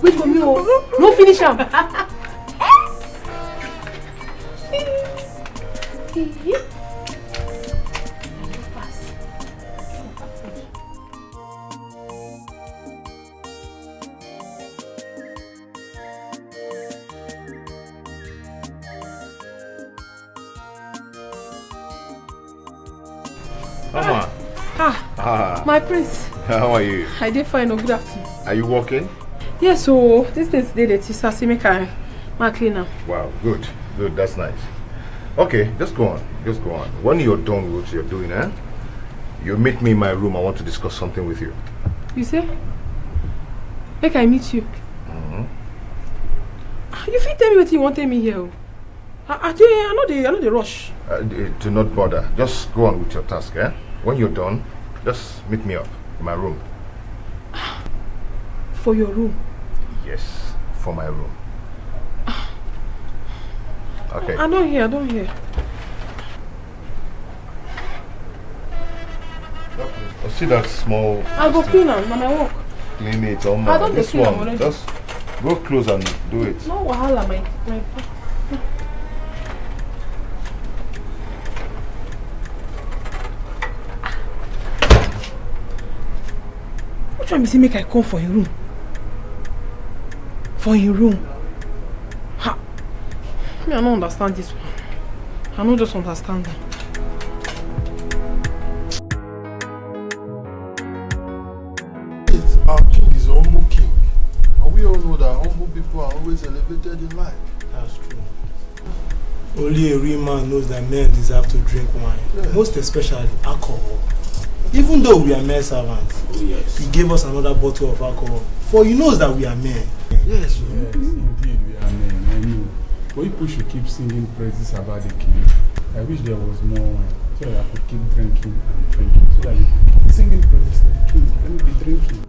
Wait for me, oh. No finish him. Omar. My prince. How are you? I did fine. Good afternoon. Are you working? Yes, so this place did it. It's a semi-car. My cleaner. Wow, good. That's nice. Okay, just go on. When you're done with what you're doing, you meet me in my room. I want to discuss something with you. You say? Make I meet you. You fit tell me what you want me here. I know the rush. Do not bother. Just go on with your task, When you're done, just meet me up in my room. For your room? Yes, for my room. Okay. I don't hear. See that small... I'll go clean am, na my work. Clean it, Omar. I don't clean am already. Just go close and do it. No wahala, my... What try me say make I come for your room? For your room? Ha! Me, I don't understand this one. I don't just understand them. Our king is a humble king. And we all know that humble people are always elevated in life. That's true. Only a real man knows that men deserve to drink wine, most especially alcohol. Even though we are mere servants, he gave us another bottle of alcohol, for he knows that we are men. Yes, indeed we are men, I know. But people should keep singing praises about the king. I wish there was more wine, so that I could keep drinking and drinking, so that you keep singing praises to the king. Let me be drinking.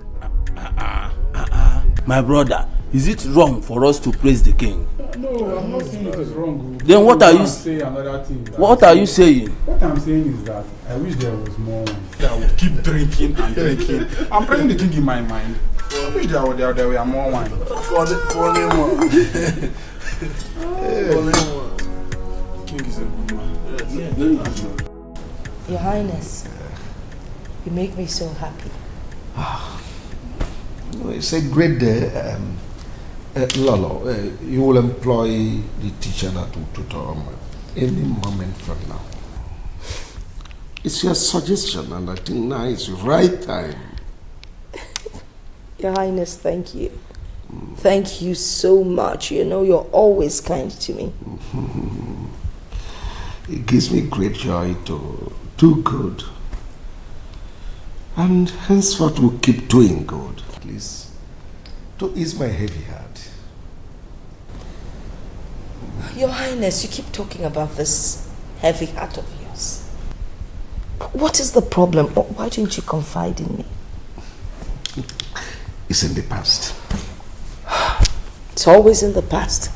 My brother, is it wrong for us to praise the king? No, I'm not saying it is wrong. Then what are you saying? Another thing. What are you saying? What I'm saying is that I wish there was more wine. I would keep drinking and drinking. I'm praising the king in my mind. I wish there were more wine. Falling one. King is a good man. Your Highness, you make me so happy. It's a great day. Lolo, you will employ the teacher that will tutor Omar any moment from now. It's your suggestion, and I think now is the right time. Your Highness, thank you. Thank you so much. You know, you're always kind to me. It gives me great joy to do good. And henceforth we'll keep doing good. At least to ease my heavy heart. Your Highness, you keep talking about this heavy heart of yours. What is the problem? Why didn't you confide in me? It's in the past. It's always in the past.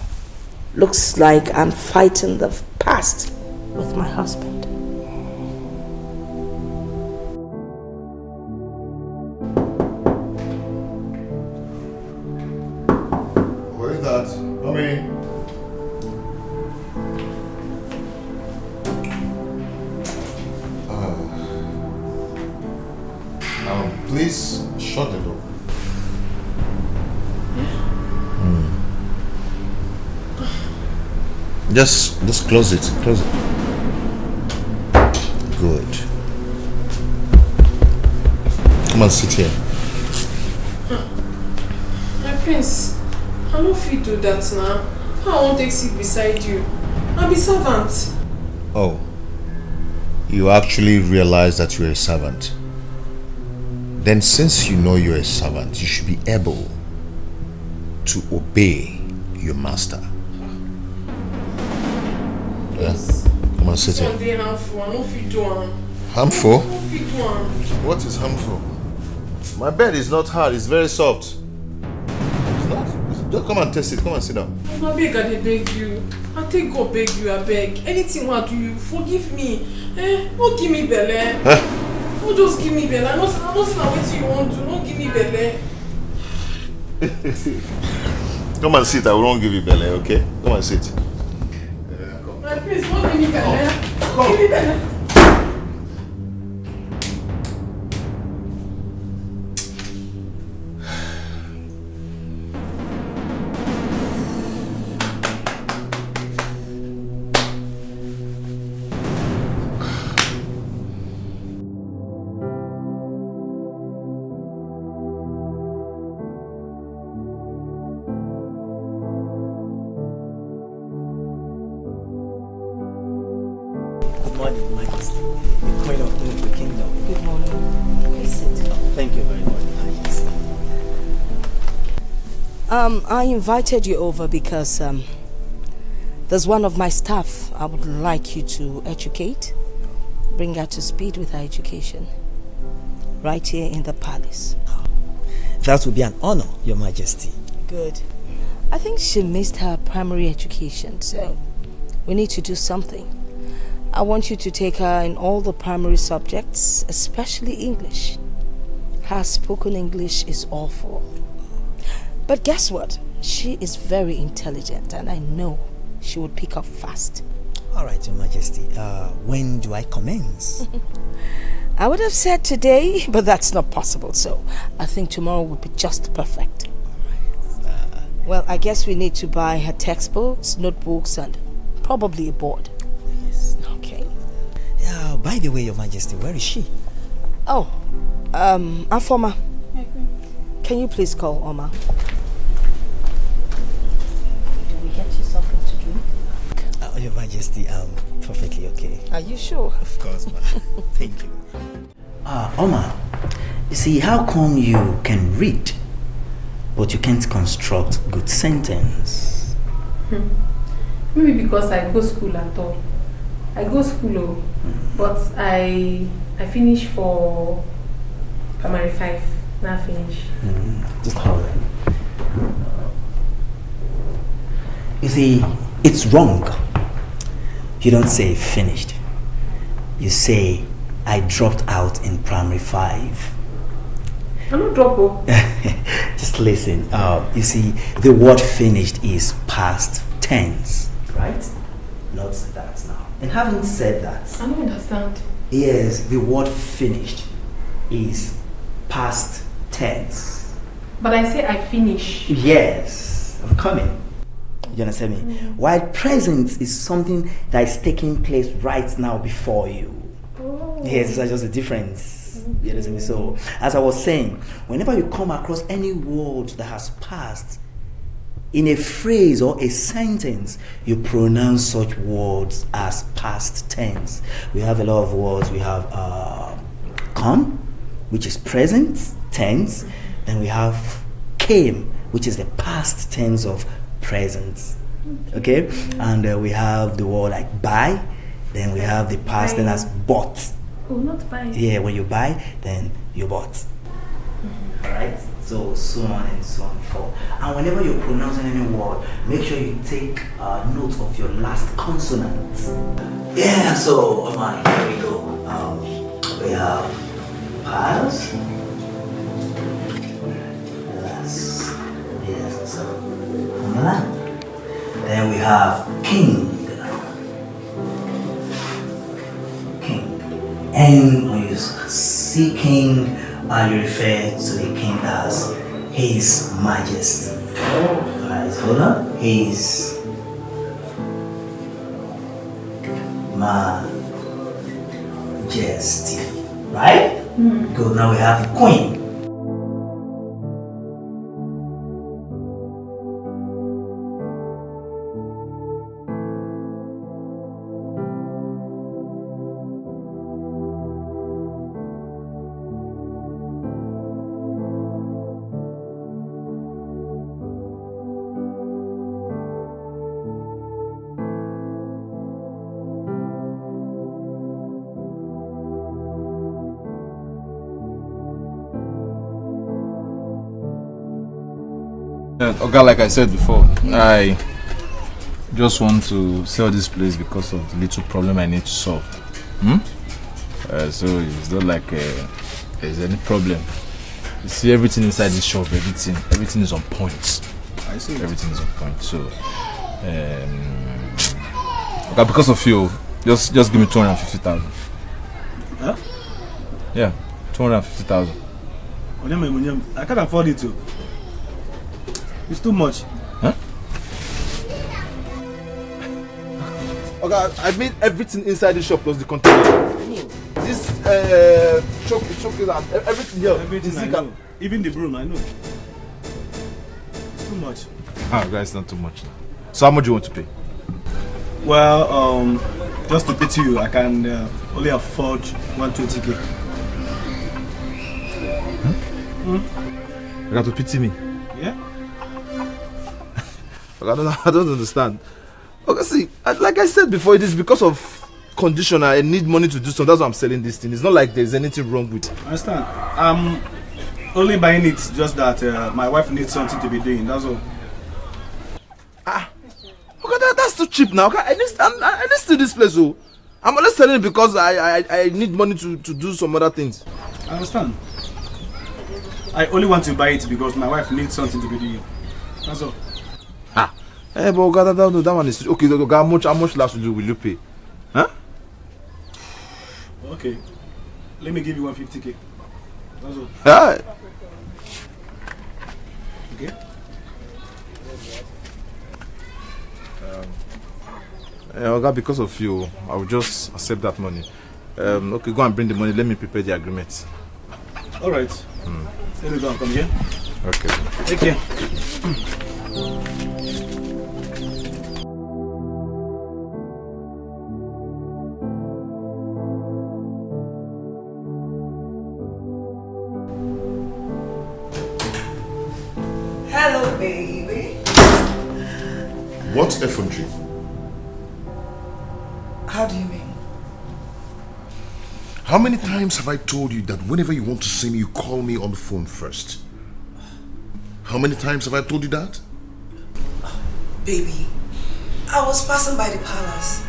Looks like I'm fighting the past with my husband. Where is that? Come in. Please shut the door. Just close it. Close it. Good. Come on, sit here. My prince, I don't fit do that now. I won't take seat beside you. I'll be servant. Oh, you actually realize that you're a servant. Then since you know you're a servant, you should be able to obey your master. Yes. Come on, sit here. Sunday harmful. I don't fit do one. Harmful? I don't fit do one. What is harmful? My bed is not hard, it's very soft. It's not. Just come and test it. Come and sit down. I beg, I beg you. I take God beg you, I beg. Anything I do you, forgive me. Don't give me belly. Don't just give me belly. I'm not saying what you want to. Don't give me belly. Come and sit. I won't give you belly, okay? Come and sit. My prince, don't give me belly. Give me belly. I invited you over because there's one of my staff I would like you to educate, bring her to speed with her education, right here in the palace. That would be an honor, Your Majesty. Good. I think she missed her primary education, so we need to do something. I want you to take her in all the primary subjects, especially English. Her spoken English is awful. But guess what? She is very intelligent and I know she would pick up fast. Alright, Your Majesty. When do I commence? I would have said today, but that's not possible. So I think tomorrow would be just perfect. Well, I guess we need to buy her textbooks, notebooks, and probably a board. Yes. Okay. By the way, Your Majesty, where is she? Oh, Afoma. Can you please call Omar? Did we get you something to drink? Your Majesty, perfectly okay. Are you sure? Of course, ma'am. Thank you. Omar, you see, how come you can read, but you can't construct good sentence? Maybe because I go school at all. I go school, but I finish for primary 5. Now finish. Just hold on. You see, it's wrong. You don't say finished. You say, I dropped out in primary 5. I don't drop. Just listen. You see, the word finished is past tense, right? Not that now. And having said that, I don't understand. Yes, the word finished is past tense. But I say I finish. Yes, I'm coming. You understand me? While present is something that is taking place right now before you. Yes, that's just the difference. You understand me? So, as I was saying, whenever you come across any word that has passed in a phrase or a sentence, you pronounce such words as past tense. We have a lot of words. We have come, which is present tense. Then we have came, which is the past tense of present. Okay? And we have the word like buy. Then we have the past tense as bought. Oh, not buy. Yeah, when you buy, then you bought. Alright? So on and so on forth. And whenever you're pronouncing any word, make sure you take note of your last consonant. Yeah, so Omar, here we go. We have past. Yes, so then we have king. And when you see king, you refer to the king as His Majesty. Alright, hold on. His Majesty. Right? Good. Now we have the queen. Okay, like I said before, I just want to sell this place because of the little problem I need to solve. So it's not like there's any problem. You see everything inside this shop, everything is on point. I see. Everything is on point. So, okay, because of you, just give me 250,000. Huh? Yeah, 250,000. I can't afford it too. It's too much. Huh? Okay, I made everything inside the shop plus the container. This showcase and everything here. Everything I know. Even the broom, I know. It's too much. Ah, guys, not too much. So how much do you want to pay? Well, just to pity you, I can only afford 120k. You got to pity me? Yeah. I don't understand. Okay, see, like I said before, it is because of condition. I need money to do something. That's why I'm selling this thing. It's not like there's anything wrong with it. I understand. I'm only buying it just that my wife needs something to be doing. That's all. Okay, that's too cheap now. Okay, I need to this place. Oh, I'm only selling it because I need money to do some other things. I understand. I only want to buy it because my wife needs something to be doing. That's all. Hey, but God, that one is okay. How much last will you pay? Huh? Okay. Let me give you 150k. That's all. Yeah. Okay. Okay, because of you, I will just accept that money. Okay, go and bring the money. Let me prepare the agreement. All right. Let me go and come here. Okay. Take care. Hello, baby. What effrontery? How do you mean? How many times have I told you that whenever you want to see me, you call me on the phone first? How many times have I told you that? Baby, I was passing by the palace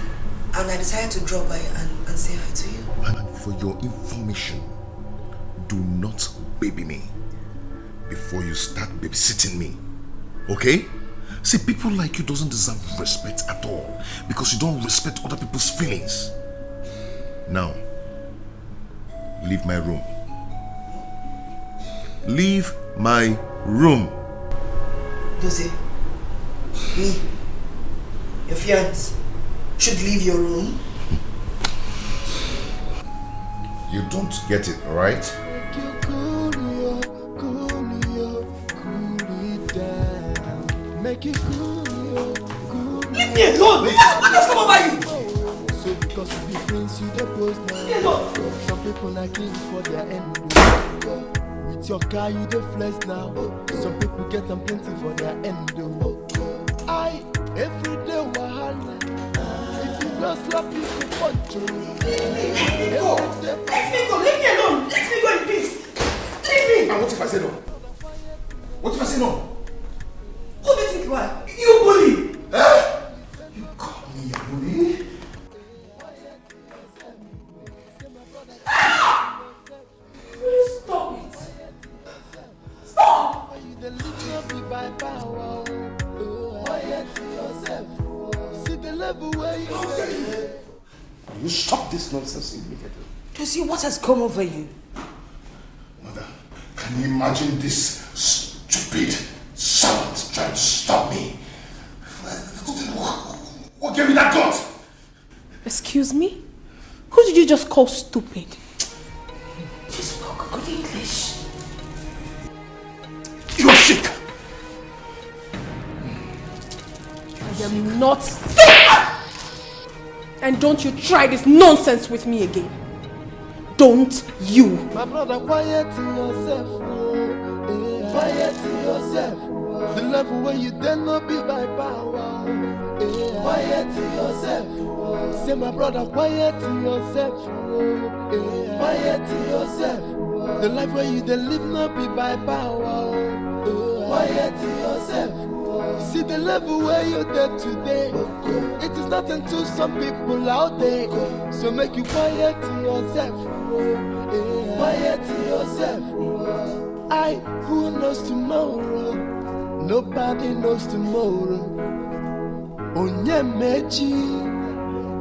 and I decided to drop by and say hi to you. And for your information, do not baby me before you start babysitting me. Okay? See, people like you doesn't deserve respect at all because you don't respect other people's feelings. Now, leave my room. Leave my room. Dozie, me, your fiancé, should leave your room? You don't get it, right? Make it cool, leave me alone! What has come over you? So because you be prince, you the post now. Some people not king for their end. With your car, you the flex now. Some people get them plenty for their end. I every day wahala. If you don't slap you, you punch you. Let me go! Let me go! Leave me alone! Let me go in peace! Leave me! And what if I say no? What if I say no? Who do you think you are? You bully! You call me a bully? Please stop it! Stop! See the level where you You stop this nonsense immediately. Josie, what has come over you? Mother, can you imagine this stupid servant trying to stop me? What gave you that guts? Excuse me? Who did you just call stupid? Just talk good English. You're sick! I am not sick! And don't you try this nonsense with me again. Don't you. My brother, quiet yourself. Quiet yourself. The level where you dare not be by power. Quiet yourself. Say my brother, quiet yourself. Quiet yourself. The life where you dare live not be by power. Quiet yourself. See the level where you're there today. It is nothing to some people out there. So make you quiet yourself. Quiet yourself. Who knows tomorrow? Nobody knows tomorrow. Onyemechi,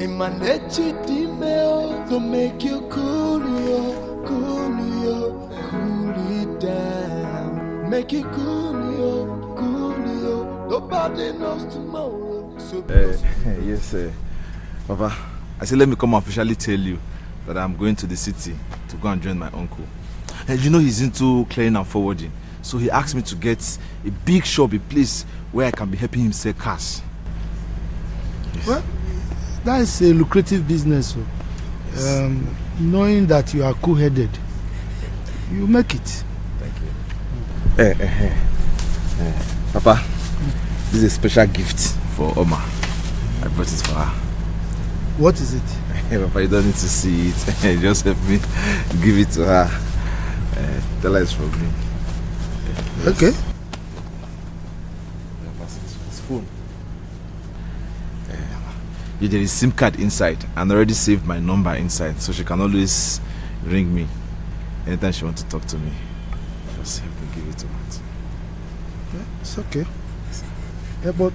Imanechi Dimeo, to make you cool it down. Make you cool. Nobody knows tomorrow. So yes, Papa. I said, let me come officially tell you that I'm going to the city to go and join my uncle. And you know he's into clearing and forwarding. So he asked me to get a big shop, a place where I can be helping him sell cars. Yes. Well, that is a lucrative business. So. Yes. Knowing that you are cool-headed, you make it. Thank you. Papa, this is a special gift for Omar. I brought it for her. What is it? Papa, you don't need to see it. Just help me give it to her. Tell her it's from me. Yes. Okay. It's phone. There is SIM card inside and already saved my number inside, so she can always ring me anytime she wants to talk to me. Just help me give it to her. Yeah, it's okay. Yeah, but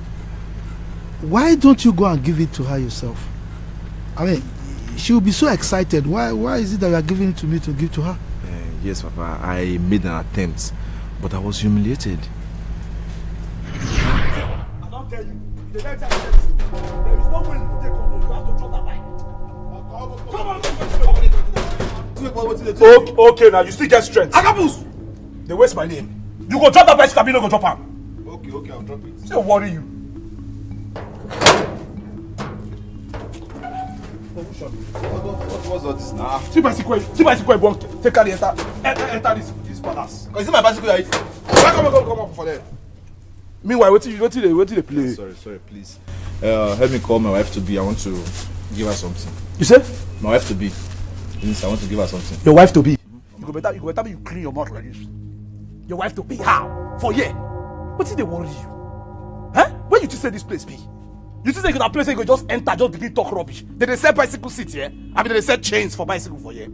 why don't you go and give it to her yourself? I mean, she will be so excited. Why is it that you are giving it to me to give to her? Yes, Papa. I made an attempt, but I was humiliated. I don't tell you. The next time I tell you, there is no way you take control. You have to drop that bike. Come on. Okay, now you still get strength. Agabus! They waste my name. You go drop that bicycle, you no go drop am. Okay, I'll drop it. Say worry you. What's all this now? See bicycle, you won't take carry enter this palace. Is it my bicycle you are eating? Come on for there. Meanwhile, what they play? Sorry, please. Help me call my wife to be. I want to give her something. You said? My wife to be. Please, I want to give her something. Your wife to be? You go better me you clean your mouth like this. Your wife to be how? For yeah. What did they worry you? Huh? Where you just say this place be? You just say you can place where you go just enter, just begin talk rubbish. They sell bicycle seats here. I mean they sell chains for bicycle for here.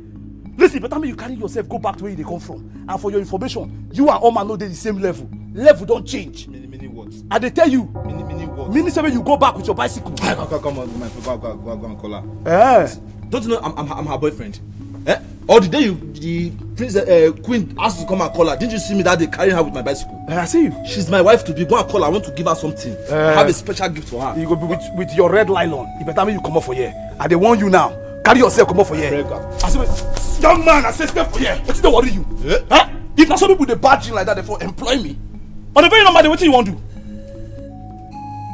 Listen, better me you carry yourself, go back to where they come from. And for your information, you and Omar know they're the same level. Level don't change. Meaning what? And they tell you. Meaning what? Meaning say when you go back with your bicycle. Come on, go and call her. Eh. Don't you know I'm her boyfriend? Eh? Or the day the queen asked to come and call her, didn't you see me that day carrying her with my bicycle? I see you. She's my wife to be. Go and call her. I want to give her something. I have a special gift for her. You go be with your red nylon. You better make you come up for here. I dey warn you now. Carry yourself come up for here. I say, young man, I say step for here. What's the worry you? Yeah? Huh? If not some people they badging like that, therefore employ me. On the very normal day, what you want to do?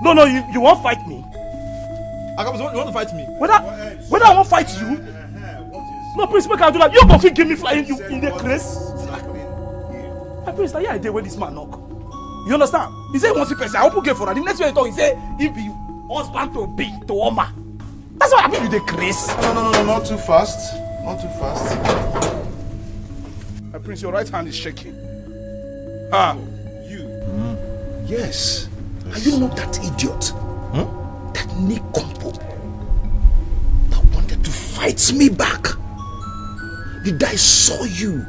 No, you won't fight me. Agabus, you want to fight me? Whether I won't fight you? No, Prince, make I do that. You go fit give me flying you in the grace. My Prince, yeah, I did when this man knock. You understand? He say he wants to person. I open gate for her. The next way he talk, he say he be husband to be to Omar. That's why I mean you the grace. No, not too fast. Not too fast. My Prince, your right hand is shaking. Ah. Yes. Are you not that idiot? That Nick Compo that wanted to fight me back? The guy saw you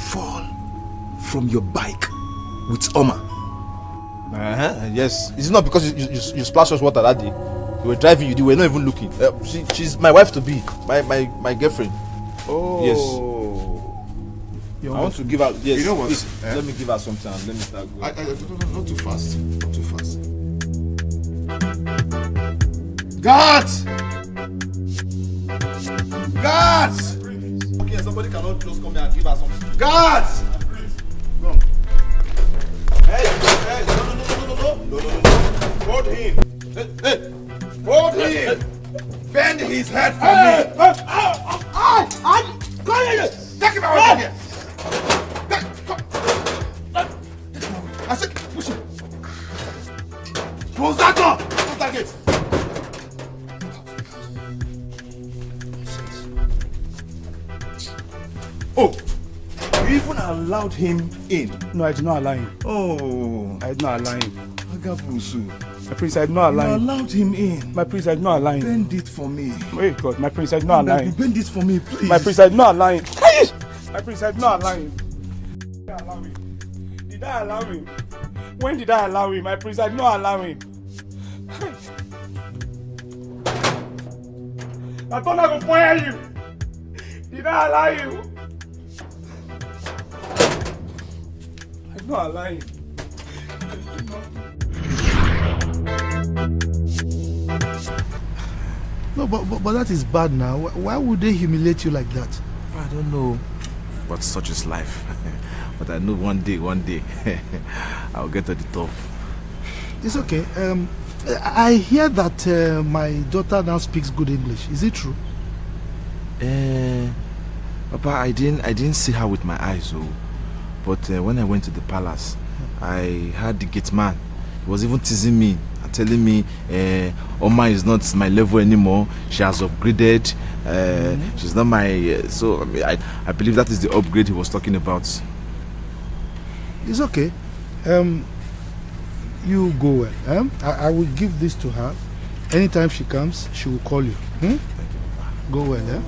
fall from your bike with Omar. Yes. Is it not because you splashed us water that day? You were driving, you were not even looking. She's my wife to be, my girlfriend. Oh. Yes. I want to give her. Yes. You know what? Let me give her something and let me start going. Not too fast. Not too fast. Guards! Guards! Okay, somebody cannot just come here and give her something. Guards! Come. Hey, no. Hold him. Hey. Hold him. Bend his head for me. Come here. Take him away from here. I said, push him. Close that door. Close that gate. Oh, you even allowed him in? No, I did not allow him. Oh, I did not allow him. Agabusu. My Prince, I did not allow him. You allowed him in. My Prince, I did not allow him. Bend it for me. Wait, God, my Prince, I did not allow him. Bend it for me, please. My Prince, I did not allow him. My Prince, I did not allow him. Did I allow him? When did I allow him? My Prince, I did not allow him. I thought I would fire you. Did I allow you? I did not allow him. No, but that is bad now. Why would they humiliate you like that? I don't know, but such is life. But I know one day, I'll get to the top. It's okay. I hear that my daughter now speaks good English. Is it true? Papa, I didn't see her with my eyes, but when I went to the palace, I heard the gate man. He was even teasing me and telling me Omar is not my level anymore. She has upgraded. She's not my. So I believe that is the upgrade he was talking about. It's okay. You go well. I will give this to her. Anytime she comes, she will call you. Go well,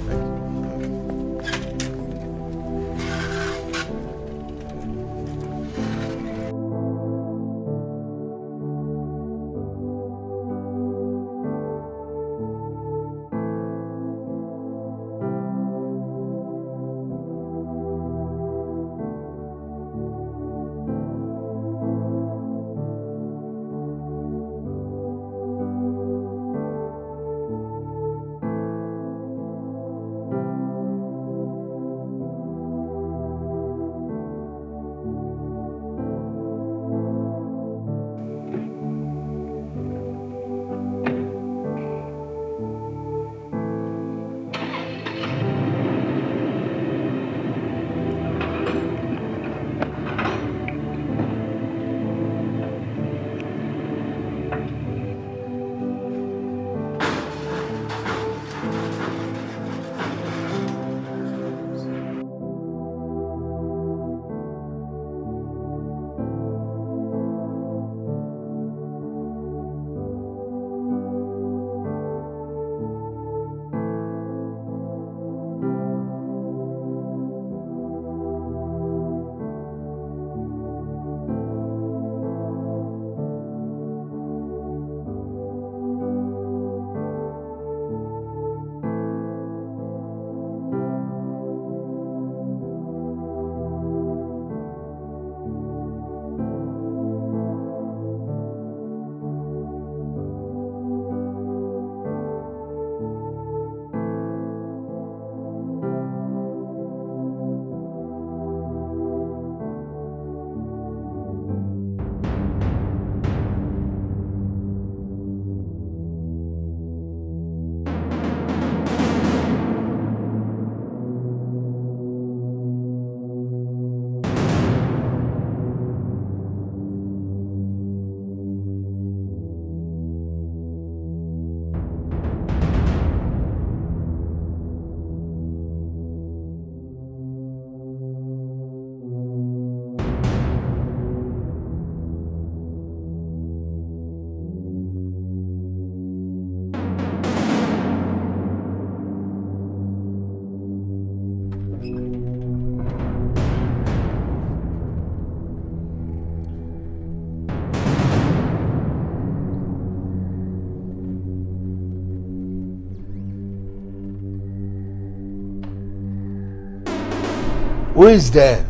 Who is there?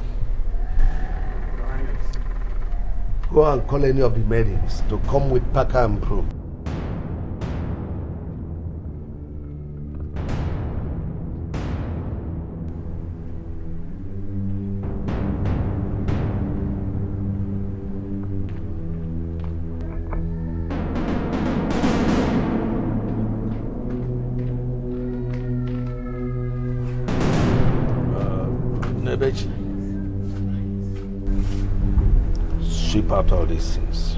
Go and call any of the maidens to come with packer and broom. Sweep out all these things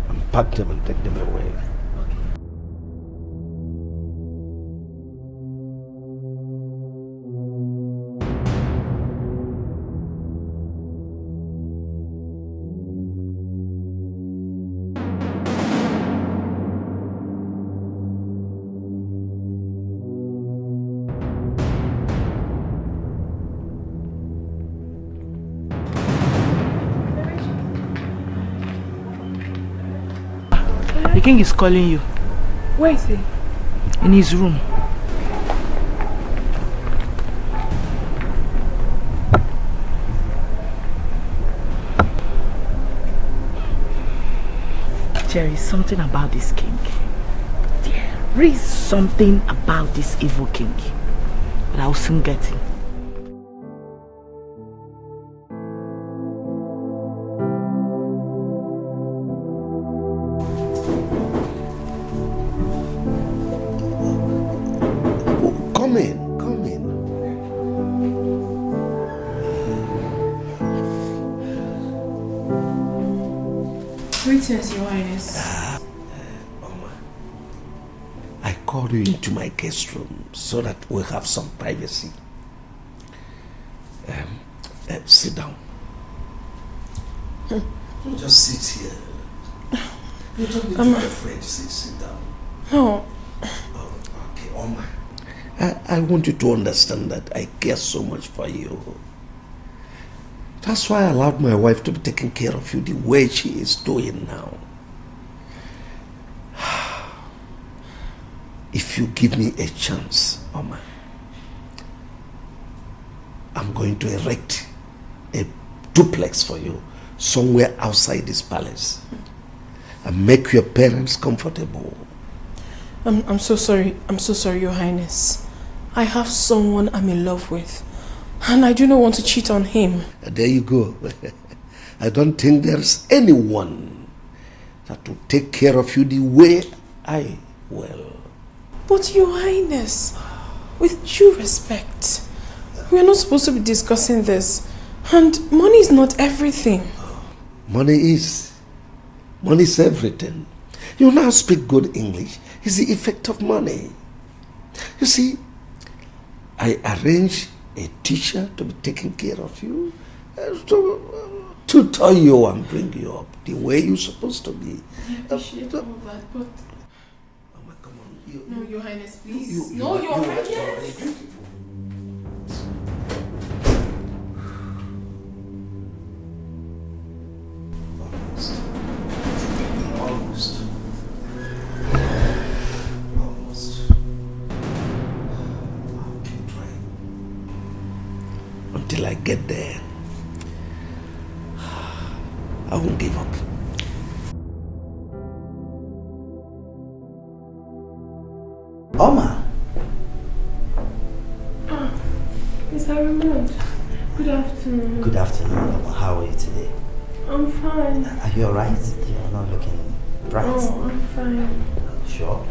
and pack them and take them away. The king is calling you. Where is he? In his room. There is something about this king. There is something about this evil king. But I'll soon get him. Greetings, Your Highness. Omar, I called you into my guest room so that we'll have some privacy. Sit down. Don't just sit here. You don't need to be afraid. Sit down. No. Okay, Omar. I want you to understand that I care so much for you. That's why I allowed my wife to be taking care of you the way she is doing now. If you give me a chance, Omar, I'm going to erect a duplex for you somewhere outside this palace and make your parents comfortable. I'm so sorry. I'm so sorry, Your Highness. I have someone I'm in love with. And I do not want to cheat on him. There you go. I don't think there's anyone that will take care of you the way I will. But Your Highness, with due respect, we are not supposed to be discussing this. And money is not everything. Money is. Money is everything. You now speak good English. It's the effect of money. You see, I arrange a teacher to be taking care of you, to tutor you and bring you up the way you're supposed to be. I appreciate all that, but... Mama, come on. No, Your Highness, please. No, Your Highness! Almost. Until I get there, I won't give up. Omar. Miss Harassment. Good afternoon. Good afternoon, Omar. How are you today? I'm fine. Are you alright? You're not looking bright. Oh, I'm fine. Sure.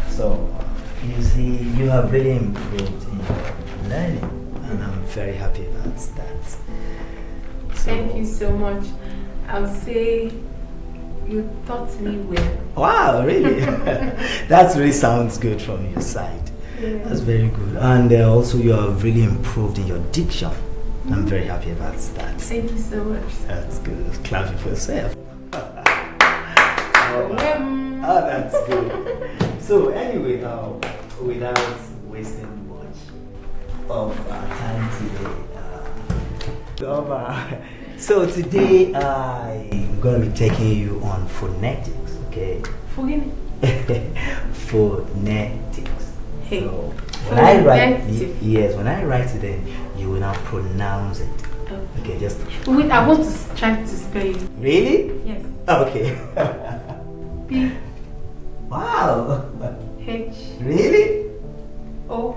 So, you see, you have really improved in your learning, and I'm very happy about that. So, thank you so much. I'll say you taught me well. Wow, really? That really sounds good from your side. Yeah. That's very good. And also, you have really improved in your diction. I'm very happy about that. Thank you so much. That's good. Clap it for yourself. Oh, that's good. So anyway, without wasting much of time today, so today I'm going to be taking you on phonetics, okay? Forgive me. Phonetics. Hey. So when I write, yes, when I write it, then you will now pronounce it. Okay, just. Wait, I want to try to spell it. Really? Yes. Okay. P. Wow. H. Really? O.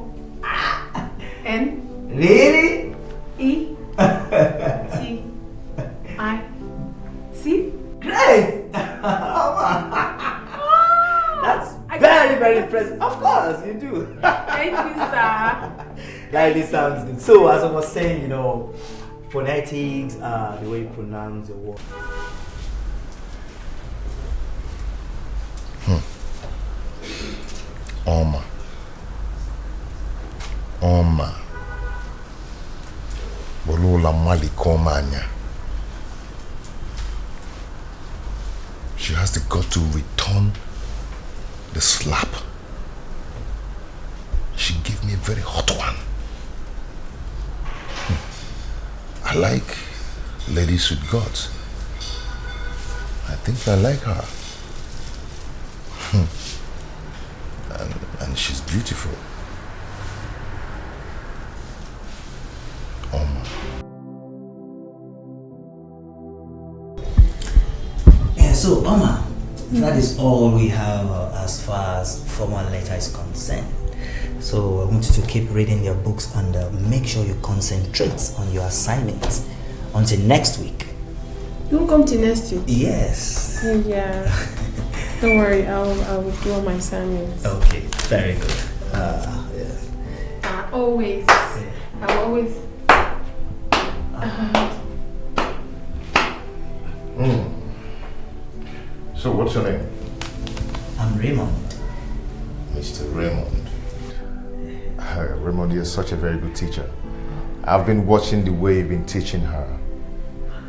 N. Really? E. T. I. C. Great! That's very, very impressive. Of course, you do. Thank you, sir. That really sounds good. So, as I was saying, phonetics, the way you pronounce the word. Omar. Bolola Malikomanya. She has the gut to return the slap. She gave me a very hot one. I like ladies with guts. I think I like her. And she's beautiful. So, Omar, that is all we have as far as formal letter is concerned. So, I want you to keep reading your books and make sure you concentrate on your assignments until next week. You won't come to next week? Yes. Yeah. Don't worry, I will do all my assignments. Okay, very good. Yes. Always. Yeah. I will always. So what's your name? I'm Raymond. Mr. Raymond. Raymond, you're such a very good teacher. I've been watching the way you've been teaching her.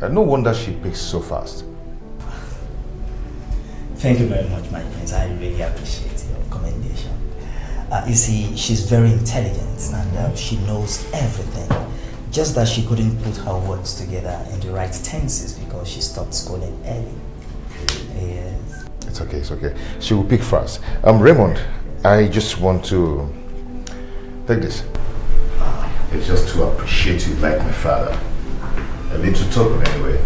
No wonder she picks so fast. Thank you very much, my friends. I really appreciate your commendation. You see, she's very intelligent and she knows everything. Just that she couldn't put her words together in the right tenses because she stopped schooling early. Yes. It's okay, it's okay. She will pick fast. Raymond, I just want to take this. It's just to appreciate you like my father. A little token anyway.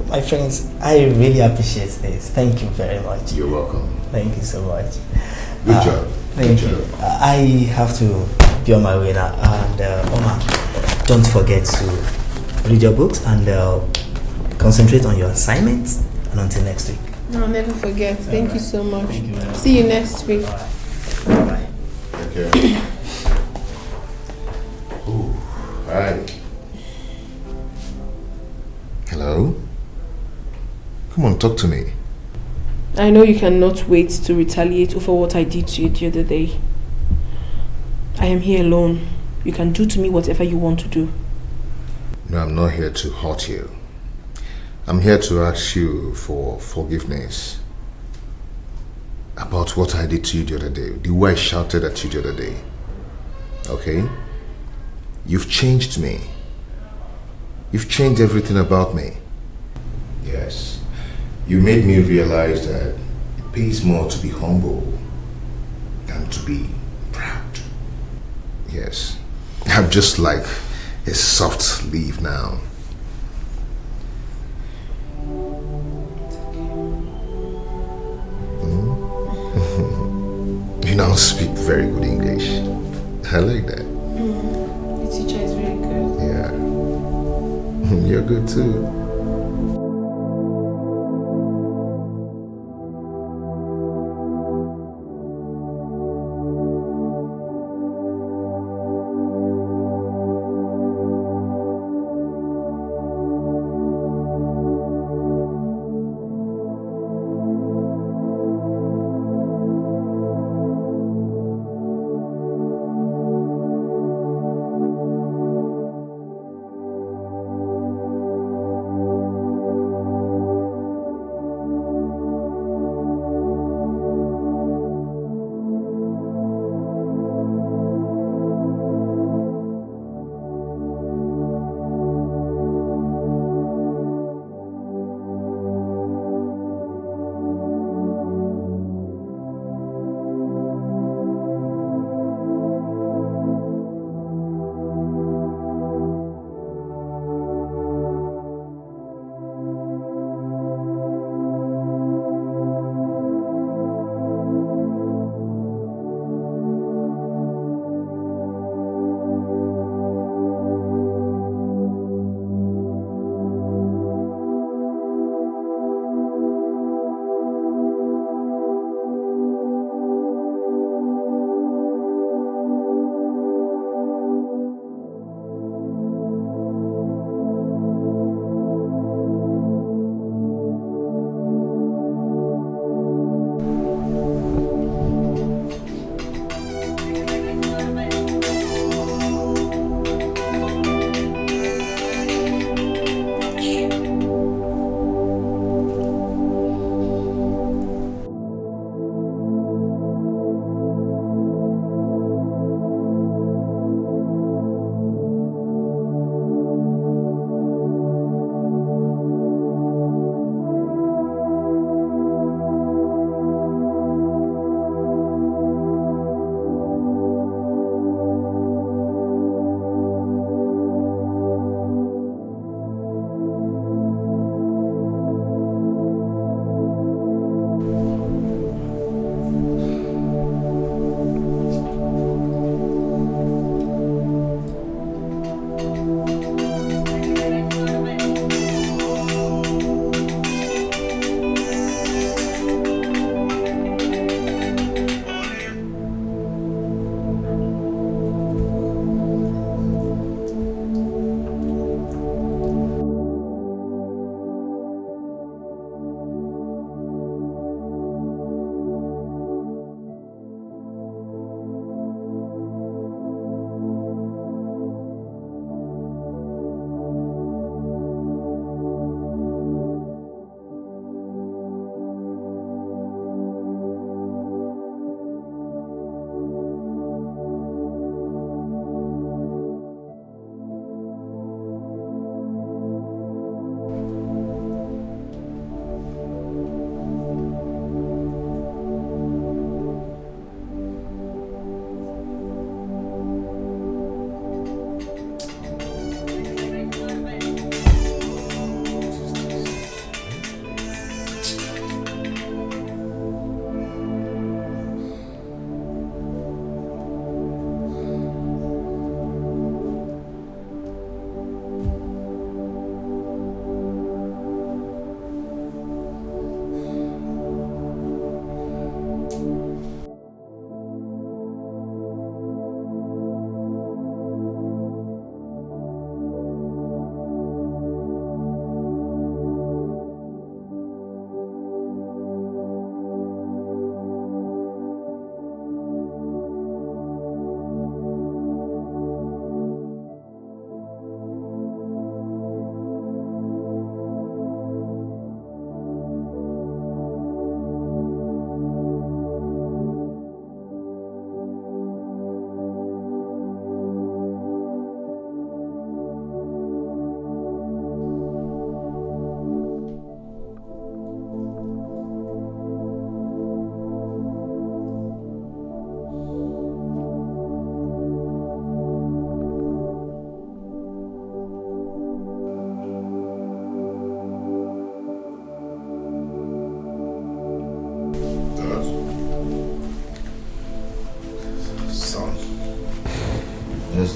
My friends, I really appreciate this. Thank you very much. You're welcome. Thank you so much. Good job. Thank you. I have to be on my way now. And Omar, don't forget to read your books and concentrate on your assignments. And until next week. No, I'll never forget. Thank you so much. See you next week. Bye. Take care. Ooh, hi. Hello? Come on, talk to me. I know you cannot wait to retaliate over what I did to you the other day. I am here alone. You can do to me whatever you want to do. No, I'm not here to hurt you. I'm here to ask you for forgiveness about what I did to you the other day, the way I shouted at you the other day. Okay? You've changed me. You've changed everything about me. Yes. You made me realize that it pays more to be humble than to be proud. Yes. I'm just like a soft leaf now. You now speak very good English. I like that. The teacher is very good. Yeah. You're good too.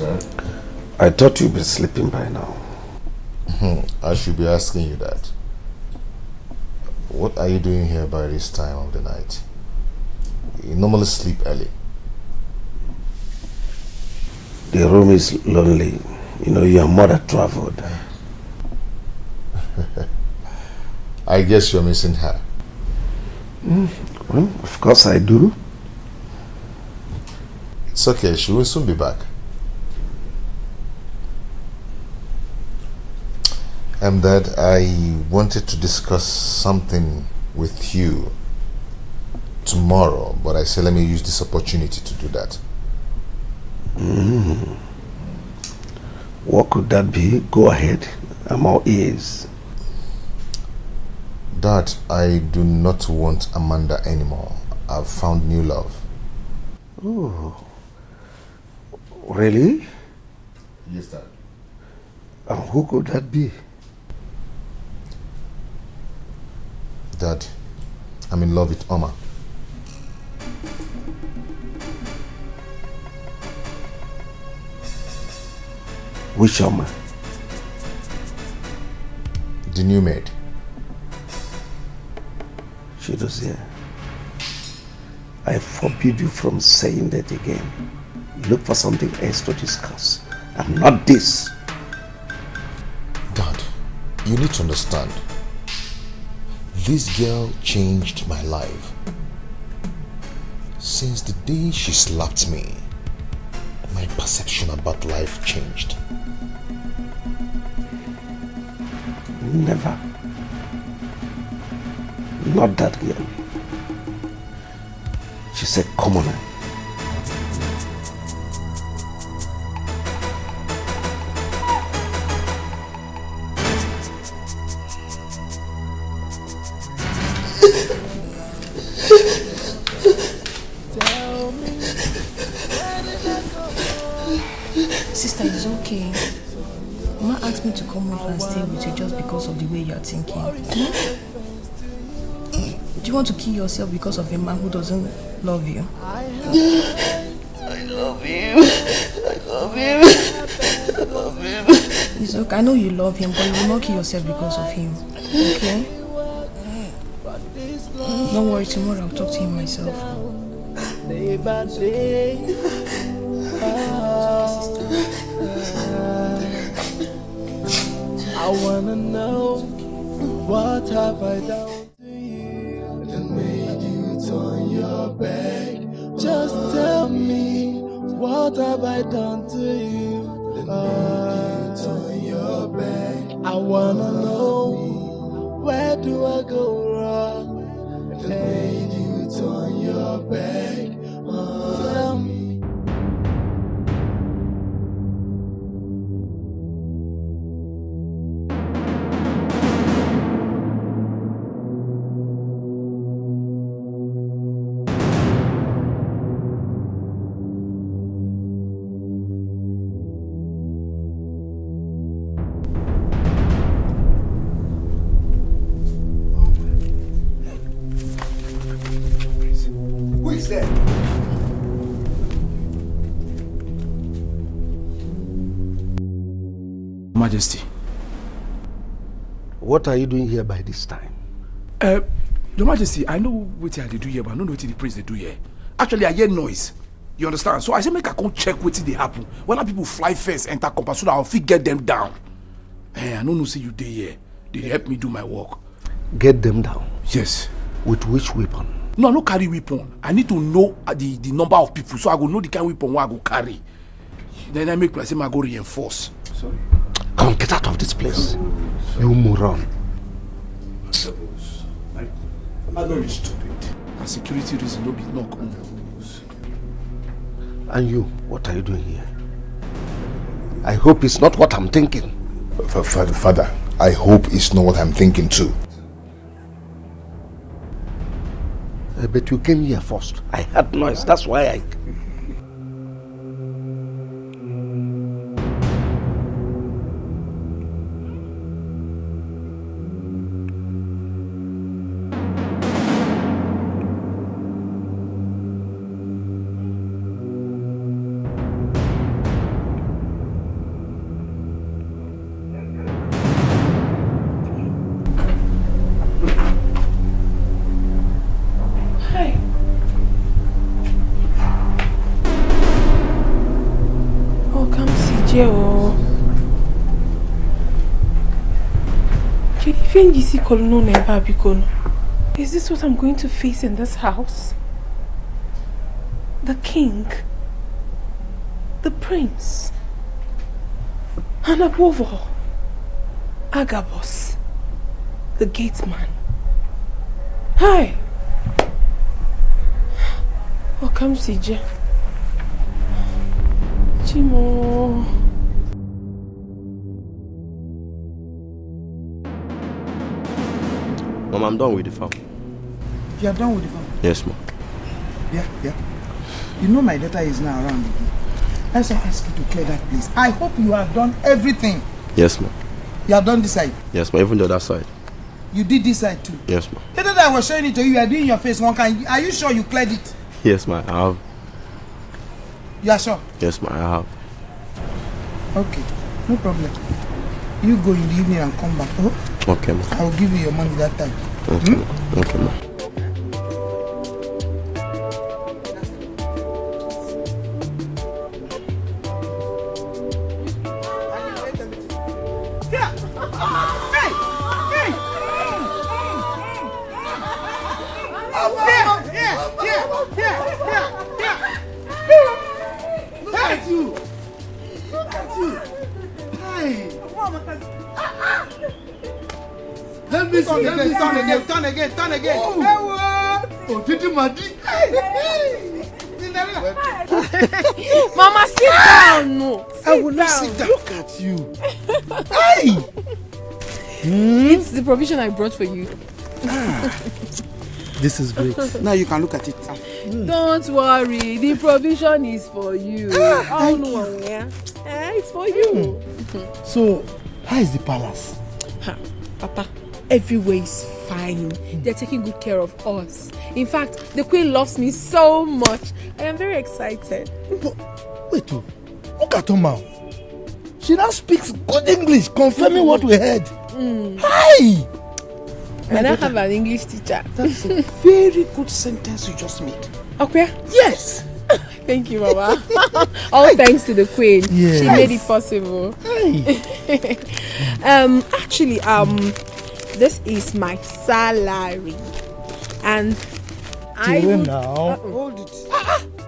man? I thought you'd be sleeping by now. I should be asking you that. What are you doing here by this time of the night? You normally sleep early. The room is lonely. You know, your mother traveled. I guess you're missing her. Well, of course I do. It's okay, she will soon be back. Dad, I wanted to discuss something with you tomorrow, but I said let me use this opportunity to do that. What could that be? Go ahead. I'm all ears. Dad, I do not want Amanda anymore. I've found new love. Oh. Really? Yes, Dad. And who could that be? Dad, I'm in love with Omar. Which Omar? The new maid. Chidozie, I forbid you from saying that again. Look for something else to discuss, and not this. Dad, you need to understand. This girl changed my life. Since the day she slapped me, my perception about life changed. Never. Not that girl. She's a commoner. Sister, it's okay. Mama asked me to come over and stay with you just because of the way you're thinking. Do you want to kill yourself because of a man who doesn't love you? I love you. I love you. I love him. It's okay. I know you love him, but you will not kill yourself because of him. Okay? Don't worry, tomorrow I'll talk to him myself. Day by day. I wanna know, what have I done to you that made you turn your back? Just tell me, what have I done to you that made you turn your back? I wanna know, where do I go wrong that made you turn your back? Tell me. Who is there? Majesty. What are you doing here by this time? Your Majesty, I know what they do here, but I don't know what the prince they do here. Actually, I hear noise. You understand? So I say make I come check what they happen. When people fly first, enter compound, so that I'll fit get them down. I don't know say you there here. They help me do my work. Get them down? Yes. With which weapon? No, I no carry weapon. I need to know the number of people, so I go know the kind of weapon I go carry. Then I make say I go reinforce. Sorry. Come, get out of this place. You moron. I'm very stupid. And security reason no be knock on. And you, what are you doing here? I hope it's not what I'm thinking. Father, I hope it's not what I'm thinking too. But you came here first. I heard noise, that's why I... Is this what I'm going to face in this house? The king, the prince, and above all, Agabus, the gate man. Hi! Welcome, CJ. Chimo. Mom, I'm done with the farm. You are done with the farm? Yes, Mom. Yeah. You know my daughter is now around. Let's ask you to clear that place. I hope you have done everything. Yes, Mom. You have done this side. Yes, Mom. Even the other side. You did this side too. Yes, Mom. The day that I was showing it to you, you are doing your face one kind. Are you sure you cleared it? Yes, Mom. I have. You are sure? Yes, Mom. I have. Okay, no problem. You go in the evening and come back. Oh? Okay, Mom. I will give you your money that time. Okay, Mom. Okay, Mom. Turn again. Oh, did you mad? Mama, sit down. No, I will not sit down. Look at you. Hey! It's the provision I brought for you. This is great. Now you can look at it. Don't worry, the provision is for you. Oh no, it's for you. So, how is the palace? Papa, everywhere is fine. They're taking good care of us. In fact, the queen loves me so much. I am very excited. Wait, look at Omar. She now speaks good English, confirming what we heard. Hi! I now have an English teacher. That's a very good sentence you just made. Okay? Yes! Thank you, Mama. All thanks to the queen. Yes. She made it possible. Actually, this is my salary. And I will... now. Hold it.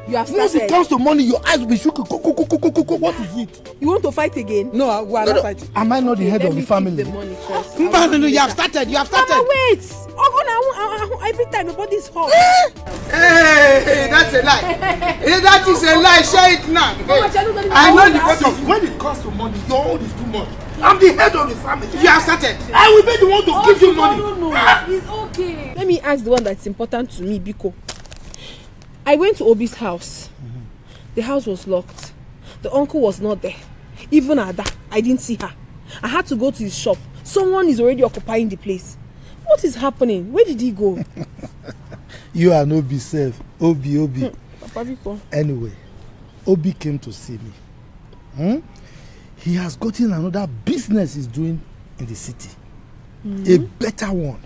You have Once started. it comes to money, your eyes will be shook. What is it? You want to fight again? No, we are not fighting. Am I not the head of the family? The money first. No, you have started. Mama, wait. Every time your body is hot. Hey, that's a lie. That is a lie. Share it now. I know the both of you. When it comes to money, your own is too much. I'm the head of the family. You have started. I will be the one to give you money. No. It's okay. Let me ask the one that's important to me, Biko. I went to Obi's house. The house was locked. The uncle was not there. Even Ada, I didn't see her. I had to go to his shop. Someone is already occupying the place. What is happening? Where did he go? You are Obi safe. Obi. Papa Biko. Anyway, Obi came to see me. He has gotten another business he's doing in the city. A better one.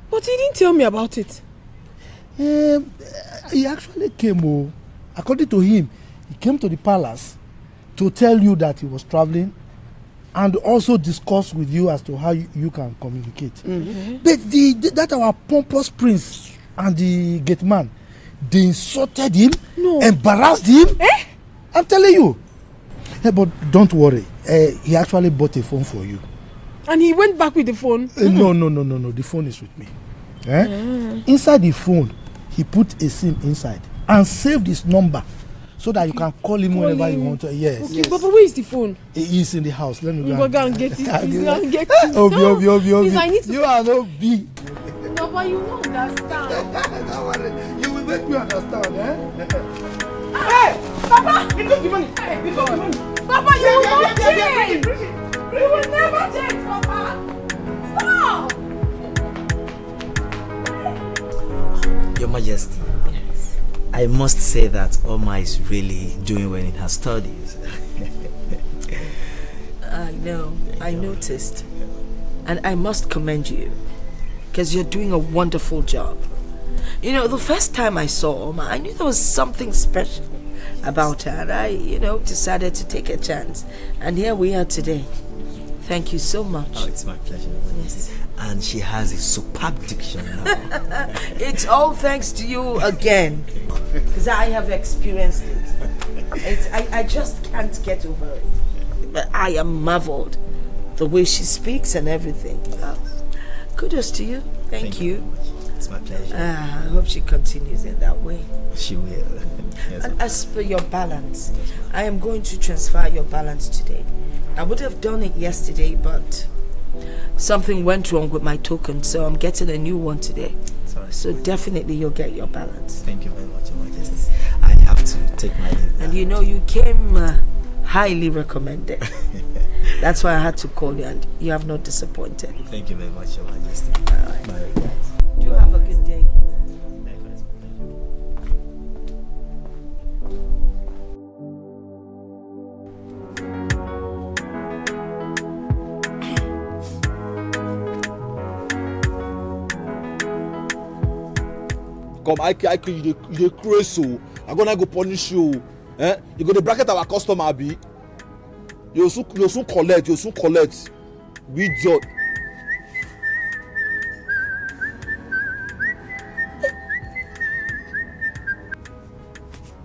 But he didn't tell me about it. He actually came. According to him, he came to the palace to tell you that he was traveling and also discuss with you as to how you can communicate. But that our pompous prince and the gate man, they insulted him, embarrassed him. I'm telling you. But don't worry, he actually bought a phone for you. And he went back with the phone? No, the phone is with me. Inside the phone, he put a SIM inside and saved his number so that you can call him whenever you want to. Yes. Okay, but where is the phone? He is in the house. Let me go and get it. Please go and get it. Obi. Please, I need to... You are no big. No, but you won't understand. Don't worry. You will make me understand, Hey! Papa! Give me the money. Hey, give me the money. Papa, you will not change. You will never change, Papa. Stop! Your Majesty, I must say that Omar is really doing well in her studies. I know, I noticed. And I must commend you, because you're doing a wonderful job. You know, the first time I saw Omar, I knew there was something special about her. And I, decided to take a chance. And here we are today. Thank you so much. Oh, it's my pleasure. Yes. And she has a superb diction now. It's all thanks to you again. Because I have experienced it. I just can't get over it. But I am marveled. The way she speaks and everything. Kudos to you. Thank you. It's my pleasure. I hope she continues in that way. She will. Yes, And as per your balance, I am going to transfer your balance today. I would have done it yesterday, but something went wrong with my token, so I'm getting a new one today. Sorry. So definitely you'll get your balance. Thank you very much, Your Majesty. I have to take my leave now. And you know, you came highly recommended. That's why I had to call you, and you have not disappointed. Thank you very much, Your Majesty. All right. Very good. Do have a good day. Come, you dey crazy so. I'm gonna go punish you. You go to bracket our customer, abi? You soon collect. We idiot.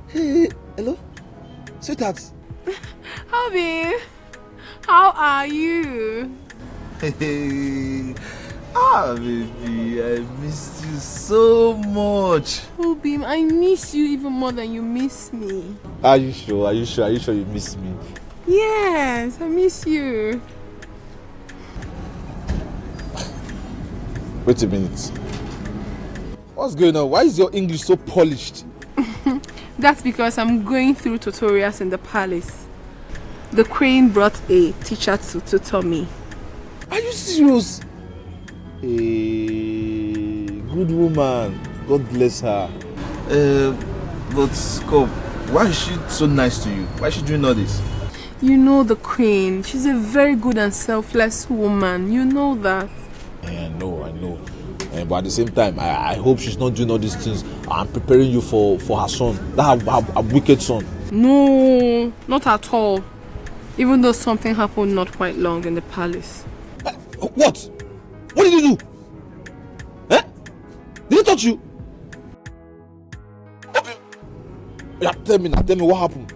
Hey, hello? Sweetheart. Hubby, how are you? Hey. Baby, I missed you so much. Oh, Beam, I miss you even more than you miss me. Are you sure you miss me? Yes, I miss you. Wait a minute. What's going on? Why is your English so polished? That's because I'm going through tutorials in the palace. The queen brought a teacher to tutor me. Are you serious? A good woman. God bless her. But come, why is she so nice to you? Why is she doing all this? You know the queen. She's a very good and selfless woman. You know that. I know. But at the same time, I hope she's not doing all these things and preparing you for her son. That her wicked son. No, not at all. Even though something happened not quite long in the palace. What? What did you do? Did he touch you? Yeah, tell me what happened?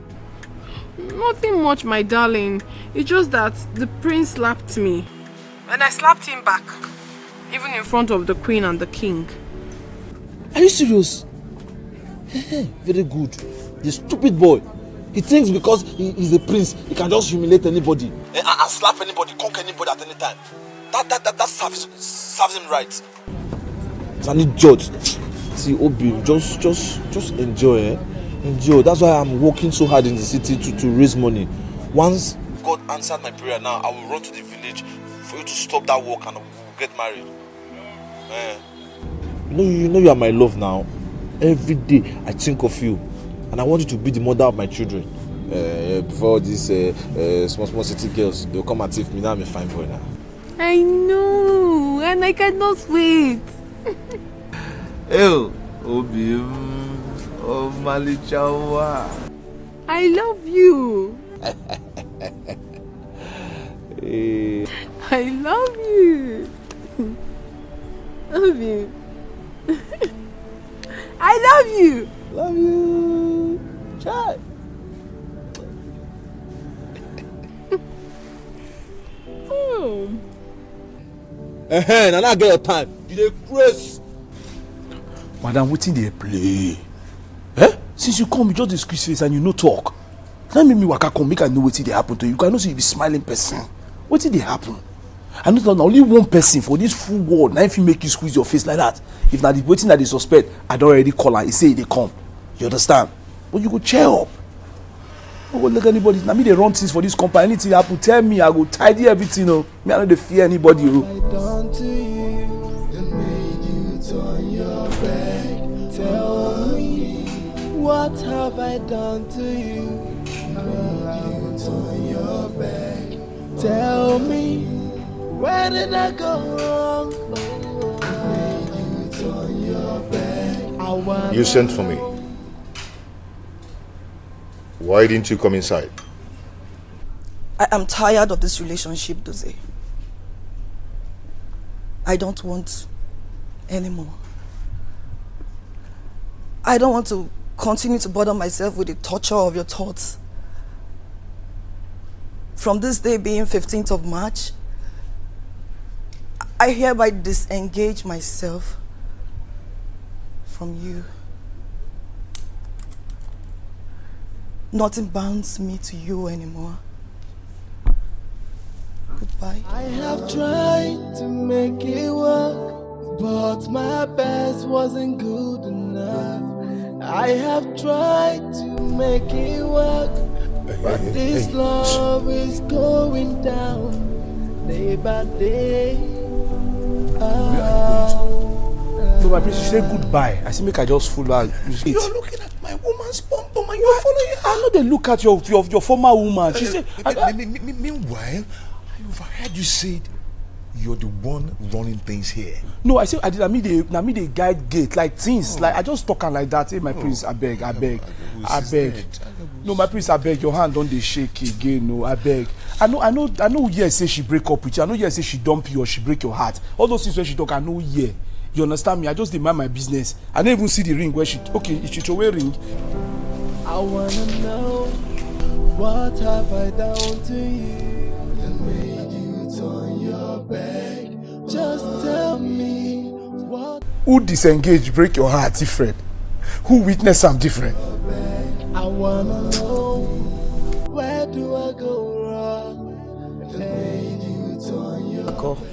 Nothing much, my darling. It's just that the prince slapped me. And I slapped him back. Even in front of the queen and the king. Are you serious? Very good. The stupid boy. He thinks because he's a prince, he can just humiliate anybody and slap anybody, conquer anybody at any time. That serves him right. It's an idiot. See, Obi, just enjoy, Enjoy. That's why I'm working so hard in the city to raise money. Once God answered my prayer now, I will run to the village for you to stop that work and we'll get married. You know you are my love now. Every day I think of you. And I want you to be the mother of my children. Before these small city girls, they'll come and take me. Now I'm a fine boy now. I know, and I cannot wait. Obi, oh Malichawa. I love you. I love you. Love you. I love you. Love you. Try. Oh. Now I get your time. You dey craze. Madam, wetin dey play? Since you come, you just dey squeeze face and you no talk. Now make me waka come, make I know wetin dey happen to you. I know say you be smiling person. Wetin dey happen? I know na only one person for this full world na if you make you squeeze your face like that. If na the wetin that they suspect, I don already call am. He say he dey come. You understand? But you go cheer up. No go let anybody. Na me dey run things for this company. Anything happen, tell me. I go tidy everything. Me I no dey fear anybody. Done to you and made you turn your back. Tell me, what have I done to you? Made you turn your back. Tell me, where did I go wrong? Made you turn your back. You sent for me. Why didn't you come inside? I am tired of this relationship, Dozie. I don't want anymore. I don't want to continue to bother myself with the torture of your thoughts. From this day being 15th of March, I hereby disengage myself from you. Nothing bounds me to you anymore. Goodbye. I have tried to make it work, but my best wasn't good enough. I have tried to make it work, but this love is going down day by day. No, my prince, you say goodbye. I say make I just follow her. You're looking at my woman's bum and you're following her. I know they look at your former woman. She said. Meanwhile, I overheard you said you're the one running things here. No, I said I did. I mean they guide gate like things. Like I just talk her like that. Hey, my prince, I beg. No, my prince, I beg. Your hand don't they shake again? No, I beg. I know. Yes, say she break up with you. I know. Yes, say she dump you or she break your heart. All those things when she talk, I know. Yeah, you understand me? I just demand my business. I don't even see the ring where she. Okay, if she throw a ring. I wanna know what have I done to you that made you turn your back? Just tell me what. Who disengage, break your heart, different? Who witness am different? I wanna know where do I go wrong that made you turn your back?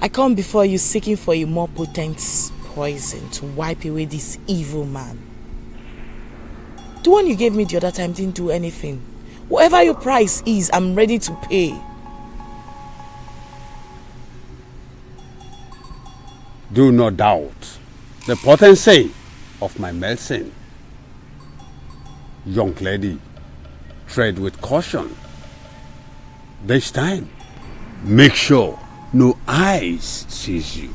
I come before you seeking for a more potent poison to wipe away this evil man. The one you gave me the other time didn't do anything. Whatever your price is, I'm ready to pay. Do not doubt the potency of my medicine. Young lady, tread with caution. This time, make sure no eyes sees you.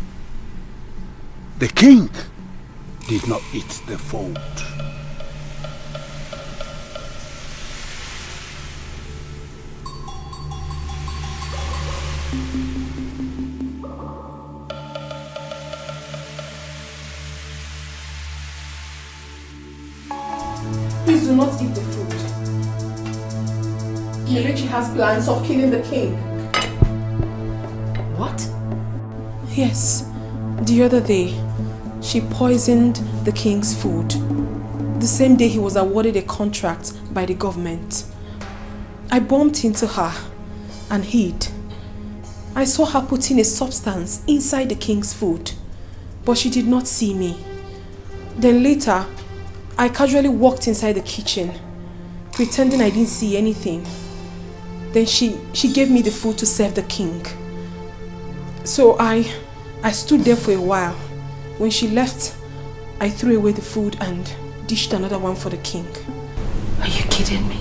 The king did not eat the food. Please do not eat the food. Kelechi has plans of killing the king. What? Yes. The other day, she poisoned the king's food. The same day he was awarded a contract by the government. I bumped into her and hid. I saw her putting a substance inside the king's food, but she did not see me. Then later, I casually walked inside the kitchen, pretending I didn't see anything. Then she gave me the food to serve the king. So I stood there for a while. When she left, I threw away the food and dished another one for the king. Are you kidding me?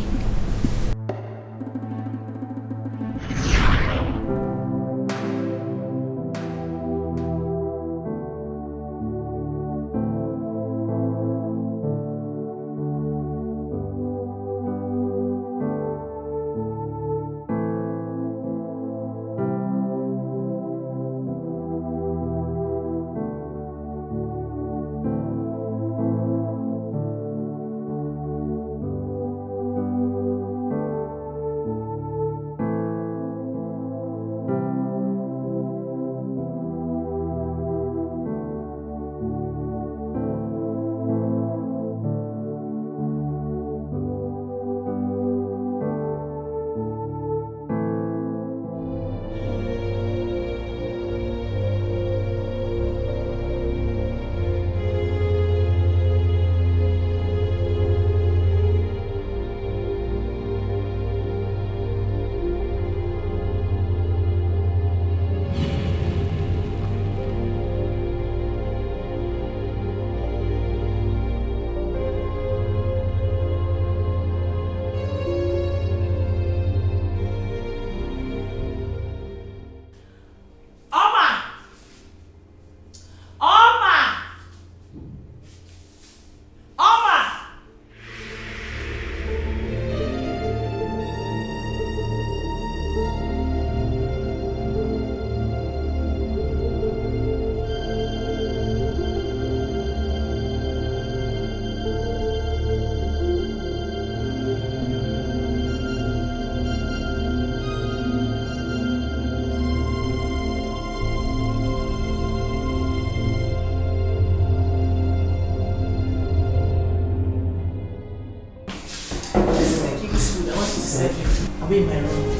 be in my room.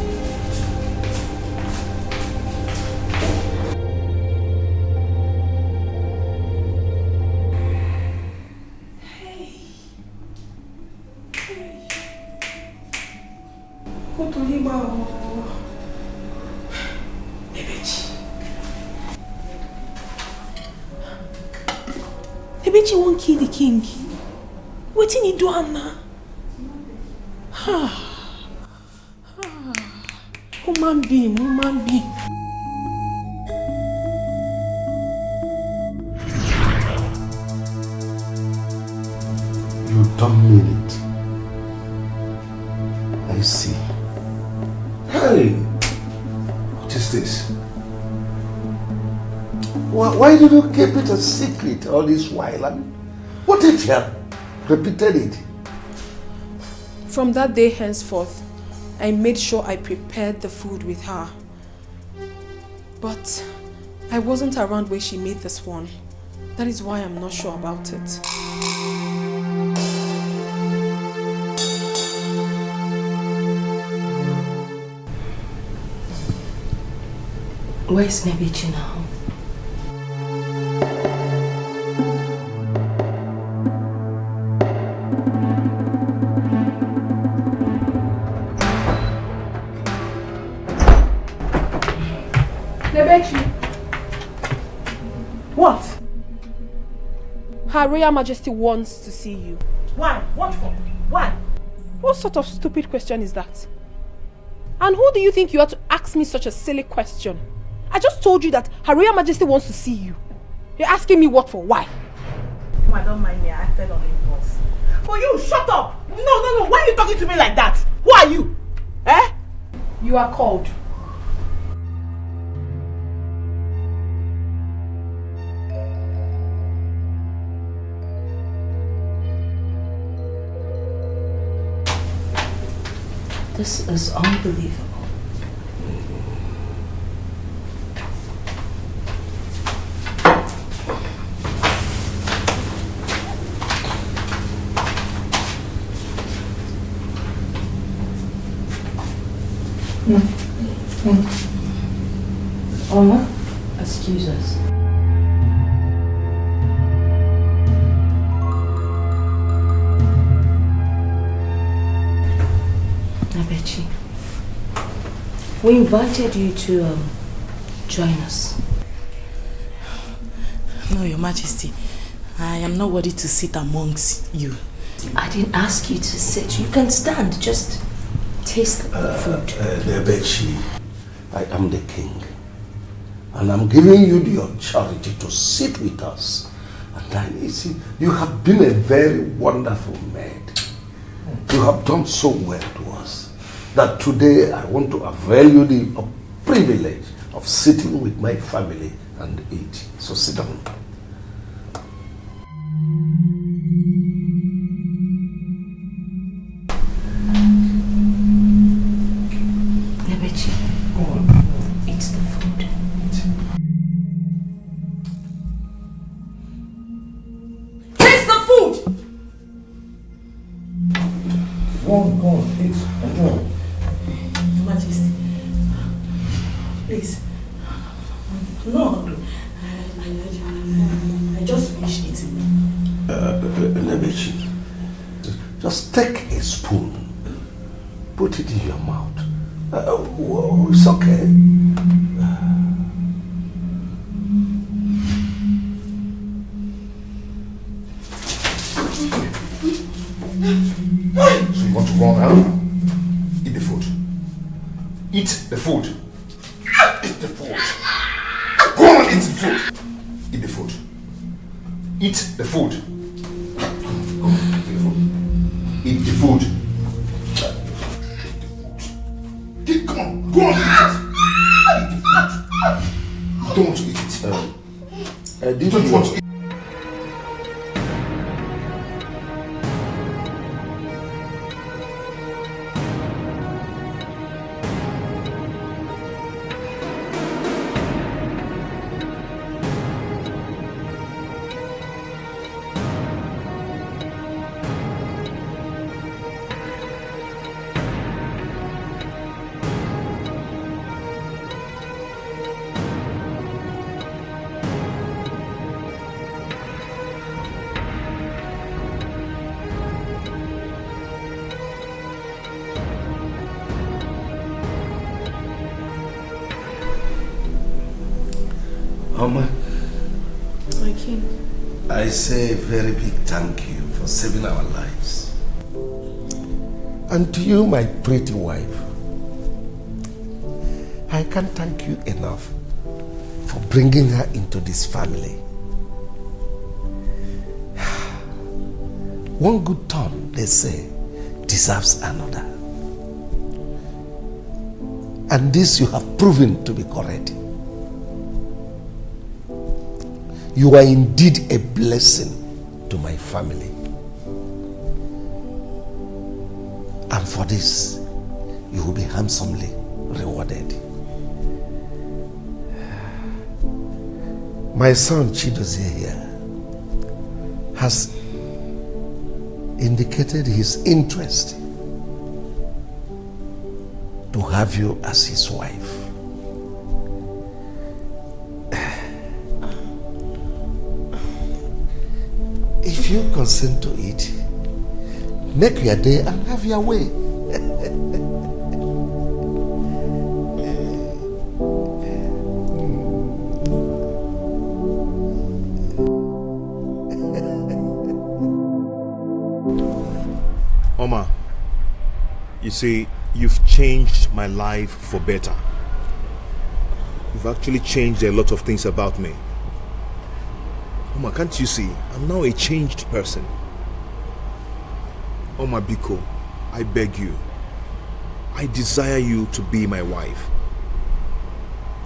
Ebechi won't kill the king. Wetin he do am now? Human being. You don't mean it. I see. Hey, what is this? Why did you keep it a secret all this while? And what if you have repeated it? From that day henceforth, I made sure I prepared the food with her. But I wasn't around when she made this one. That is why I'm not sure about it. Where's Nebichi now? Nebechi. What? Her Royal Majesty wants to see you. Why? What for? Why? What sort of stupid question is that? And who do you think you are to ask me such a silly question? I just told you that Her Royal Majesty wants to see you. You're asking me what for? Why? I don't mind me, I acted on impulse. For you, shut up! No, why are you talking to me like that? Who are you? Eh? You are called. This is unbelievable. Omar, excuse us. Abechi, we invited you to join us. No, Your Majesty. I am not worthy to sit amongst you. I didn't ask you to sit. You can stand. Just taste the food. Nebechi, I am the king. And I'm giving you the authority to sit with us. And then, you see, you have been a very wonderful maid. You have done so well to us that today I want to avail you the privilege of sitting with my family and eat. So sit down. Nebechi, go on. Eat the food. Taste the food! Go on, eat. Enjoy. Your Majesty, please. I'm not hungry. I just finished eating. Nebechi, just take a spoon, put it in your mouth. It's okay. So you want to go now? Eat the food. Eat the food. Eat the food. Go on, eat the food. Eat the food. Eat the food. Go on, eat the food. Eat the food. Come on, go on, eat it. Eat the food. You don't want to eat it. You don't want to eat it. my king. I say a very big thank you for saving our lives. And to you, my pretty wife, I can't thank you enough for bringing her into this family. One good turn, they say, deserves another. And this you have proven to be correct. You are indeed a blessing to my family. And for this, you will be handsomely rewarded. My son Chidozie here has indicated his interest to have you as his wife. If you consent to it, make your day and have your way. Omar, you see, you've changed my life for better. You've actually changed a lot of things about me. Omar, can't you see? I'm now a changed person. Omar Biko, I beg you. I desire you to be my wife.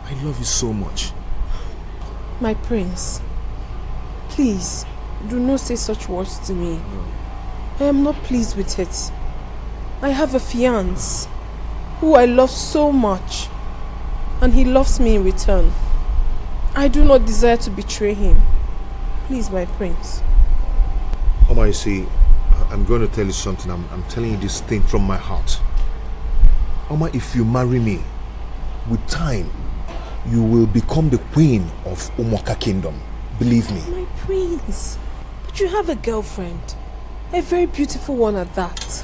I love you so much. My prince, please, do not say such words to me. I am not pleased with it. I have a fiancé who I love so much, and he loves me in return. I do not desire to betray him. Please, my prince. Omar, you see, I'm going to tell you something. I'm telling you this thing from my heart. Omar, if you marry me, with time, you will become the queen of Umoka Kingdom. Believe me. My prince, but you have a girlfriend. A very beautiful one at that.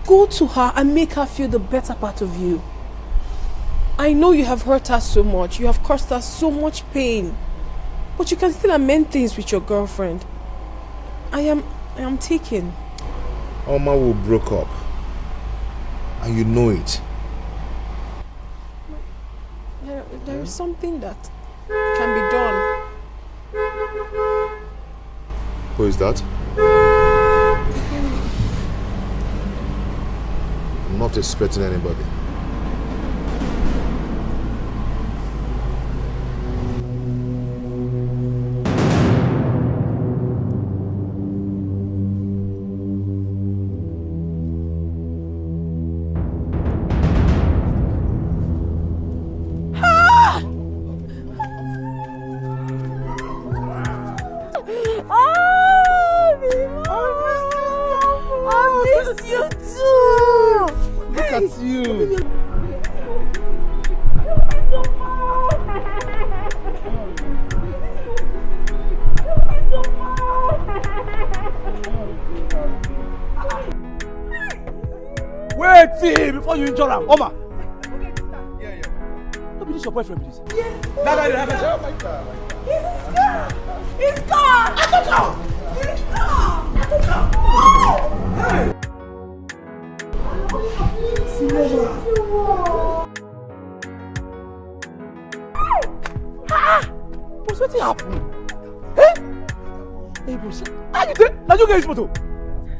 Go to her and make her feel the better part of you. I know you have hurt her so much. You have caused her so much pain. But you can still amend things with your girlfriend. I am taken. Omar will broke up. And you know it. There is something that can be done. Who is that? I'm not expecting anybody. Before you injure him, Omar. Don't be this your boyfriend, please. Yes. No, oh my God. He's gone. I took out. He's gone. I took out. Hey. Bros, what happened? Eh? Hey, bros, how you think? Now you get this photo.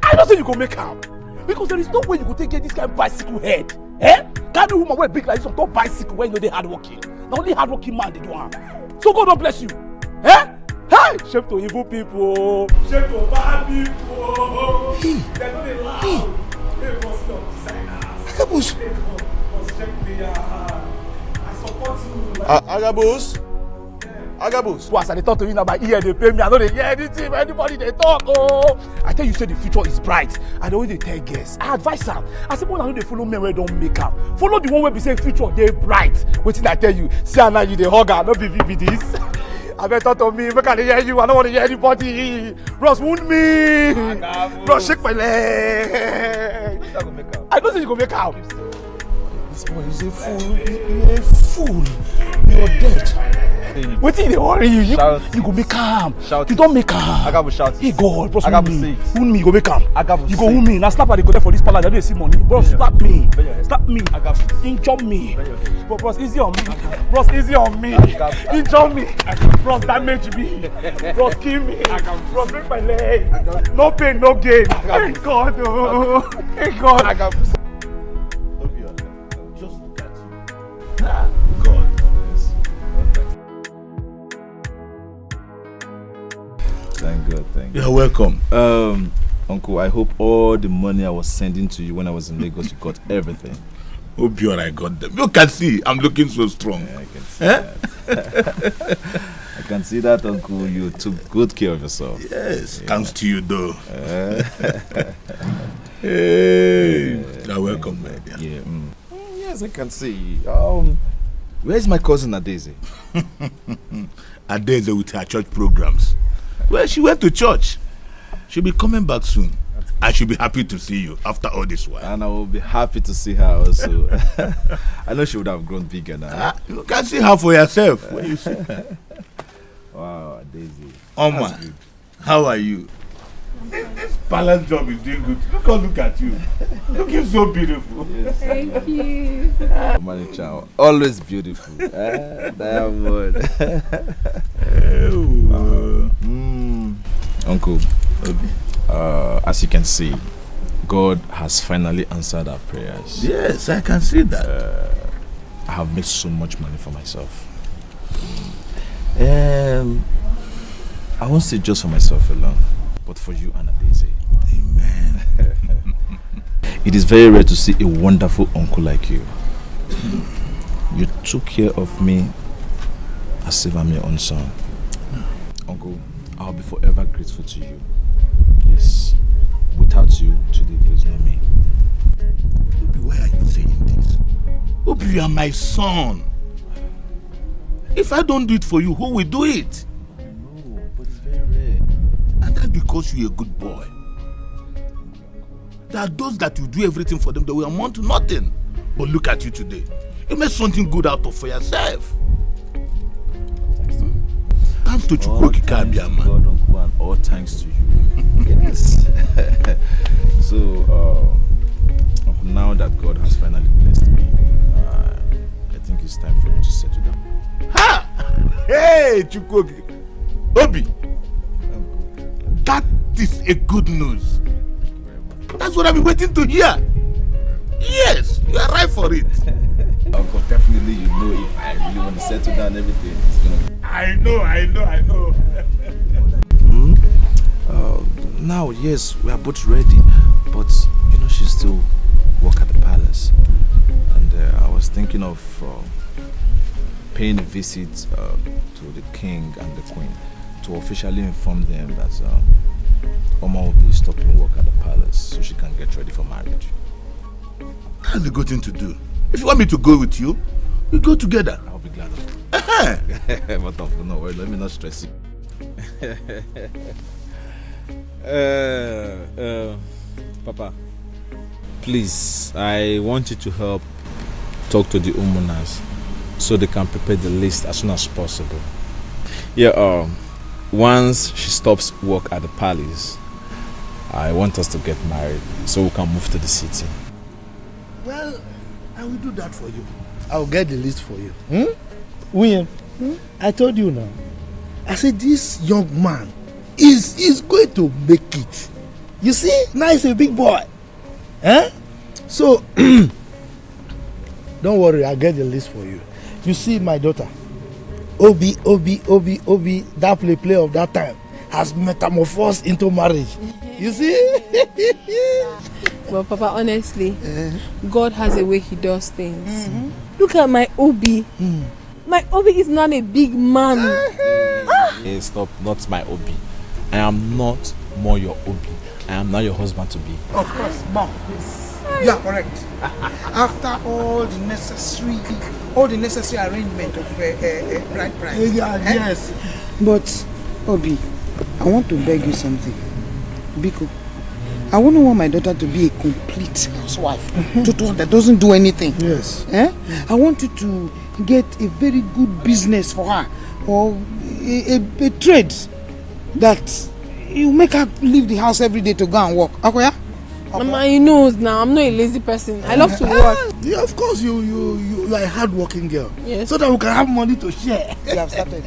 I don't say you go make am. Because there is no way you go take this kind of bicycle head. Eh? Can't do woman wear big like this on top bicycle when you know they hardworking. The only hardworking man they do am. So God don't bless you. Eh? Hey! Shame to evil people. Shame to bad people. They're not allowed. They must not designers. Agabus. They must check me out. I support you. Agabus. Agabus. Once I talk to you now, my ear they pay me. I know they hear anything. Anybody they talk. Oh, I tell you, say the future is bright. I don't they tell guests. I advise them. I say, well, I know they follow me where don't make up. Follow the one where we say future they bright. Wait till I tell you. See now you the hugger, not be this. I better talk to me. Make I hear you. I don't want to hear anybody. Ross wound me. Ross shake my leg. I don't think you go make up. This boy is a fool. You're a fool. You're dead. What did they worry you? You Shout. go make calm. Shout. You don't make calm. I got shout. Hey God, bros, I got wound me. say. Wound me, go make calm. I got You go wound me. Now slap at the go there for this palace. I don't see money. Bro, slap me. Slap me. I got injure me. Bros, easy on me. Bros, easy on me. Injure me. Bros, damage me. Bros, kill me. Bros, break my leg. No pain, no gain. Thank God, oh. Thank God. I got Just look at you. God. Thank God, thank God. You're welcome. Uncle, I hope all the money I was sending to you when I was in Lagos, you got everything. Hope you I got them. You can see I'm looking so strong. Yeah, I can see that. I can see that, Uncle. You took good care of yourself. Yes, thanks to you though. Hey, you're welcome, my dear. Yeah. Yes, I can see. Where's my cousin Adeze? Adeze with her church programs. Well, she went to church. She'll be coming back soon. I should be happy to see you after all this while. And I will be happy to see her also. I know she would have grown bigger now. You can see her for yourself. When you see. Wow, Daisy. Omar, how are you? This palace job is doing good. Look at you. Looking so beautiful. Yes. Thank you. Manager, always beautiful. Diamond. Uncle, as you can see, God has finally answered our prayers. Yes, I can see that. I have made so much money for myself. I won't say just for myself alone, but for you and Adeze. Amen. It is very rare to see a wonderful uncle like you. You took care of me as if I'm your own son. Uncle, I'll be forever grateful to you. Yes. Without you, today there is no me. Obi, why are you saying this? Obi, you are my son. If I don't do it for you, who will do it? No, but it's very rare. And that's because you're a good boy. There are those that you do everything for them that will amount to nothing. But look at you today. You made something good out of for yourself. Thanks to Chukwoki Kabia, man. God, Uncle, and all thanks to you. Yes. So, now that God has finally blessed me, I think it's time for me to settle down. Ha! Hey, Chukwoki. Obi. That is a good news. That's what I've been waiting to hear. Yes, you are right for it. Uncle, definitely you know if I really want to settle down everything, it's gonna be... I know. Now, yes, we are both ready, but you know she still work at the palace. And I was thinking of paying a visit to the king and the queen to officially inform them that Omar will be stopping work at the palace so she can get ready for marriage. That's a good thing to do. If you want me to go with you, we go together. I'll be glad of it. But Uncle, no worry, let me not stress you. Papa, please, I want you to help talk to the Umunas so they can prepare the list as soon as possible. Yeah, once she stops work at the palace, I want us to get married so we can move to the city. Well, I will do that for you. I'll get the list for you. William, I told you now. I said this young man is going to make it. You see, now he's a big boy. So, don't worry, I'll get the list for you. You see my daughter, Obi, that play of that time has metamorphosed into marriage. You see? Well, Papa, honestly, God has a way he does things. Look at my Obi. My Obi is not a big man. It's not my Obi. I am not more your Obi. I am now your husband to be. Of course, Mom. You are correct. After all the necessary arrangement of bride price. Yes. But Obi, I want to beg you something. Biko, I wouldn't want my daughter to be a complete housewife. Total that doesn't do anything. Yes. I want you to get a very good business for her. or a trade that you make her leave the house every day to go and work. Akoya? Mama, he knows now. I'm not a lazy person. I love to work. Yeah, of course, you are a hard-working girl. Yes. So that we can have money to share. You have started.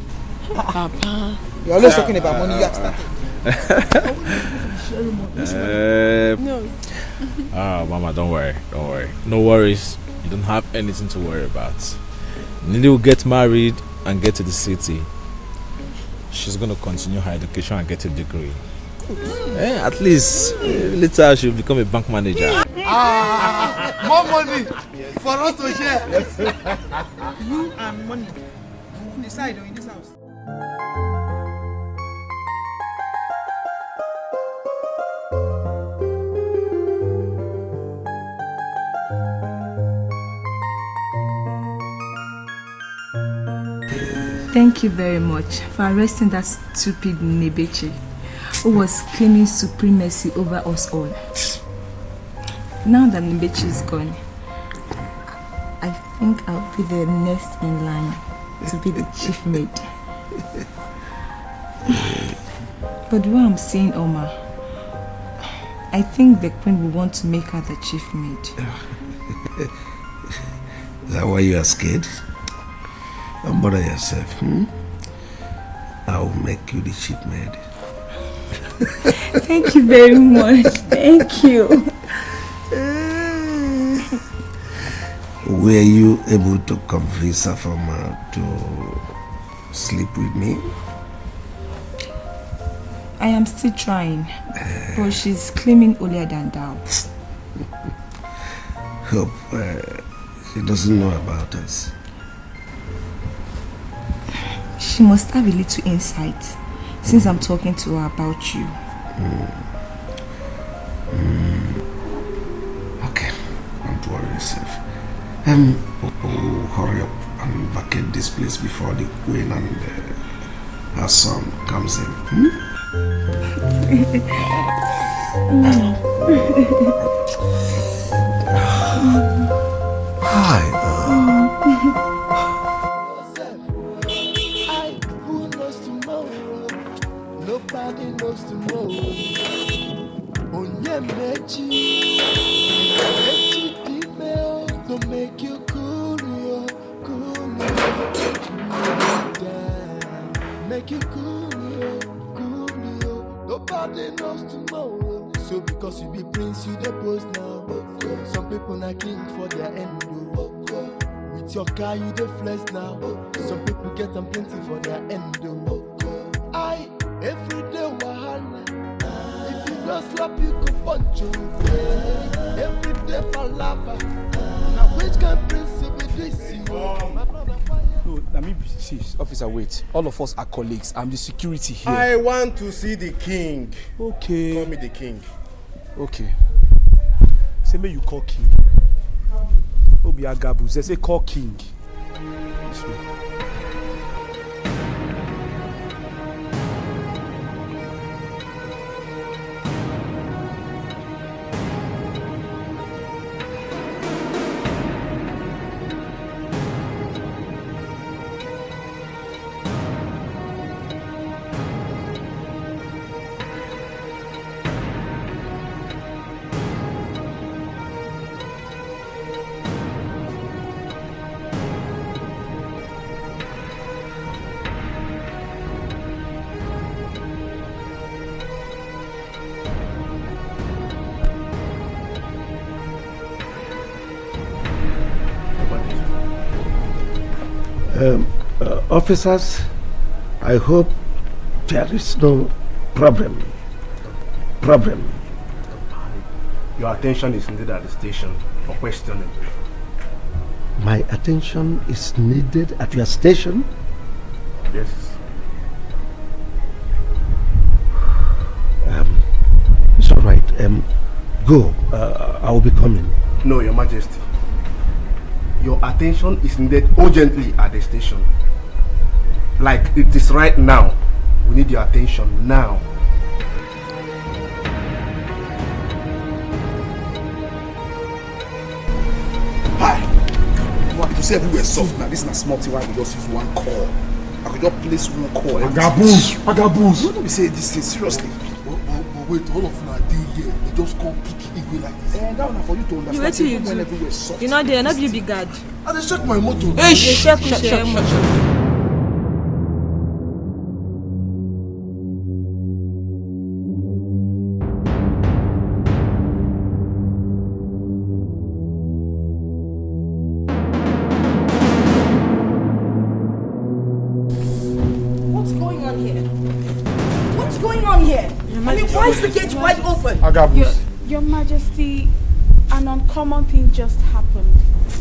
Papa. You're always talking about money. You have started. No. Mama, don't worry. No worries. You don't have anything to worry about. Nili will get married and get to the city. She's going to continue her education and get a degree. At least later she'll become a bank manager. More money for us to share. You and money. On the side or in this house. Thank you very much for arresting that stupid Nebeche who was claiming supremacy over us all. Now that Nebeche is gone, I think I'll be the next in line to be the chief maid. But what I'm saying, Omar, I think the queen will want to make her the chief maid. Is that why you are scared? Don't bother yourself. I will make you the chief maid. Thank you very much. Thank you. Were you able to convince Afama to sleep with me? I am still trying, but she's claiming holier than thou. Hope she doesn't know about us. She must have a little insight since I'm talking to her about you. Okay, don't worry yourself. Hurry up and vacate this place before the queen and her son comes in. Hi. Nobody knows tomorrow. Onyemechi, Mechi Dimeo, to make you cool, make you cool. Nobody knows tomorrow. So because you be prince, you the boss now. Some people not king for their end. With your car, you the flex now. Some people get them plenty for their end. Every day wahala. If you don't slap, you could punch you. Every day palava. Now which kind of prince be this? No, let me see, officer, wait. All of us are colleagues. I'm the security here. I want to see the king. Okay. Call me the king. Okay. Say me you call king. Obi Agabu, they say call king. This way. Officers, I hope there is no problem. Your attention is needed at the station for questioning. My attention is needed at your station? Yes. It's all right. Go. I will be coming. No, Your Majesty. Your attention is needed urgently at the station. Like it is right now. We need your attention now. Hi. What, you say everywhere soft now. This is not small thing why we just use one call. I could just place one call. Agabus. You don't be saying this thing seriously. But wait, all of them are deal there. They just come pick Igwe like this. That one for you to understand. You wait till you when do. everywhere is soft. You know there, not you be guard. I just check my motor. Hey, shut. Why is the gate wide open? Your Majesty, an uncommon thing just happened.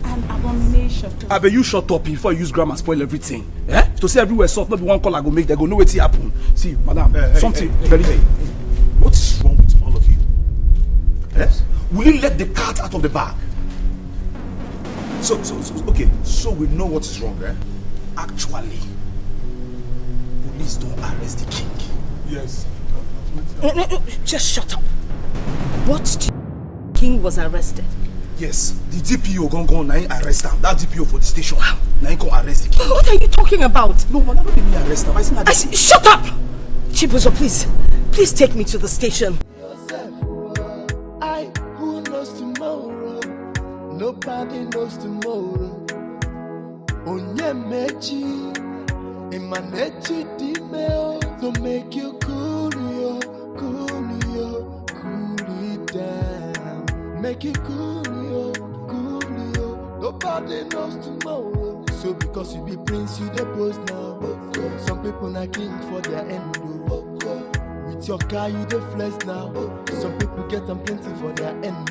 An abomination. I bet you shut up before you use grammar spoil everything. Eh? To say everywhere soft, not be one call I go make, they go know what happen. See, madam, something very. What is wrong with all of you? Yes? Will you let the cat out of the bag? So okay, so we know what is wrong, eh? Actually, police don't arrest the king. Yes. No, just shut up. What king was arrested? Yes, the DPO gone now arrest him. That DPO for the station. Now he go arrest the king. What are you talking about? No, man, don't let me arrest him. Shut up! Chibuzo, please take me to the station. Who knows tomorrow? Nobody knows tomorrow. Onyemechi, Imanechi Dimeo, to make you cool it down. Make it cool yo. Nobody knows tomorrow. So because you be prince, you the boss now. Some people not king for their end. With your car, you the flex now. Some people get them plenty for their end.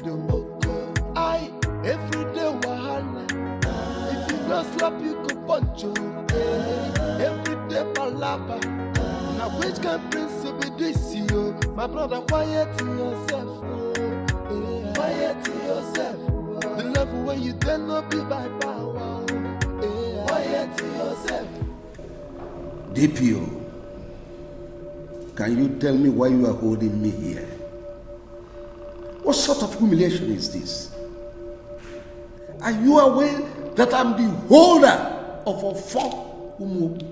Every day wahala. If you don't slap, you go punch you. Every day palava. Now which can prince you be this you? My brother, quiet yourself. Quiet yourself. The level where you dare not be by power. Quiet yourself. DPO, can you tell me why you are holding me here? What sort of humiliation is this? Are you aware that I'm the holder of a form Umuobi?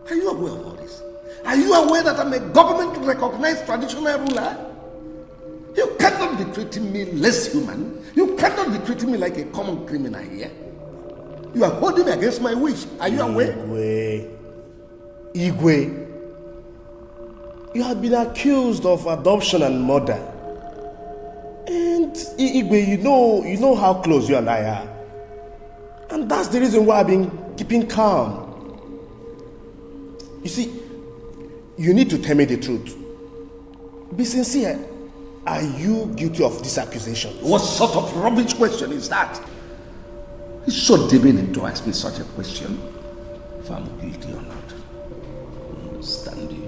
Are you aware of all this? Are you aware that I'm a government-recognized traditional ruler? You cannot be treating me less human. You cannot be treating me like a common criminal here. You are holding me against my wish. Are you aware? Igwe, you have been accused of adoption and murder. And Igwe, you know how close you and I are. And that's the reason why I've been keeping calm. You see, you need to tell me the truth. Be sincere. Are you guilty of this accusation? What sort of rubbish question is that? It's so demeaning to ask me such a question. If I'm guilty or not. Understand you.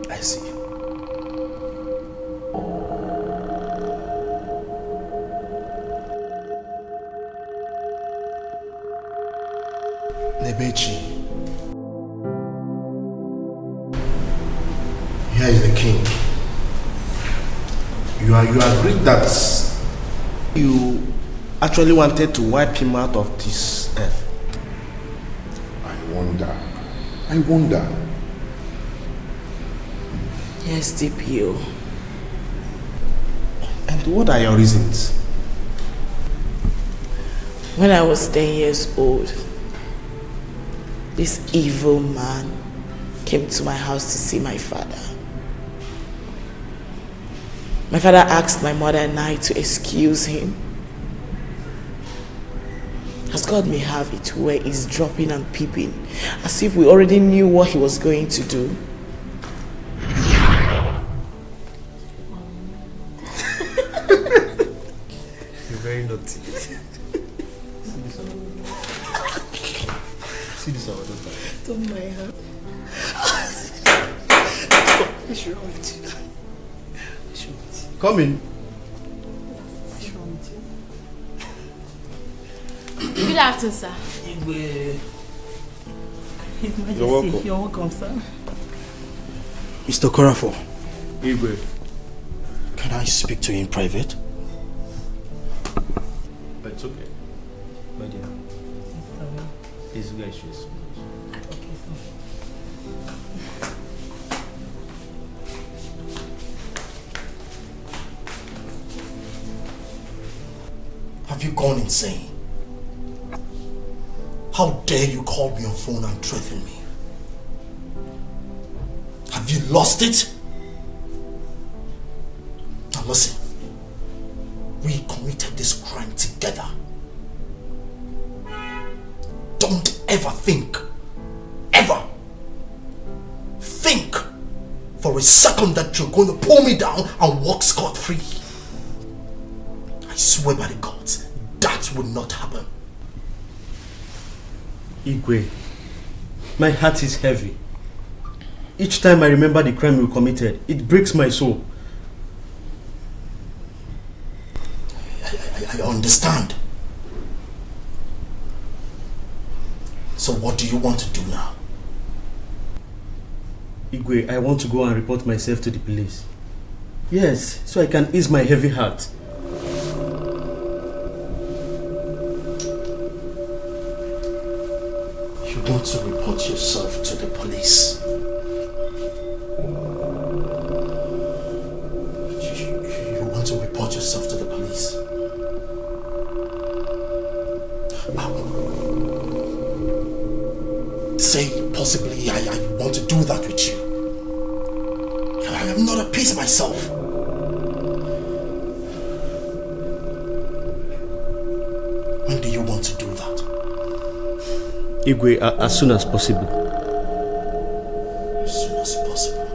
I see. Nebechi, here is the king. You agreed that you actually wanted to wipe him out of this earth. I wonder. Yes, DPO. And what are your reasons? When I was 10 years old, this evil man came to my house to see my father. My father asked my mother and I to excuse him. As God may have it, where he's dropping and peeping, as if we already knew what he was going to do. You're very naughty. See this our daughter. Don't mind her. What's wrong with you? Come in. Good afternoon, sir. You're welcome. You're welcome, sir. Mr. Korafo. Igwe. Can I speak to you in private? It's okay. My dear. Please, you guys should. Have you gone insane? How dare you call me on phone and threaten me? Have you lost it? Now listen, we committed this crime together. Don't ever think for a second that you're going to pull me down and walk scot-free. I swear by the gods, that will not happen. Igwe, my heart is heavy. Each time I remember the crime you committed, it breaks my soul. I understand. So what do you want to do now? Igwe, I want to go and report myself to the police. Yes, so I can ease my heavy heart. You want to report yourself to the police? You want to report yourself to the police? Say possibly I want to do that with you. I am not at peace myself. When do you want to do that? Igwe, as soon as possible. As soon as possible.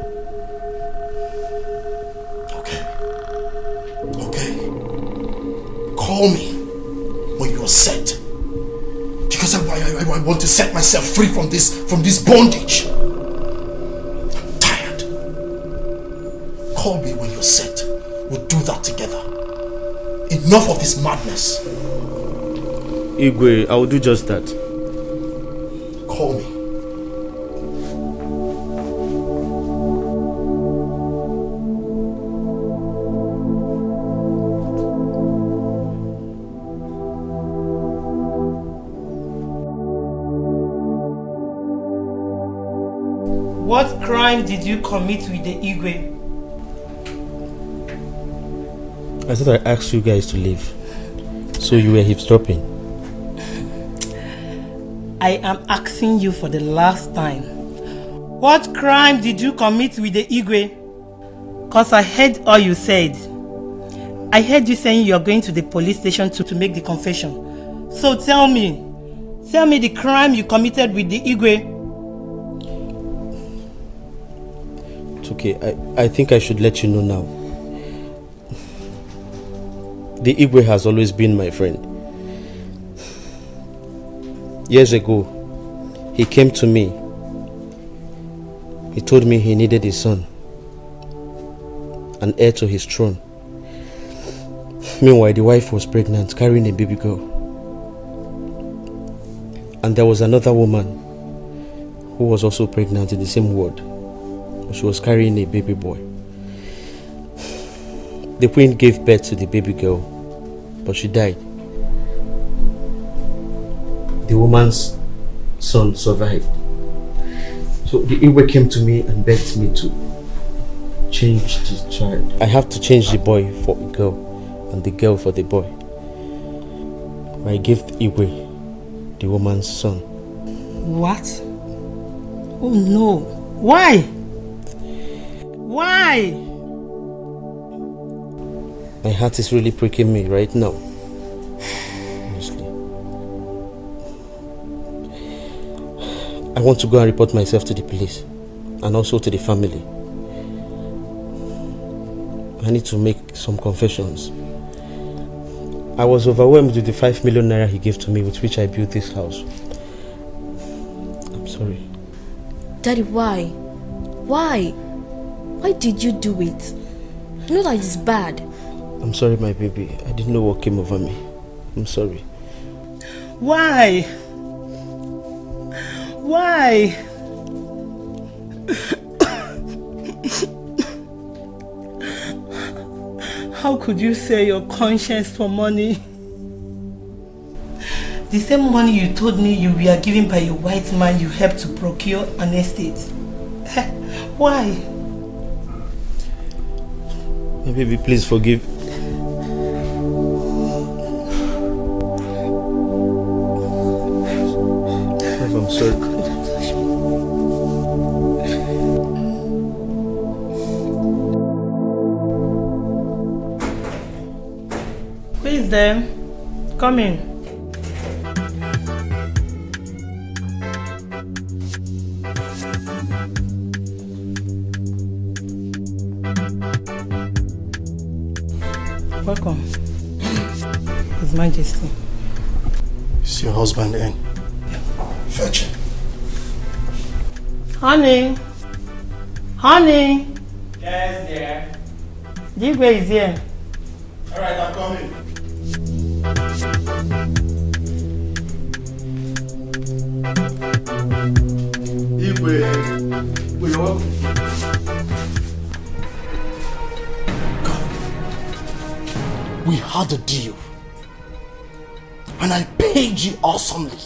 Okay. Call me when you are set. Because I want to set myself free from this bondage. I'm tired. Call me when you're set. We'll do that together. Enough of this madness. Igwe, I will do just that. Call me. What crime did you commit with the Igwe? I thought I asked you guys to leave. So you were eavesdropping. I am asking you for the last time. What crime did you commit with the Igwe? Cause I heard all you said. I heard you saying you are going to the police station to make the confession. So tell me the crime you committed with the Igwe. It's okay, I think I should let you know now. The Igwe has always been my friend. Years ago, he came to me. He told me he needed a son, an heir to his throne. Meanwhile, the wife was pregnant, carrying a baby girl. And there was another woman who was also pregnant in the same ward. She was carrying a baby boy. The queen gave birth to the baby girl, but she died. The woman's son survived. So the Igwe came to me and begged me to change the child. I have to change the boy for a girl and the girl for the boy. I gave Igwe the woman's son. What? Oh no. Why? Why? My heart is really pricking me right now. Honestly. I want to go and report myself to the police and also to the family. I need to make some confessions. I was overwhelmed with the 5 million naira he gave to me with which I built this house. I'm sorry. Daddy, why? Why? Why did you do it? You know that it's bad. I'm sorry, my baby. I didn't know what came over me. I'm sorry. Why? Why? How could you sell your conscience for money? The same money you told me you were given by a white man you helped to procure an estate. Why? My baby, please forgive. I'm sorry. Who is there? Come in. Welcome. His Majesty. Is your husband in? Fetch him. Honey. Honey. Yes, dear. Digwe is here. Alright, I'm coming. Igwe. We had a deal. And I paid you awesomely.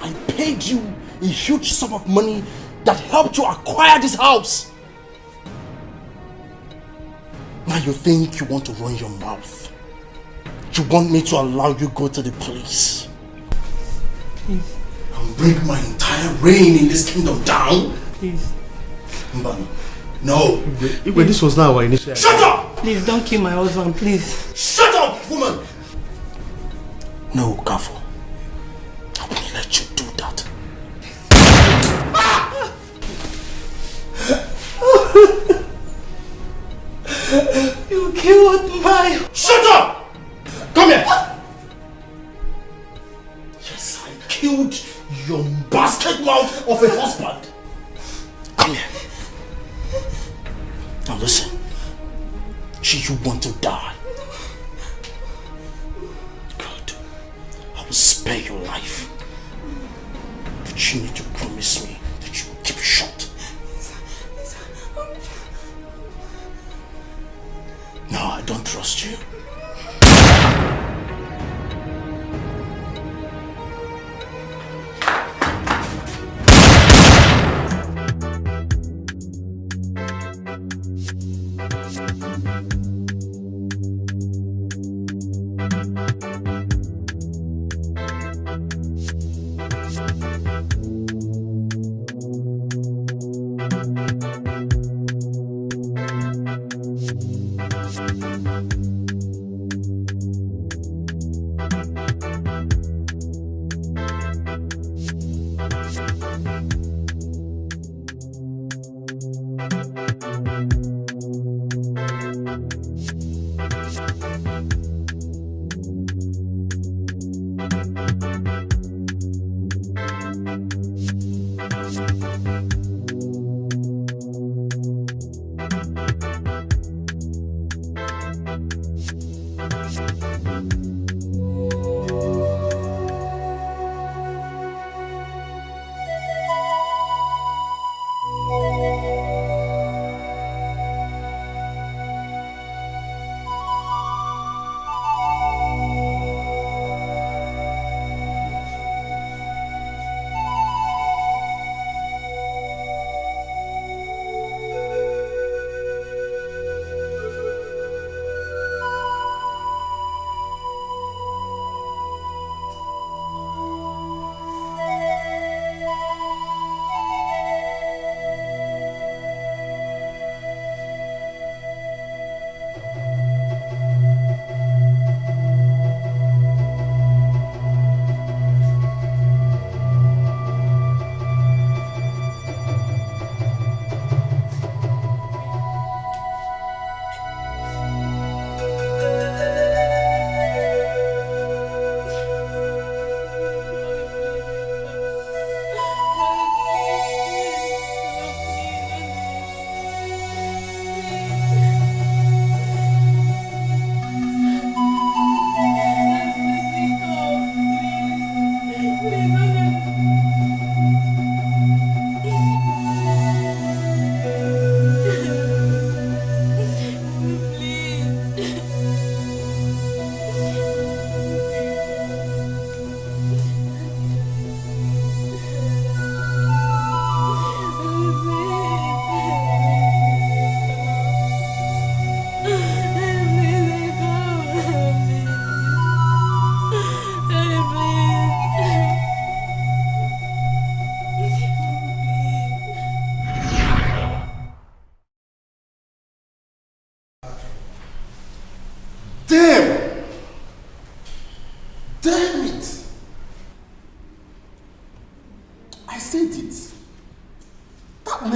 I paid you a huge sum of money that helped you acquire this house. Now you think you want to run your mouth. You want me to allow you go to the police. Please. And break my entire reign in this kingdom down? Please. Mbano. No. Igwe, this was not our initial. Shut up! Please don't kill my husband, please. Shut up, woman! No, Kafo. I won't let you do that. You killed my... Shut up! Come here! Yes, I killed your basket mouth of a husband. Come here. Now listen. You want to die. Good. I will spare your life. But you need to promise me that you will keep it short. No, I don't trust you.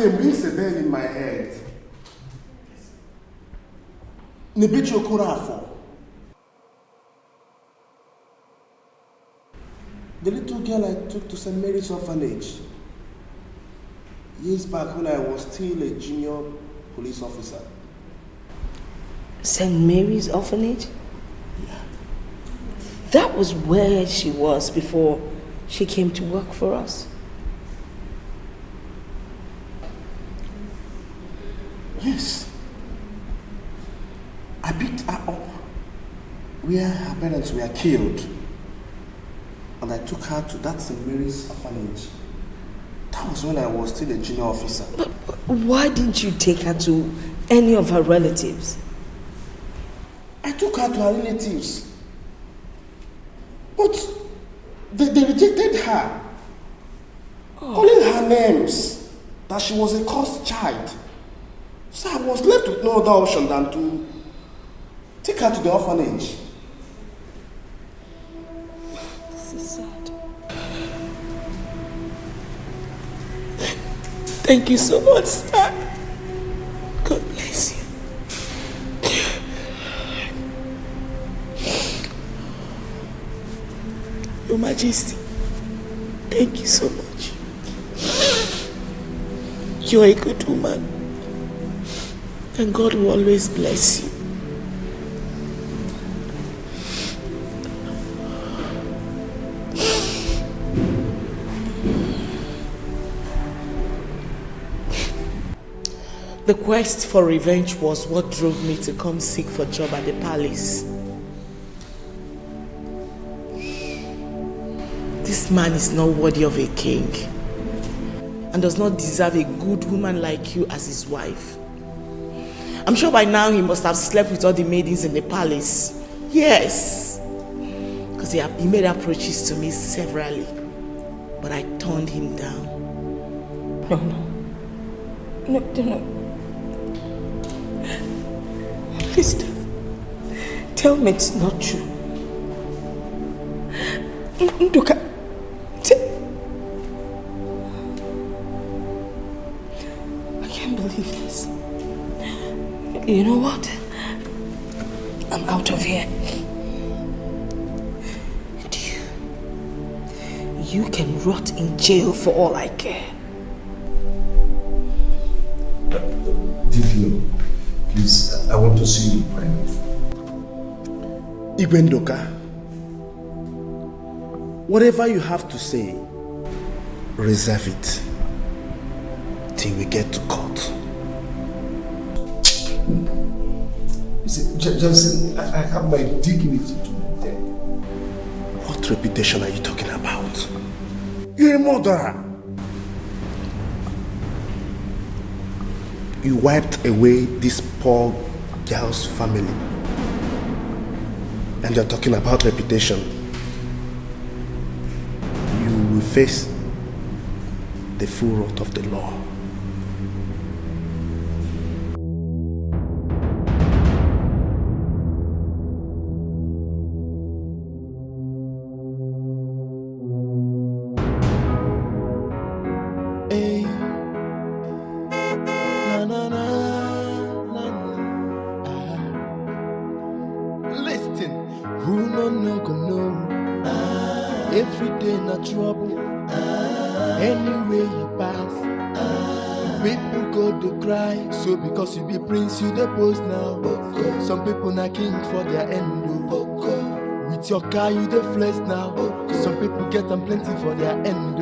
name rings a bell in my head. Nigerian Okorafo. The little girl I took to St. Mary's orphanage years back when I was still a junior police officer. St. Mary's orphanage? Yeah. That was where she was before she came to work for us. Yes. I picked her up where her parents were killed. And I took her to that St. Mary's orphanage. That was when I was still a junior officer. But why didn't you take her to any of her relatives? I took her to her relatives. But they rejected her. Calling her names. That she was a cursed child. So I was left with no other option than to take her to the orphanage. This is sad. Thank you so much, sir. God bless you. Your Majesty, thank you so much. You're a good woman. And God will always bless you. The quest for revenge was what drove me to come seek for a job at the palace. This man is not worthy of a king and does not deserve a good woman like you as his wife. I'm sure by now he must have slept with all the maidens in the palace. Yes. Because he made approaches to me severally. But I turned him down. No. Please tell me it's not true. Nduka, I can't believe this. You know what? I'm out of here. And you can rot in jail for all I care. DPO, please, I want to see you in private. Igwendoka, whatever you have to say, reserve it till we get to court. Johnson, I have my dignity to maintain. What reputation are you talking about? You're a murderer. You wiped away this poor girl's family. And you're talking about reputation. You will face the full wrath of the law. Trouble anywhere you pass, people go to cry. So because you be prince, you the post now. Some people na king for their end. With your car, you the flex now. Some people get them plenty for their end.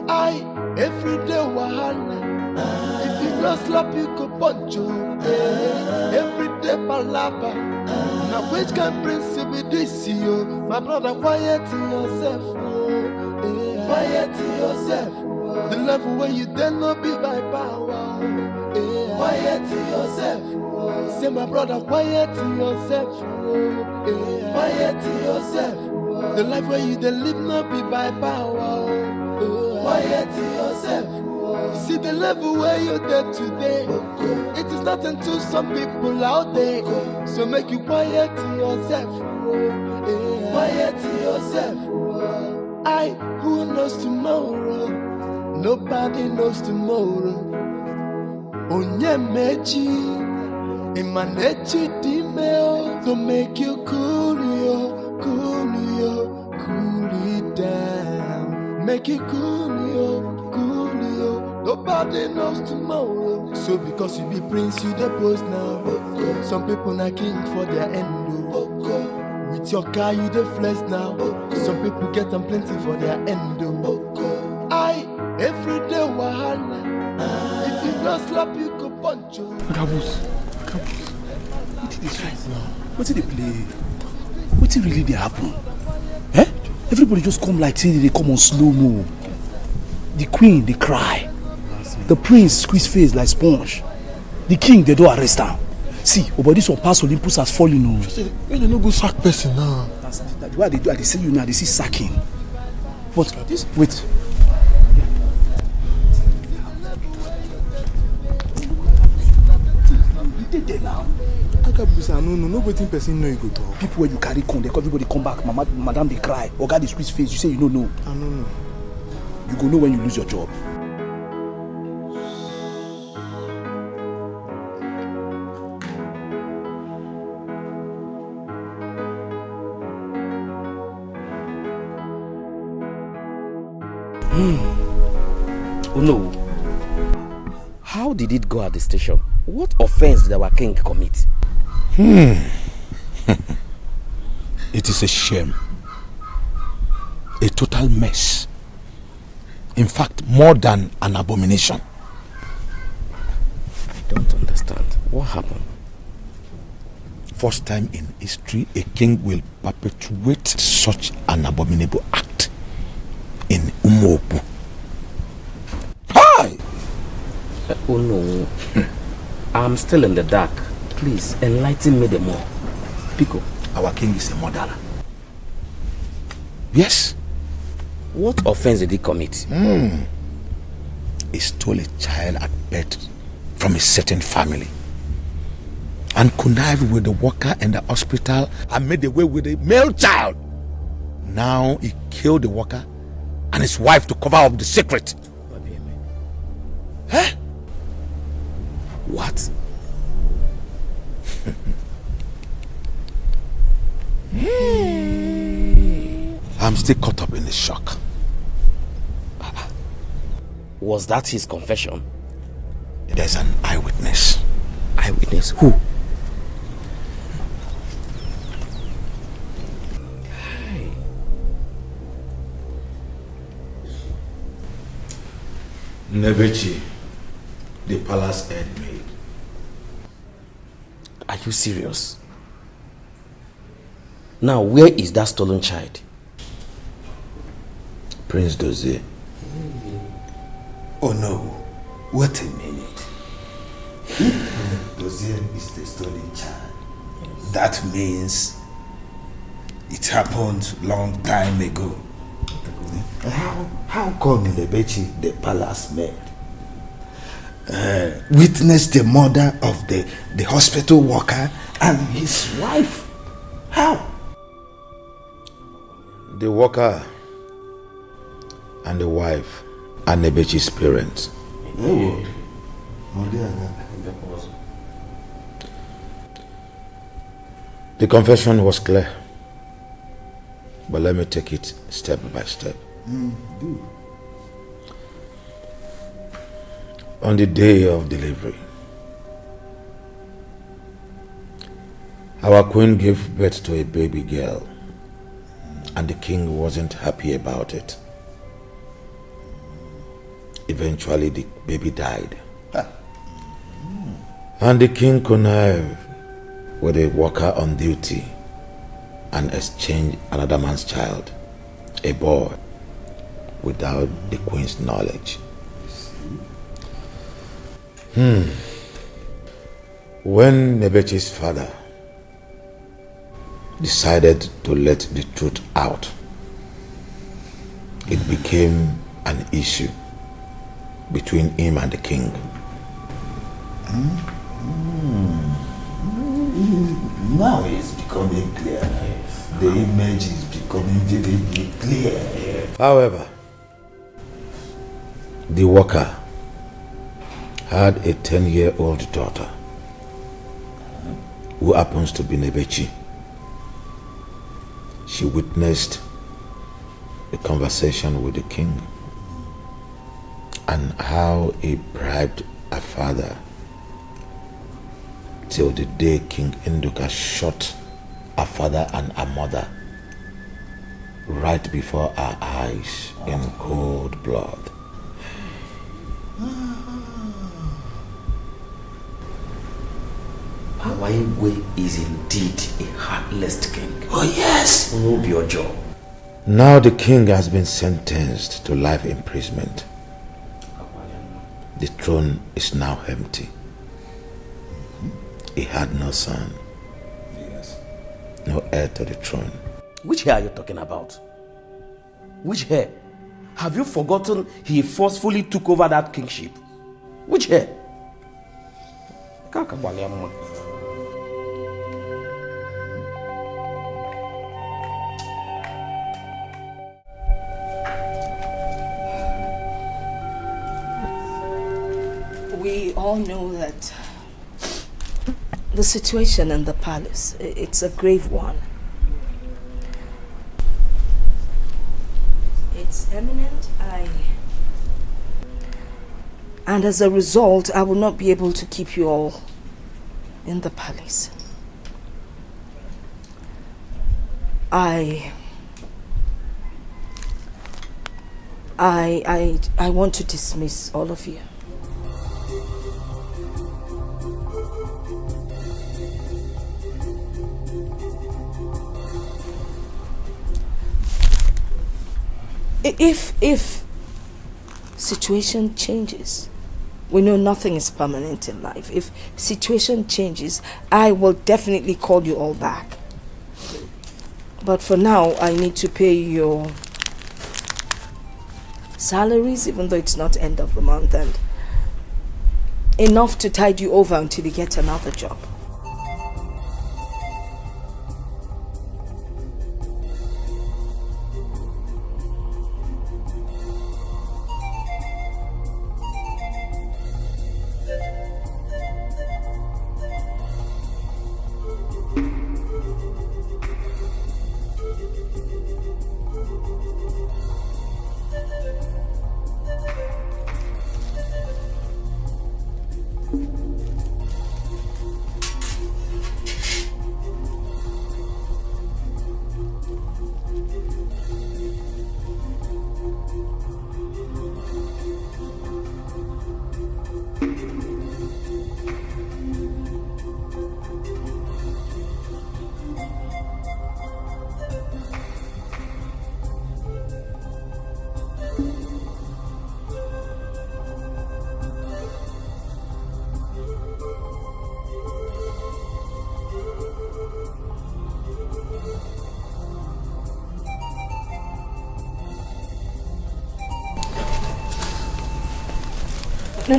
I everyday wahala. If you not slap, you go punch you. Everyday palava. Now which can prince be this you? My brother, quiet yourself. Quiet yourself. The level where you dare not be by power. Quiet yourself. Say my brother, quiet yourself. Quiet yourself. The life where you dare live not be by power. Quiet yourself. See the level where you're there today. It is nothing to some people out there. So make you quiet yourself. Quiet yourself. Who knows tomorrow? Nobody knows tomorrow. Onye mechi, imanechi dimeo to make you cool it down. Make you cool yo. Nobody knows tomorrow. So because you be prince, you the post now. Some people not king for their end. With your car, you the flex now. Some people get them plenty for their end. Every day wahala. If you don't slap, you go punch you. Gabus. What did this right now? What did they play? What did really they happen? Eh? Everybody just come like saying they come on slow-mo. The queen, they cry. The prince squeeze face like sponge. The king, they don't arrest him. See, but this one past Olympus has fallen. When you no go sack person now. That's what they do. They see you now, they see sacking. But this, wait. You did now. No waiting person know you go talk. People where you carry con, they call everybody come back. Madam they cry. Or God they squeeze face. You say you don't know. I don't know. You go know when you lose your job. Oh no. How did it go at the station? What offense did our king commit? It is a shame. A total mess. In fact, more than an abomination. I don't understand. What happened? First time in history, a king will perpetuate such an abominable act in Umobu. Hi! Oh no. I'm still in the dark. Please, enlighten me the more. Pico. Our king is a murderer. Yes. What offense did he commit? He stole a child at birth from a certain family and connived with the worker in the hospital and made away with a male child. Now he killed the worker and his wife to cover up the secret. Huh? What? I'm still caught up in the shock. Was that his confession? There's an eyewitness. Eyewitness? Who? Nebechi, the palace head maid. Are you serious? Now, where is that stolen child? Prince Dozie. Oh no, wait a minute. Dozie is the stolen child. That means it happened long time ago. How come Nebechi, the palace maid, witnessed the murder of the hospital worker and his wife? How? The worker and the wife are Nebechi's parents. The confession was clear, but let me take it step by step. Do. On the day of delivery, our queen gave birth to a baby girl, and the king wasn't happy about it. Eventually, the baby died. And the king connived with a worker on duty and exchanged another man's child, a boy, without the queen's knowledge. When Nebechi's father decided to let the truth out, it became an issue between him and the king. Now it's becoming clear. The image is becoming vividly clear. However, The worker had a 10-year-old daughter who happens to be Nebechi. She witnessed a conversation with the king and how he bribed her father till the day King Induka shot her father and her mother right before our eyes in cold blood. Our Igwe is indeed a heartless king. Oh yes! Who will be your job? Now the king has been sentenced to life imprisonment. The throne is now empty. He had no son. Yes. No heir to the throne. Which hair are you talking about? Which hair? Have you forgotten he forcefully took over that kingship? Which hair? We all know that the situation in the palace, it's a grave one. It's imminent. And as a result, I will not be able to keep you all in the palace. I want to dismiss all of you. If situation changes, we know nothing is permanent in life. If situation changes, I will definitely call you all back. But for now, I need to pay your salaries, even though it's not end of the month, and enough to tide you over until you get another job.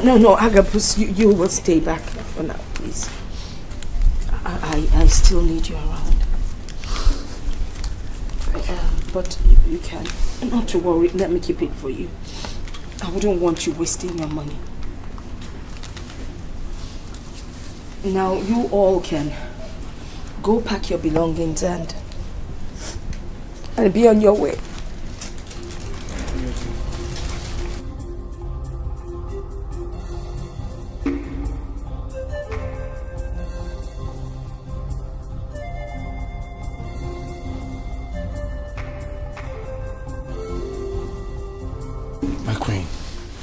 No, Agabus, you will stay back for now, please. I still need you around. But you can. Not to worry, let me keep it for you. I wouldn't want you wasting your money. Now, you all can go pack your belongings and be on your way.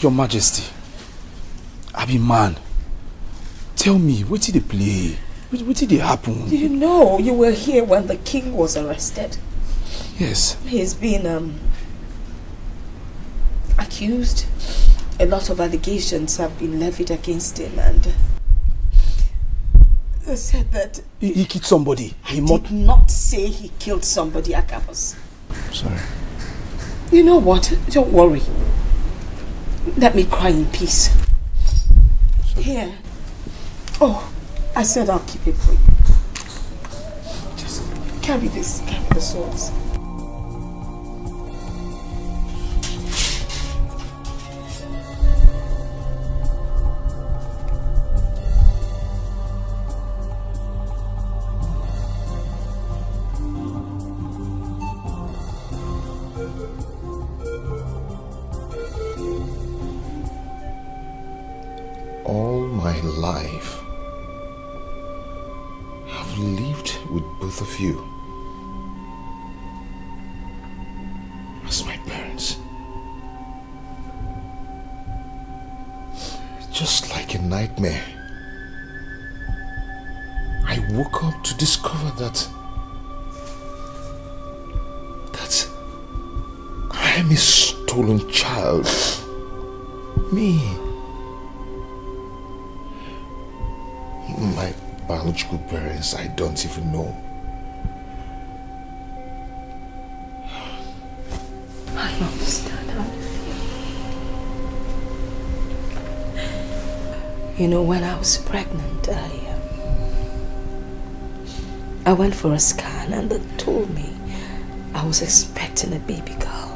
Your Majesty, I be man. Tell me, what did they play? What did they happen? You know, you were here when the king was arrested. Yes. He's been accused. A lot of allegations have been levied against him, and they said that he killed somebody. He did not say he killed somebody, Agabus. Sorry. You know what? Don't worry. Let me cry in peace. Here. Oh, I said I'll keep it for you. Just carry this, carry the swords. my life, I've lived with both of you as my parents. Just like a nightmare, I woke up to discover that I am a stolen child. Me. My biological parents, I don't even know. I understand how you feel. You know, when I was pregnant, I went for a scan and they told me I was expecting a baby girl.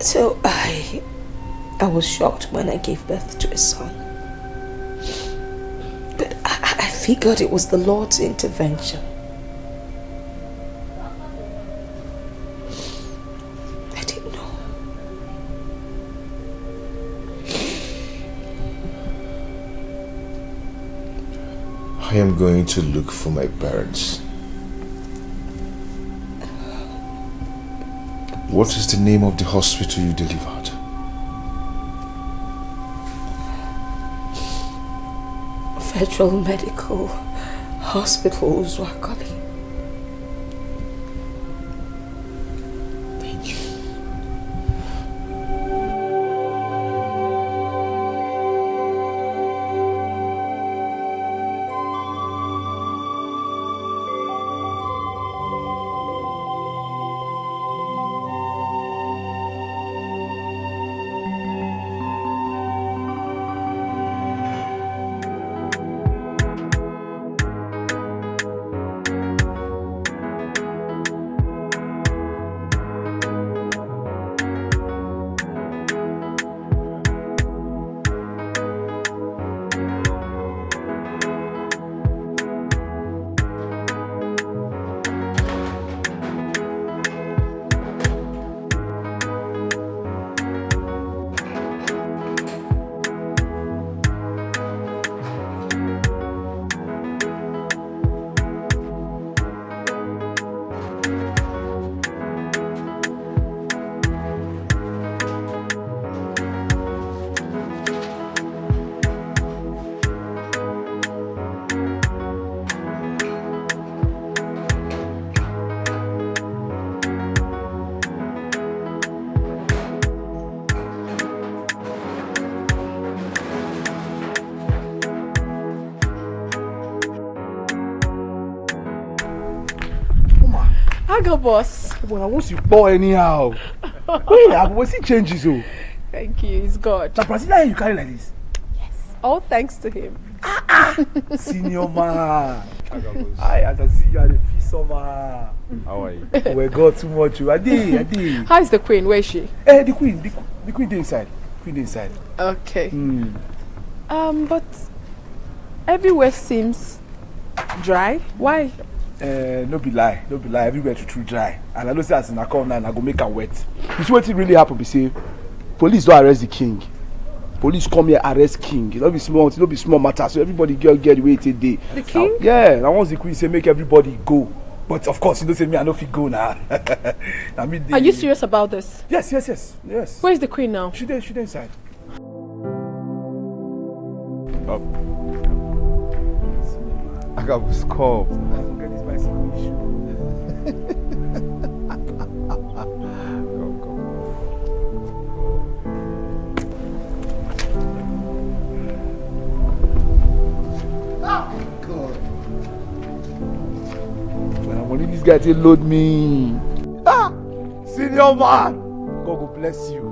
So I was shocked when I gave birth to a son. But I figured it was the Lord's intervention. I didn't know. I am going to look for my parents. What is the name of the hospital you delivered? Federal Medical Hospital, Zwakali. Thank you. Aga boss. When I want you pour anyhow. Wait, I will see changes. Oh. Thank you, it's God. The Brazilian you carry like this? Yes. All thanks to him. Senior man. As I see you are the feast summer. How are you? We got too much. Adi. How is the queen? Where is she? The queen inside. Queen inside. Okay. But everywhere seems dry. Why? No be lie. Everywhere too dry. And I know say as in I come now, I go make her wet. You see what really happen? Be say, police don't arrest the king. Police come here arrest king. It don't be small matter. So everybody get the way it dey. The king? Yeah. Now once the queen say make everybody go. But of course, you don't say me I no fit go now. Are you serious about this? Yes. Where is the queen now? She there inside. I got was called. Get this bicycle issue. God. When this guy say load me. Senior man. God will bless you.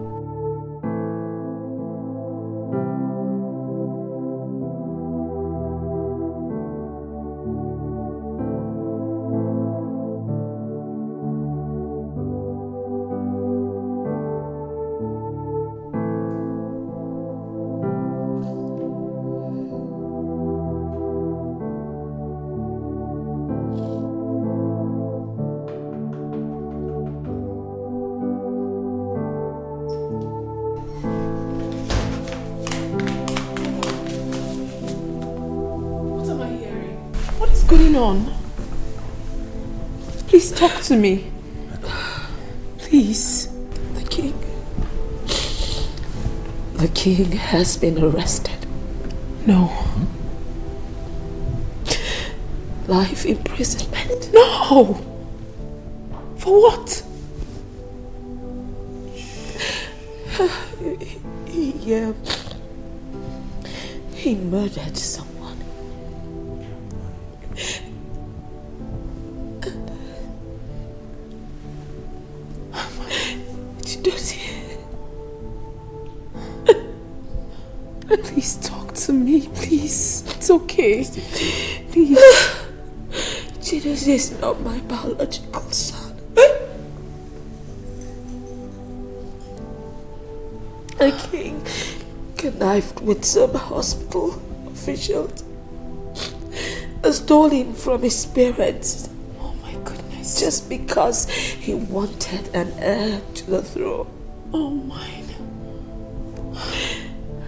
going on? Please talk to me. Please. The king has been arrested. No. Life imprisonment. No! For what? He murdered someone. Please talk to me, please. It's okay. Please. Chidozie is not my biological son. The king connived with some hospital officials and stole him from his parents. Oh my goodness. Just because he wanted an heir to the throne. Oh my.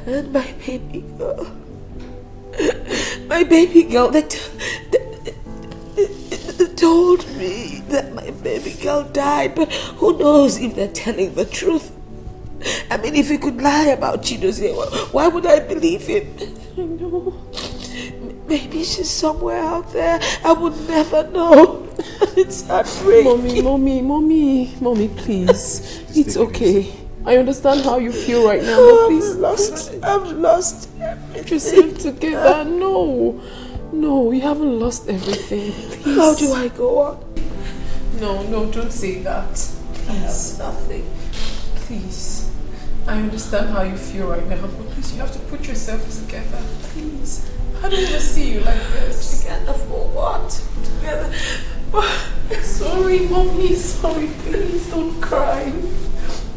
And my baby girl, they told me that my baby girl died, but who knows if they're telling the truth. I mean, if he could lie about Chidozie, why would I believe him? I know. Maybe she's somewhere out there. I would never know. It's heartbreaking. Mommy, please. It's okay. I understand how you feel right now, but please. I've lost everything. Get yourself together. No, you haven't lost everything. Please. How do I go on? No, don't say that. Please. I have nothing. Please. I understand how you feel right now, but please, you have to put yourself together. Please. I don't ever see you like this. Together for what? Together. Sorry, Mommy. Sorry. Please don't cry.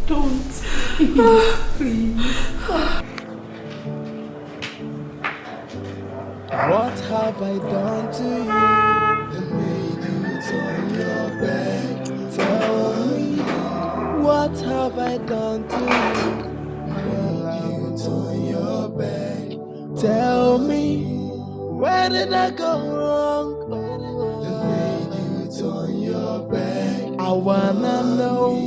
Don't. Please. What have I done to you that made you turn your back? Tell me, what have I done to you that made you turn your back? Tell me, where did I go wrong that made you turn your back? I wanna know,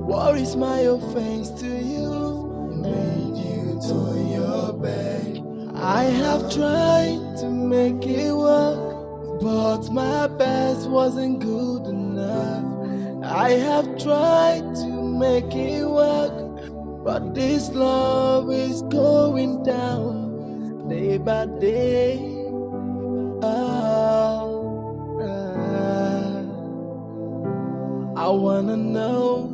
what is my offense to you that made you turn your back? I have tried to make it work, but my best wasn't good enough. I have tried to make it work, but this love is going down day by day. I wanna know,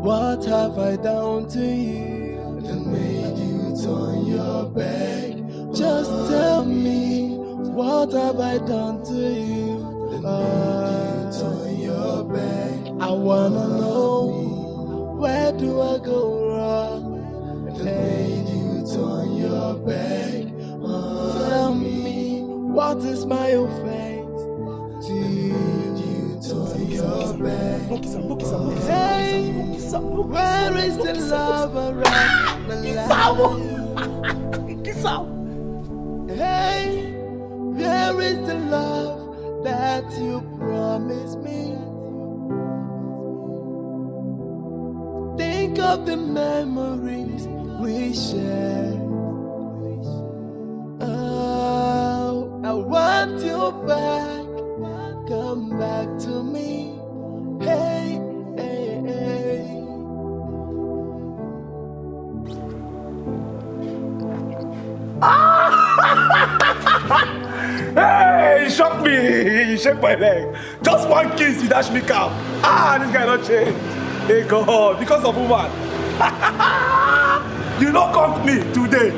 what have I done to you that made you turn your back? Just tell me, what have I done to you that made you turn your back? I wanna know, where do I go wrong that made you turn your back? Tell me, what is my offense to you? Turn your back. Hey, where is the love around the light? Hey, where is the love that you promised me? Think of the memories we shared. Oh, I want you back. Come back to me. Hey, hey, hey. Hey, he shocked me. He shake my leg. Just one kiss, he dash me cap. This guy not change. Hey God, because of woman. You don't come me today.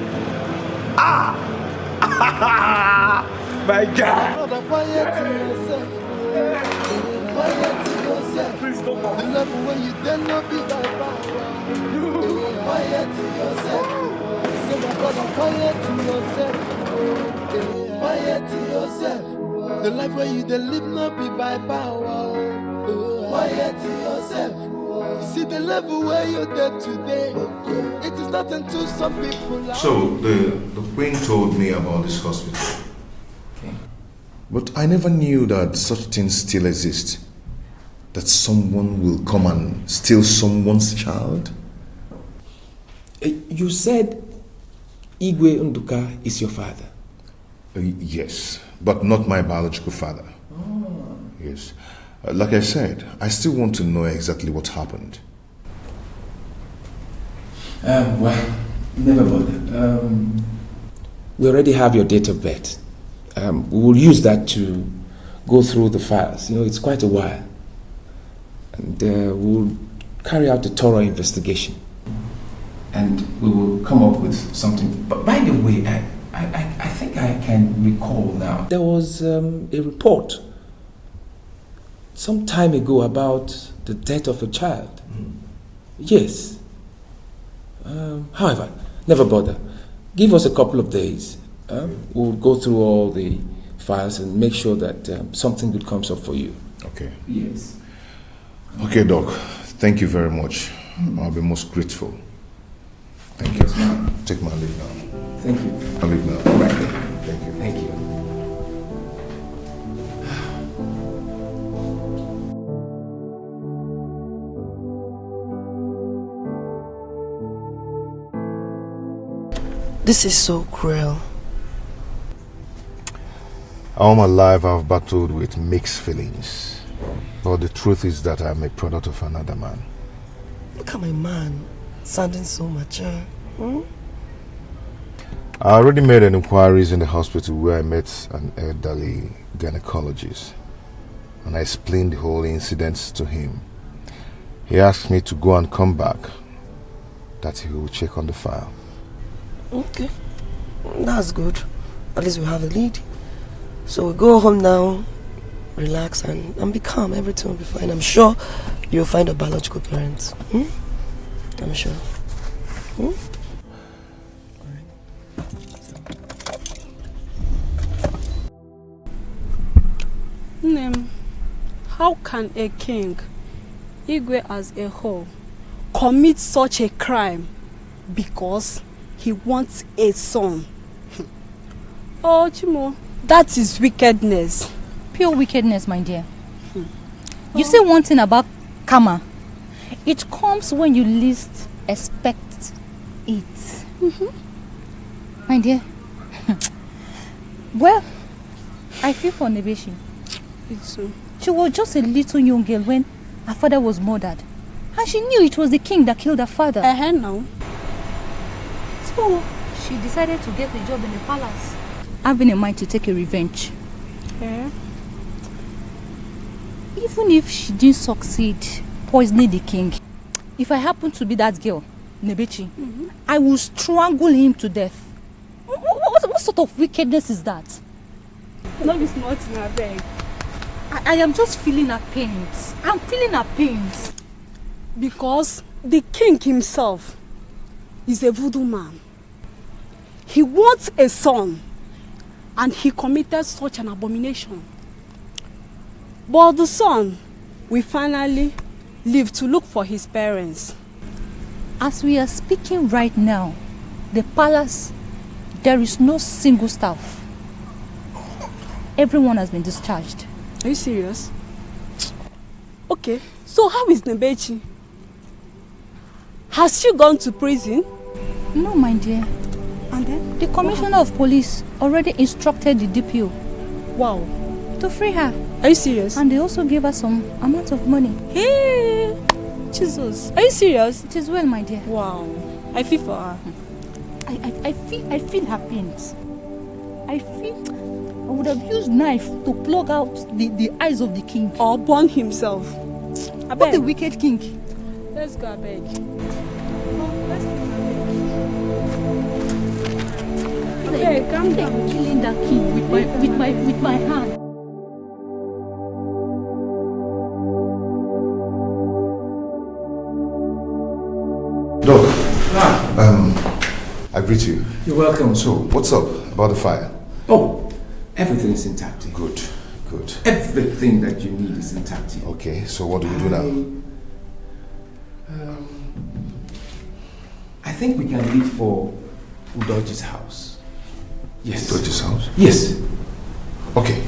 My God. Please don't come. The love when you then not be by power. Quiet to yourself. Say my brother, quiet to yourself. Quiet to yourself. The life where you then live not be by power. Quiet to yourself. See the level where you're there today. It is not until some people. So the queen told me about this hospital. Okay. But I never knew that such things still exist. That someone will come and steal someone's child? You said Igwe Nduka is your father? Yes, but not my biological father. Oh. Yes. Like I said, I still want to know exactly what happened. Well, never bother. We already have your date of birth. We will use that to go through the files. You know, it's quite a while. And we'll carry out a thorough investigation. And we will come up with something. But by the way, I think I can recall now. There was a report some time ago about the death of a child. Yes. However, never bother. Give us a couple of days. We'll go through all the files and make sure that something good comes up for you. Okay. Yes. Okay, Doc. Thank you very much. I'll be most grateful. Thank you. Take my leave now. Thank you. I'll leave now. Right. Thank you. Thank you. This is so cruel. All my life I've battled with mixed feelings. But the truth is that I'm a product of another man. Look at my man, sounding so mature. I already made an inquiries in the hospital where I met an elderly gynecologist. And I explained the whole incident to him. He asked me to go and come back, that he will check on the file. Okay, that's good. At least we have a lead. So we go home now, relax and be calm. Everything will be fine. I'm sure you'll find a biological parent. I'm sure. Name, how can a king, Igwe as a whole, commit such a crime because he wants a son? Oh, Chimo, that is wickedness. Pure wickedness, my dear. You say one thing about karma. It comes when you least expect it. My dear. Well, I feel for Nebeshi. She was just a little young girl when her father was murdered. And she knew it was the king that killed her father. No. So, she decided to get a job in the palace, having in mind to take a revenge. Even if she didn't succeed poisoning the king, if I happen to be that girl, Nebechi, I will strangle him to death. What sort of wickedness is that? No, it's not in her bag. I am just feeling her pains. I'm feeling her pains. Because the king himself is a voodoo man. He wants a son, and he committed such an abomination. But the son will finally live to look for his parents. As we are speaking right now, the palace, there is no single staff. Everyone has been discharged. Are you serious? Okay, so how is Nebechi? Has she gone to prison? No, my dear. And then? The commissioner of police already instructed the DPO. Wow. To free her. Are you serious? And they also gave her some amount of money. Hey! Jesus. Are you serious? It is well, my dear. Wow. I feel for her. I feel her pains. I would have used knife to plug out the eyes of the king. Or burn himself. What a wicked king. Let's go, I beg. Calm down. Killing that king with my hand. Doc, I greet you. You're welcome. So, what's up about the fire? Oh, everything is intact. Good, good. Everything that you need is intact. Okay, so what do we do now? I think we can leave for Udoji's house. Yes. Udoji's house? Yes. Okay.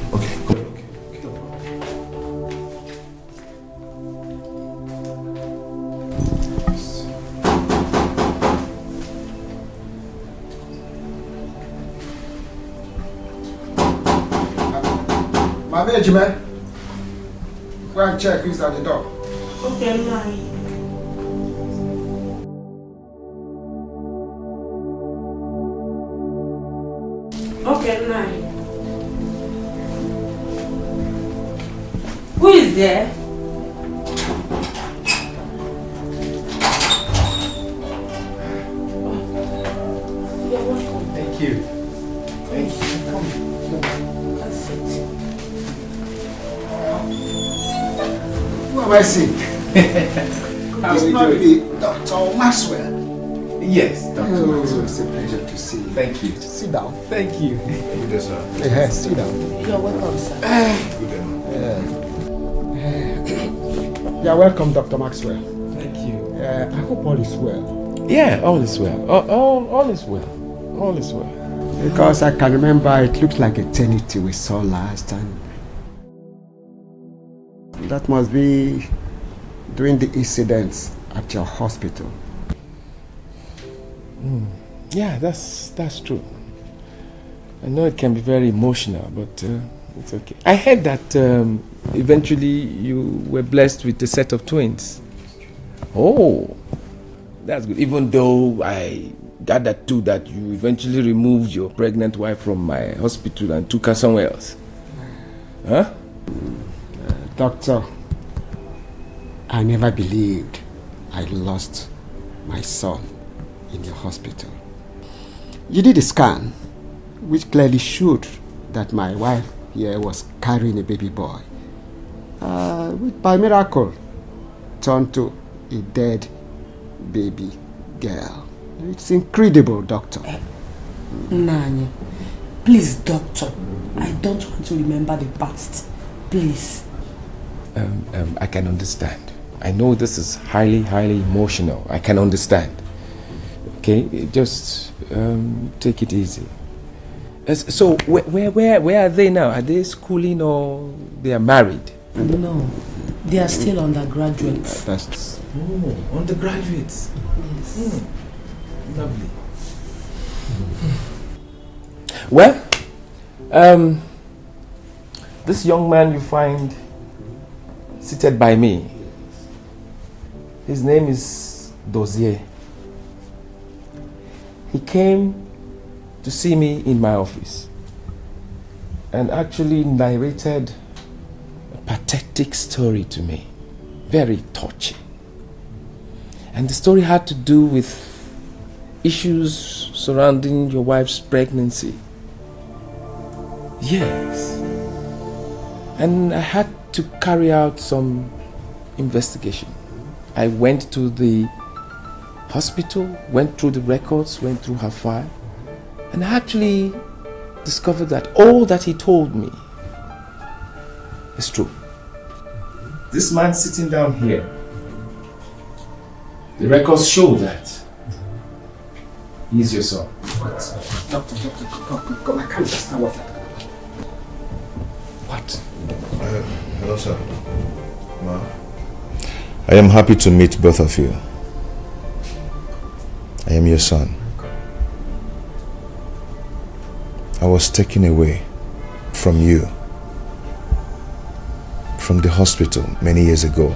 My Benjamin, go and check who's at the door. Okay, Nai. Okay, Nai. Who is there? You're welcome. Thank you. Thank you. Come. That's it. Who am I seeing? How It's are you not doing? the Dr. Maxwell. Yes, Dr. Maxwell. It's a pleasure to see you. Thank you. Sit down. Thank you. Good, sir. Yes, sit down. You're welcome, sir. You're welcome, Dr. Maxwell. Thank you. I hope all is well. Yeah, all is well. All is well. All is well. Because I can remember it looked like eternity we saw last, and that must be during the incidents at your hospital. Yeah, that's true. I know it can be very emotional, but it's okay. I heard that eventually you were blessed with a set of twins. Oh, that's good. Even though I gathered too that you eventually removed your pregnant wife from my hospital and took her somewhere else. Huh? Doctor, I never believed I lost my son in your hospital. You did a scan, which clearly showed that my wife here was carrying a baby boy, which by miracle turned to a dead baby girl. It's incredible, Doctor. Nani, please, Doctor, I don't want to remember the past. Please. I can understand. I know this is highly emotional. I can understand. Okay, just take it easy. So where are they now? Are they schooling or they are married? No, they are still undergraduates. That's Undergraduates. Yes. Lovely. Well, this young man you find seated by me, his name is Dozier. He came to see me in my office and actually narrated a pathetic story to me, very touching. And the story had to do with issues surrounding your wife's pregnancy. Yes. And I had to carry out some investigation. I went to the hospital, went through the records, went through her file, and I actually discovered that all that he told me is true. This man sitting down here, the records show that he's your son. Doctor, come, I can't understand what. What? Hello, sir. Ma. I am happy to meet both of you. I am your son. I was taken away from you, from the hospital many years ago.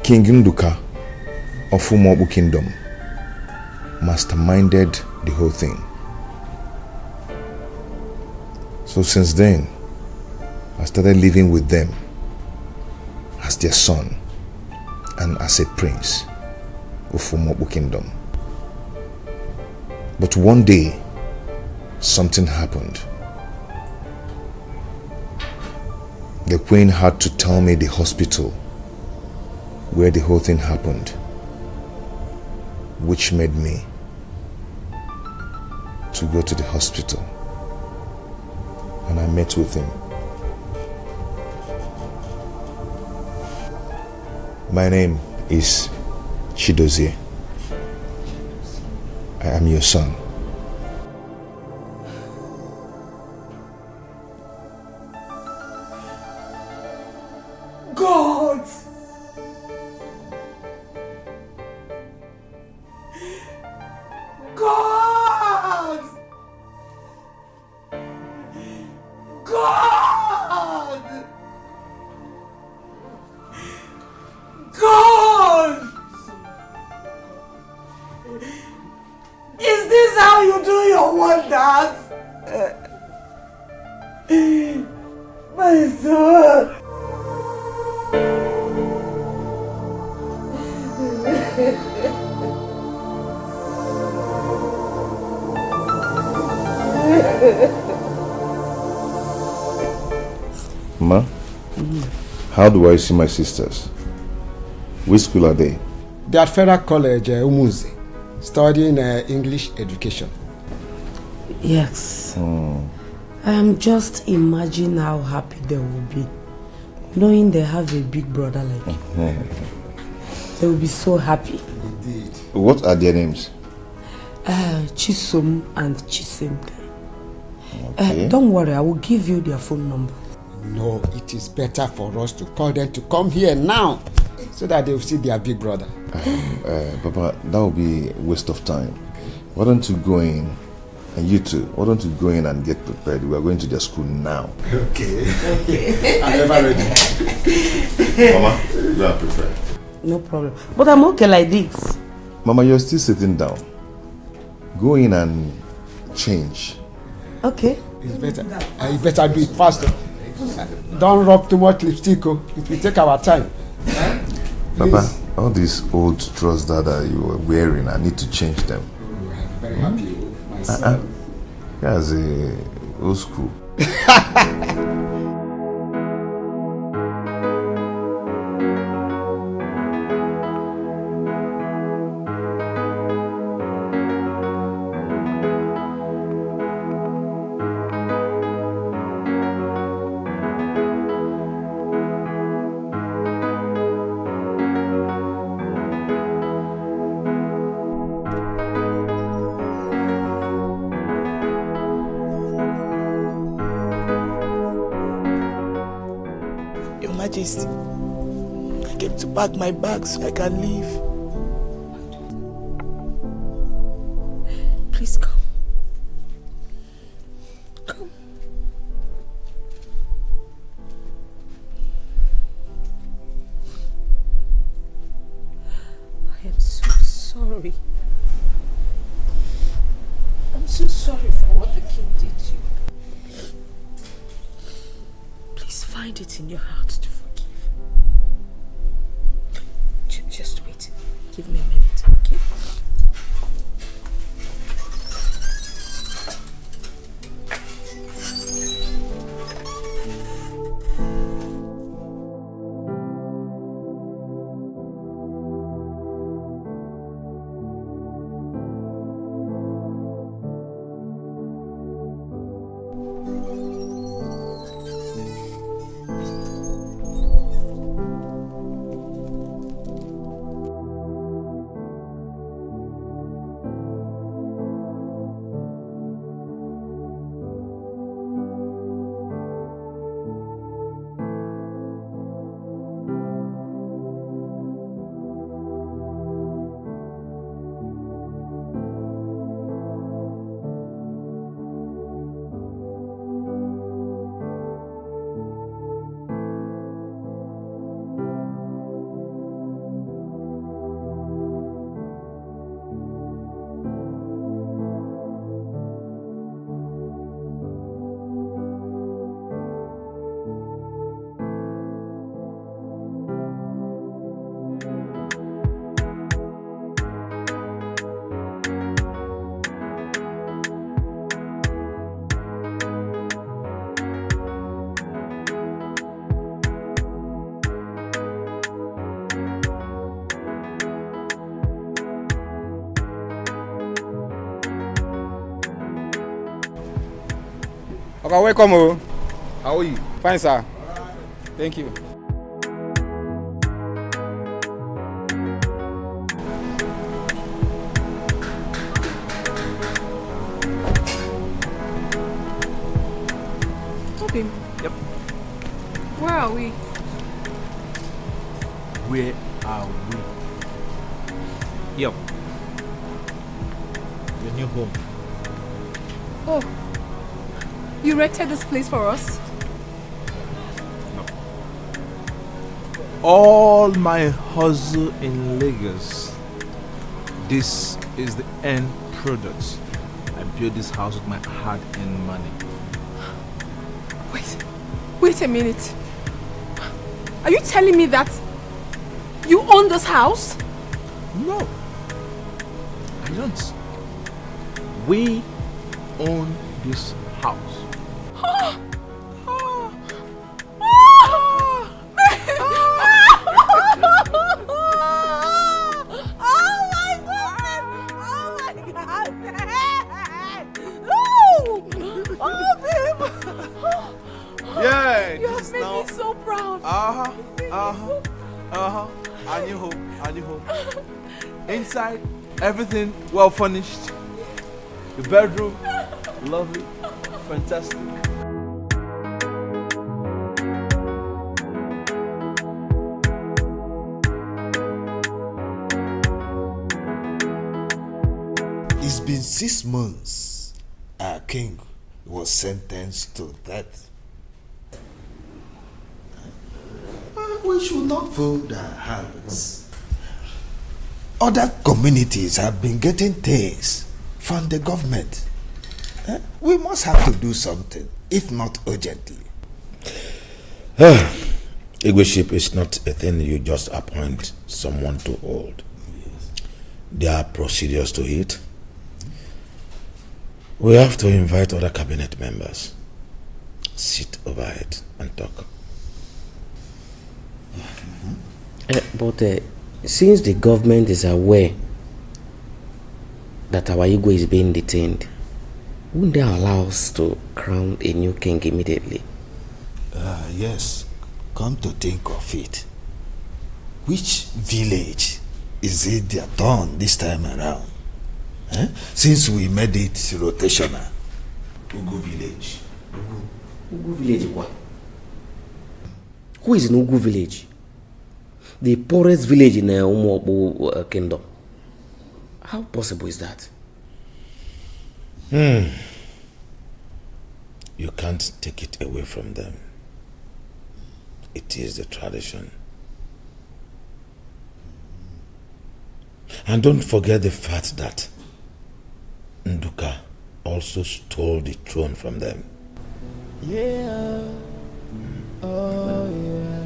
King Nduka of Umobu Kingdom masterminded the whole thing. So since then, I started living with them as their son and as a prince of Umobu Kingdom. But one day, something happened. The queen had to tell me the hospital where the whole thing happened, which made me to go to the hospital, and I met with him. My name is Chidozie. I am your son. God! God! God! God! Is this how you do your wonders? My son! Ma, how do I see my sisters? Which school are they? They are at Federal College, Umuzi, studying English education. Yes. I am just imagining how happy they will be, knowing they have a big brother like you. They will be so happy. Indeed. What are their names? Chisom and Chisim. Okay. Don't worry, I will give you their phone number. No, it is better for us to call them to come here now, so that they will see their big brother. Papa, that will be a waste of time. Why don't you go in, and you too, why don't you go in and get prepared? We are going to their school now. Okay. I'm never ready. Mama, you are prepared. No problem. But I'm okay like this. Mama, you're still sitting down. Go in and change. Okay. It's better. You better do it faster. Don't rub too much lipstick. It will take our time. Papa, all these old trousers that you were wearing, I need to change them. I'm very happy. My son. That's old school. Majesty, I came to pack my bag so I can leave. Please come. Come. I am so sorry. I'm so sorry for what the king did to you. Please find it in your heart to forgive. Just wait. Give me a minute, okay? Okay, welcome. How are you? Fine, sir. Thank you. Okay. Yep. Where are we? Where are we? Yo. Your new home. Oh, you rented this place for us? All my hustle in Lagos. This is the end product. I built this house with my hard-earned money. Wait a minute. Are you telling me that you own this house? No. I don't. We own this house. Yeah, you have made me so proud. Our new home. Inside, everything well furnished. The bedroom, lovely, fantastic. It's been 6 months. Our king was sentenced to death. We should not fold our hands. Other communities have been getting things from the government. We must have to do something, if not urgently. Leadership is not a thing you just appoint someone to hold. There are procedures to it. We have to invite other cabinet members, sit over it and talk. But since the government is aware that our ego is being detained, wouldn't they allow us to crown a new king immediately? Yes, come to think of it. Which village is it their turn this time around? Since we made it rotational. Ugu village. Ugu village what? Who is in Ugu village? The poorest village in Umobu kingdom. How possible is that? You can't take it away from them. It is the tradition. And don't forget the fact that Nduka also stole the throne from them. Yeah. Oh, yeah.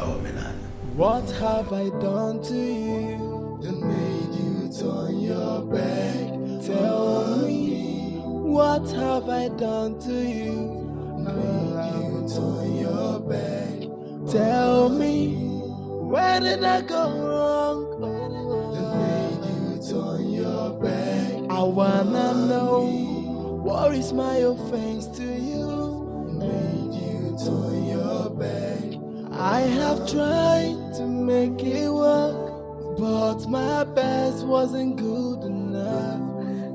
Oh, man. What have I done to you that made you turn your back? Tell me, what have I done to you that made you turn your back? Tell me, where did I go wrong? That made you turn your back. I wanna know, what is my offense to you that made you turn your back? I have tried to make it work, but my best wasn't good enough.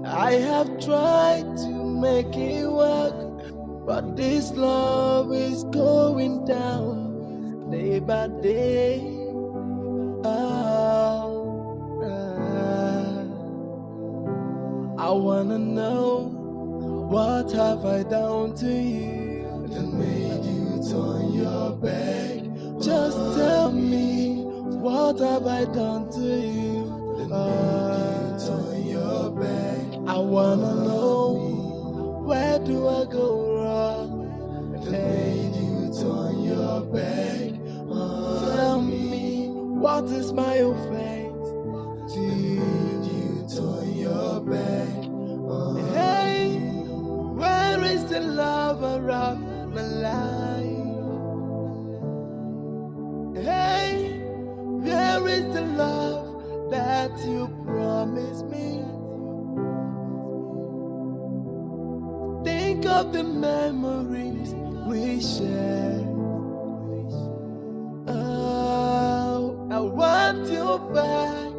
I have tried to make it work, but this love is going down day by day. I wanna know, what have I done to you that made you turn your back? Just tell me, what have I done to you that made you turn your back? I wanna know, where do I go wrong that made you turn your back? Tell me, what is my offense to you turn your back? Hey, where is the lover of my life? Hey, where is the love that you promised me? Think of the memories we shared. Oh, I want you back.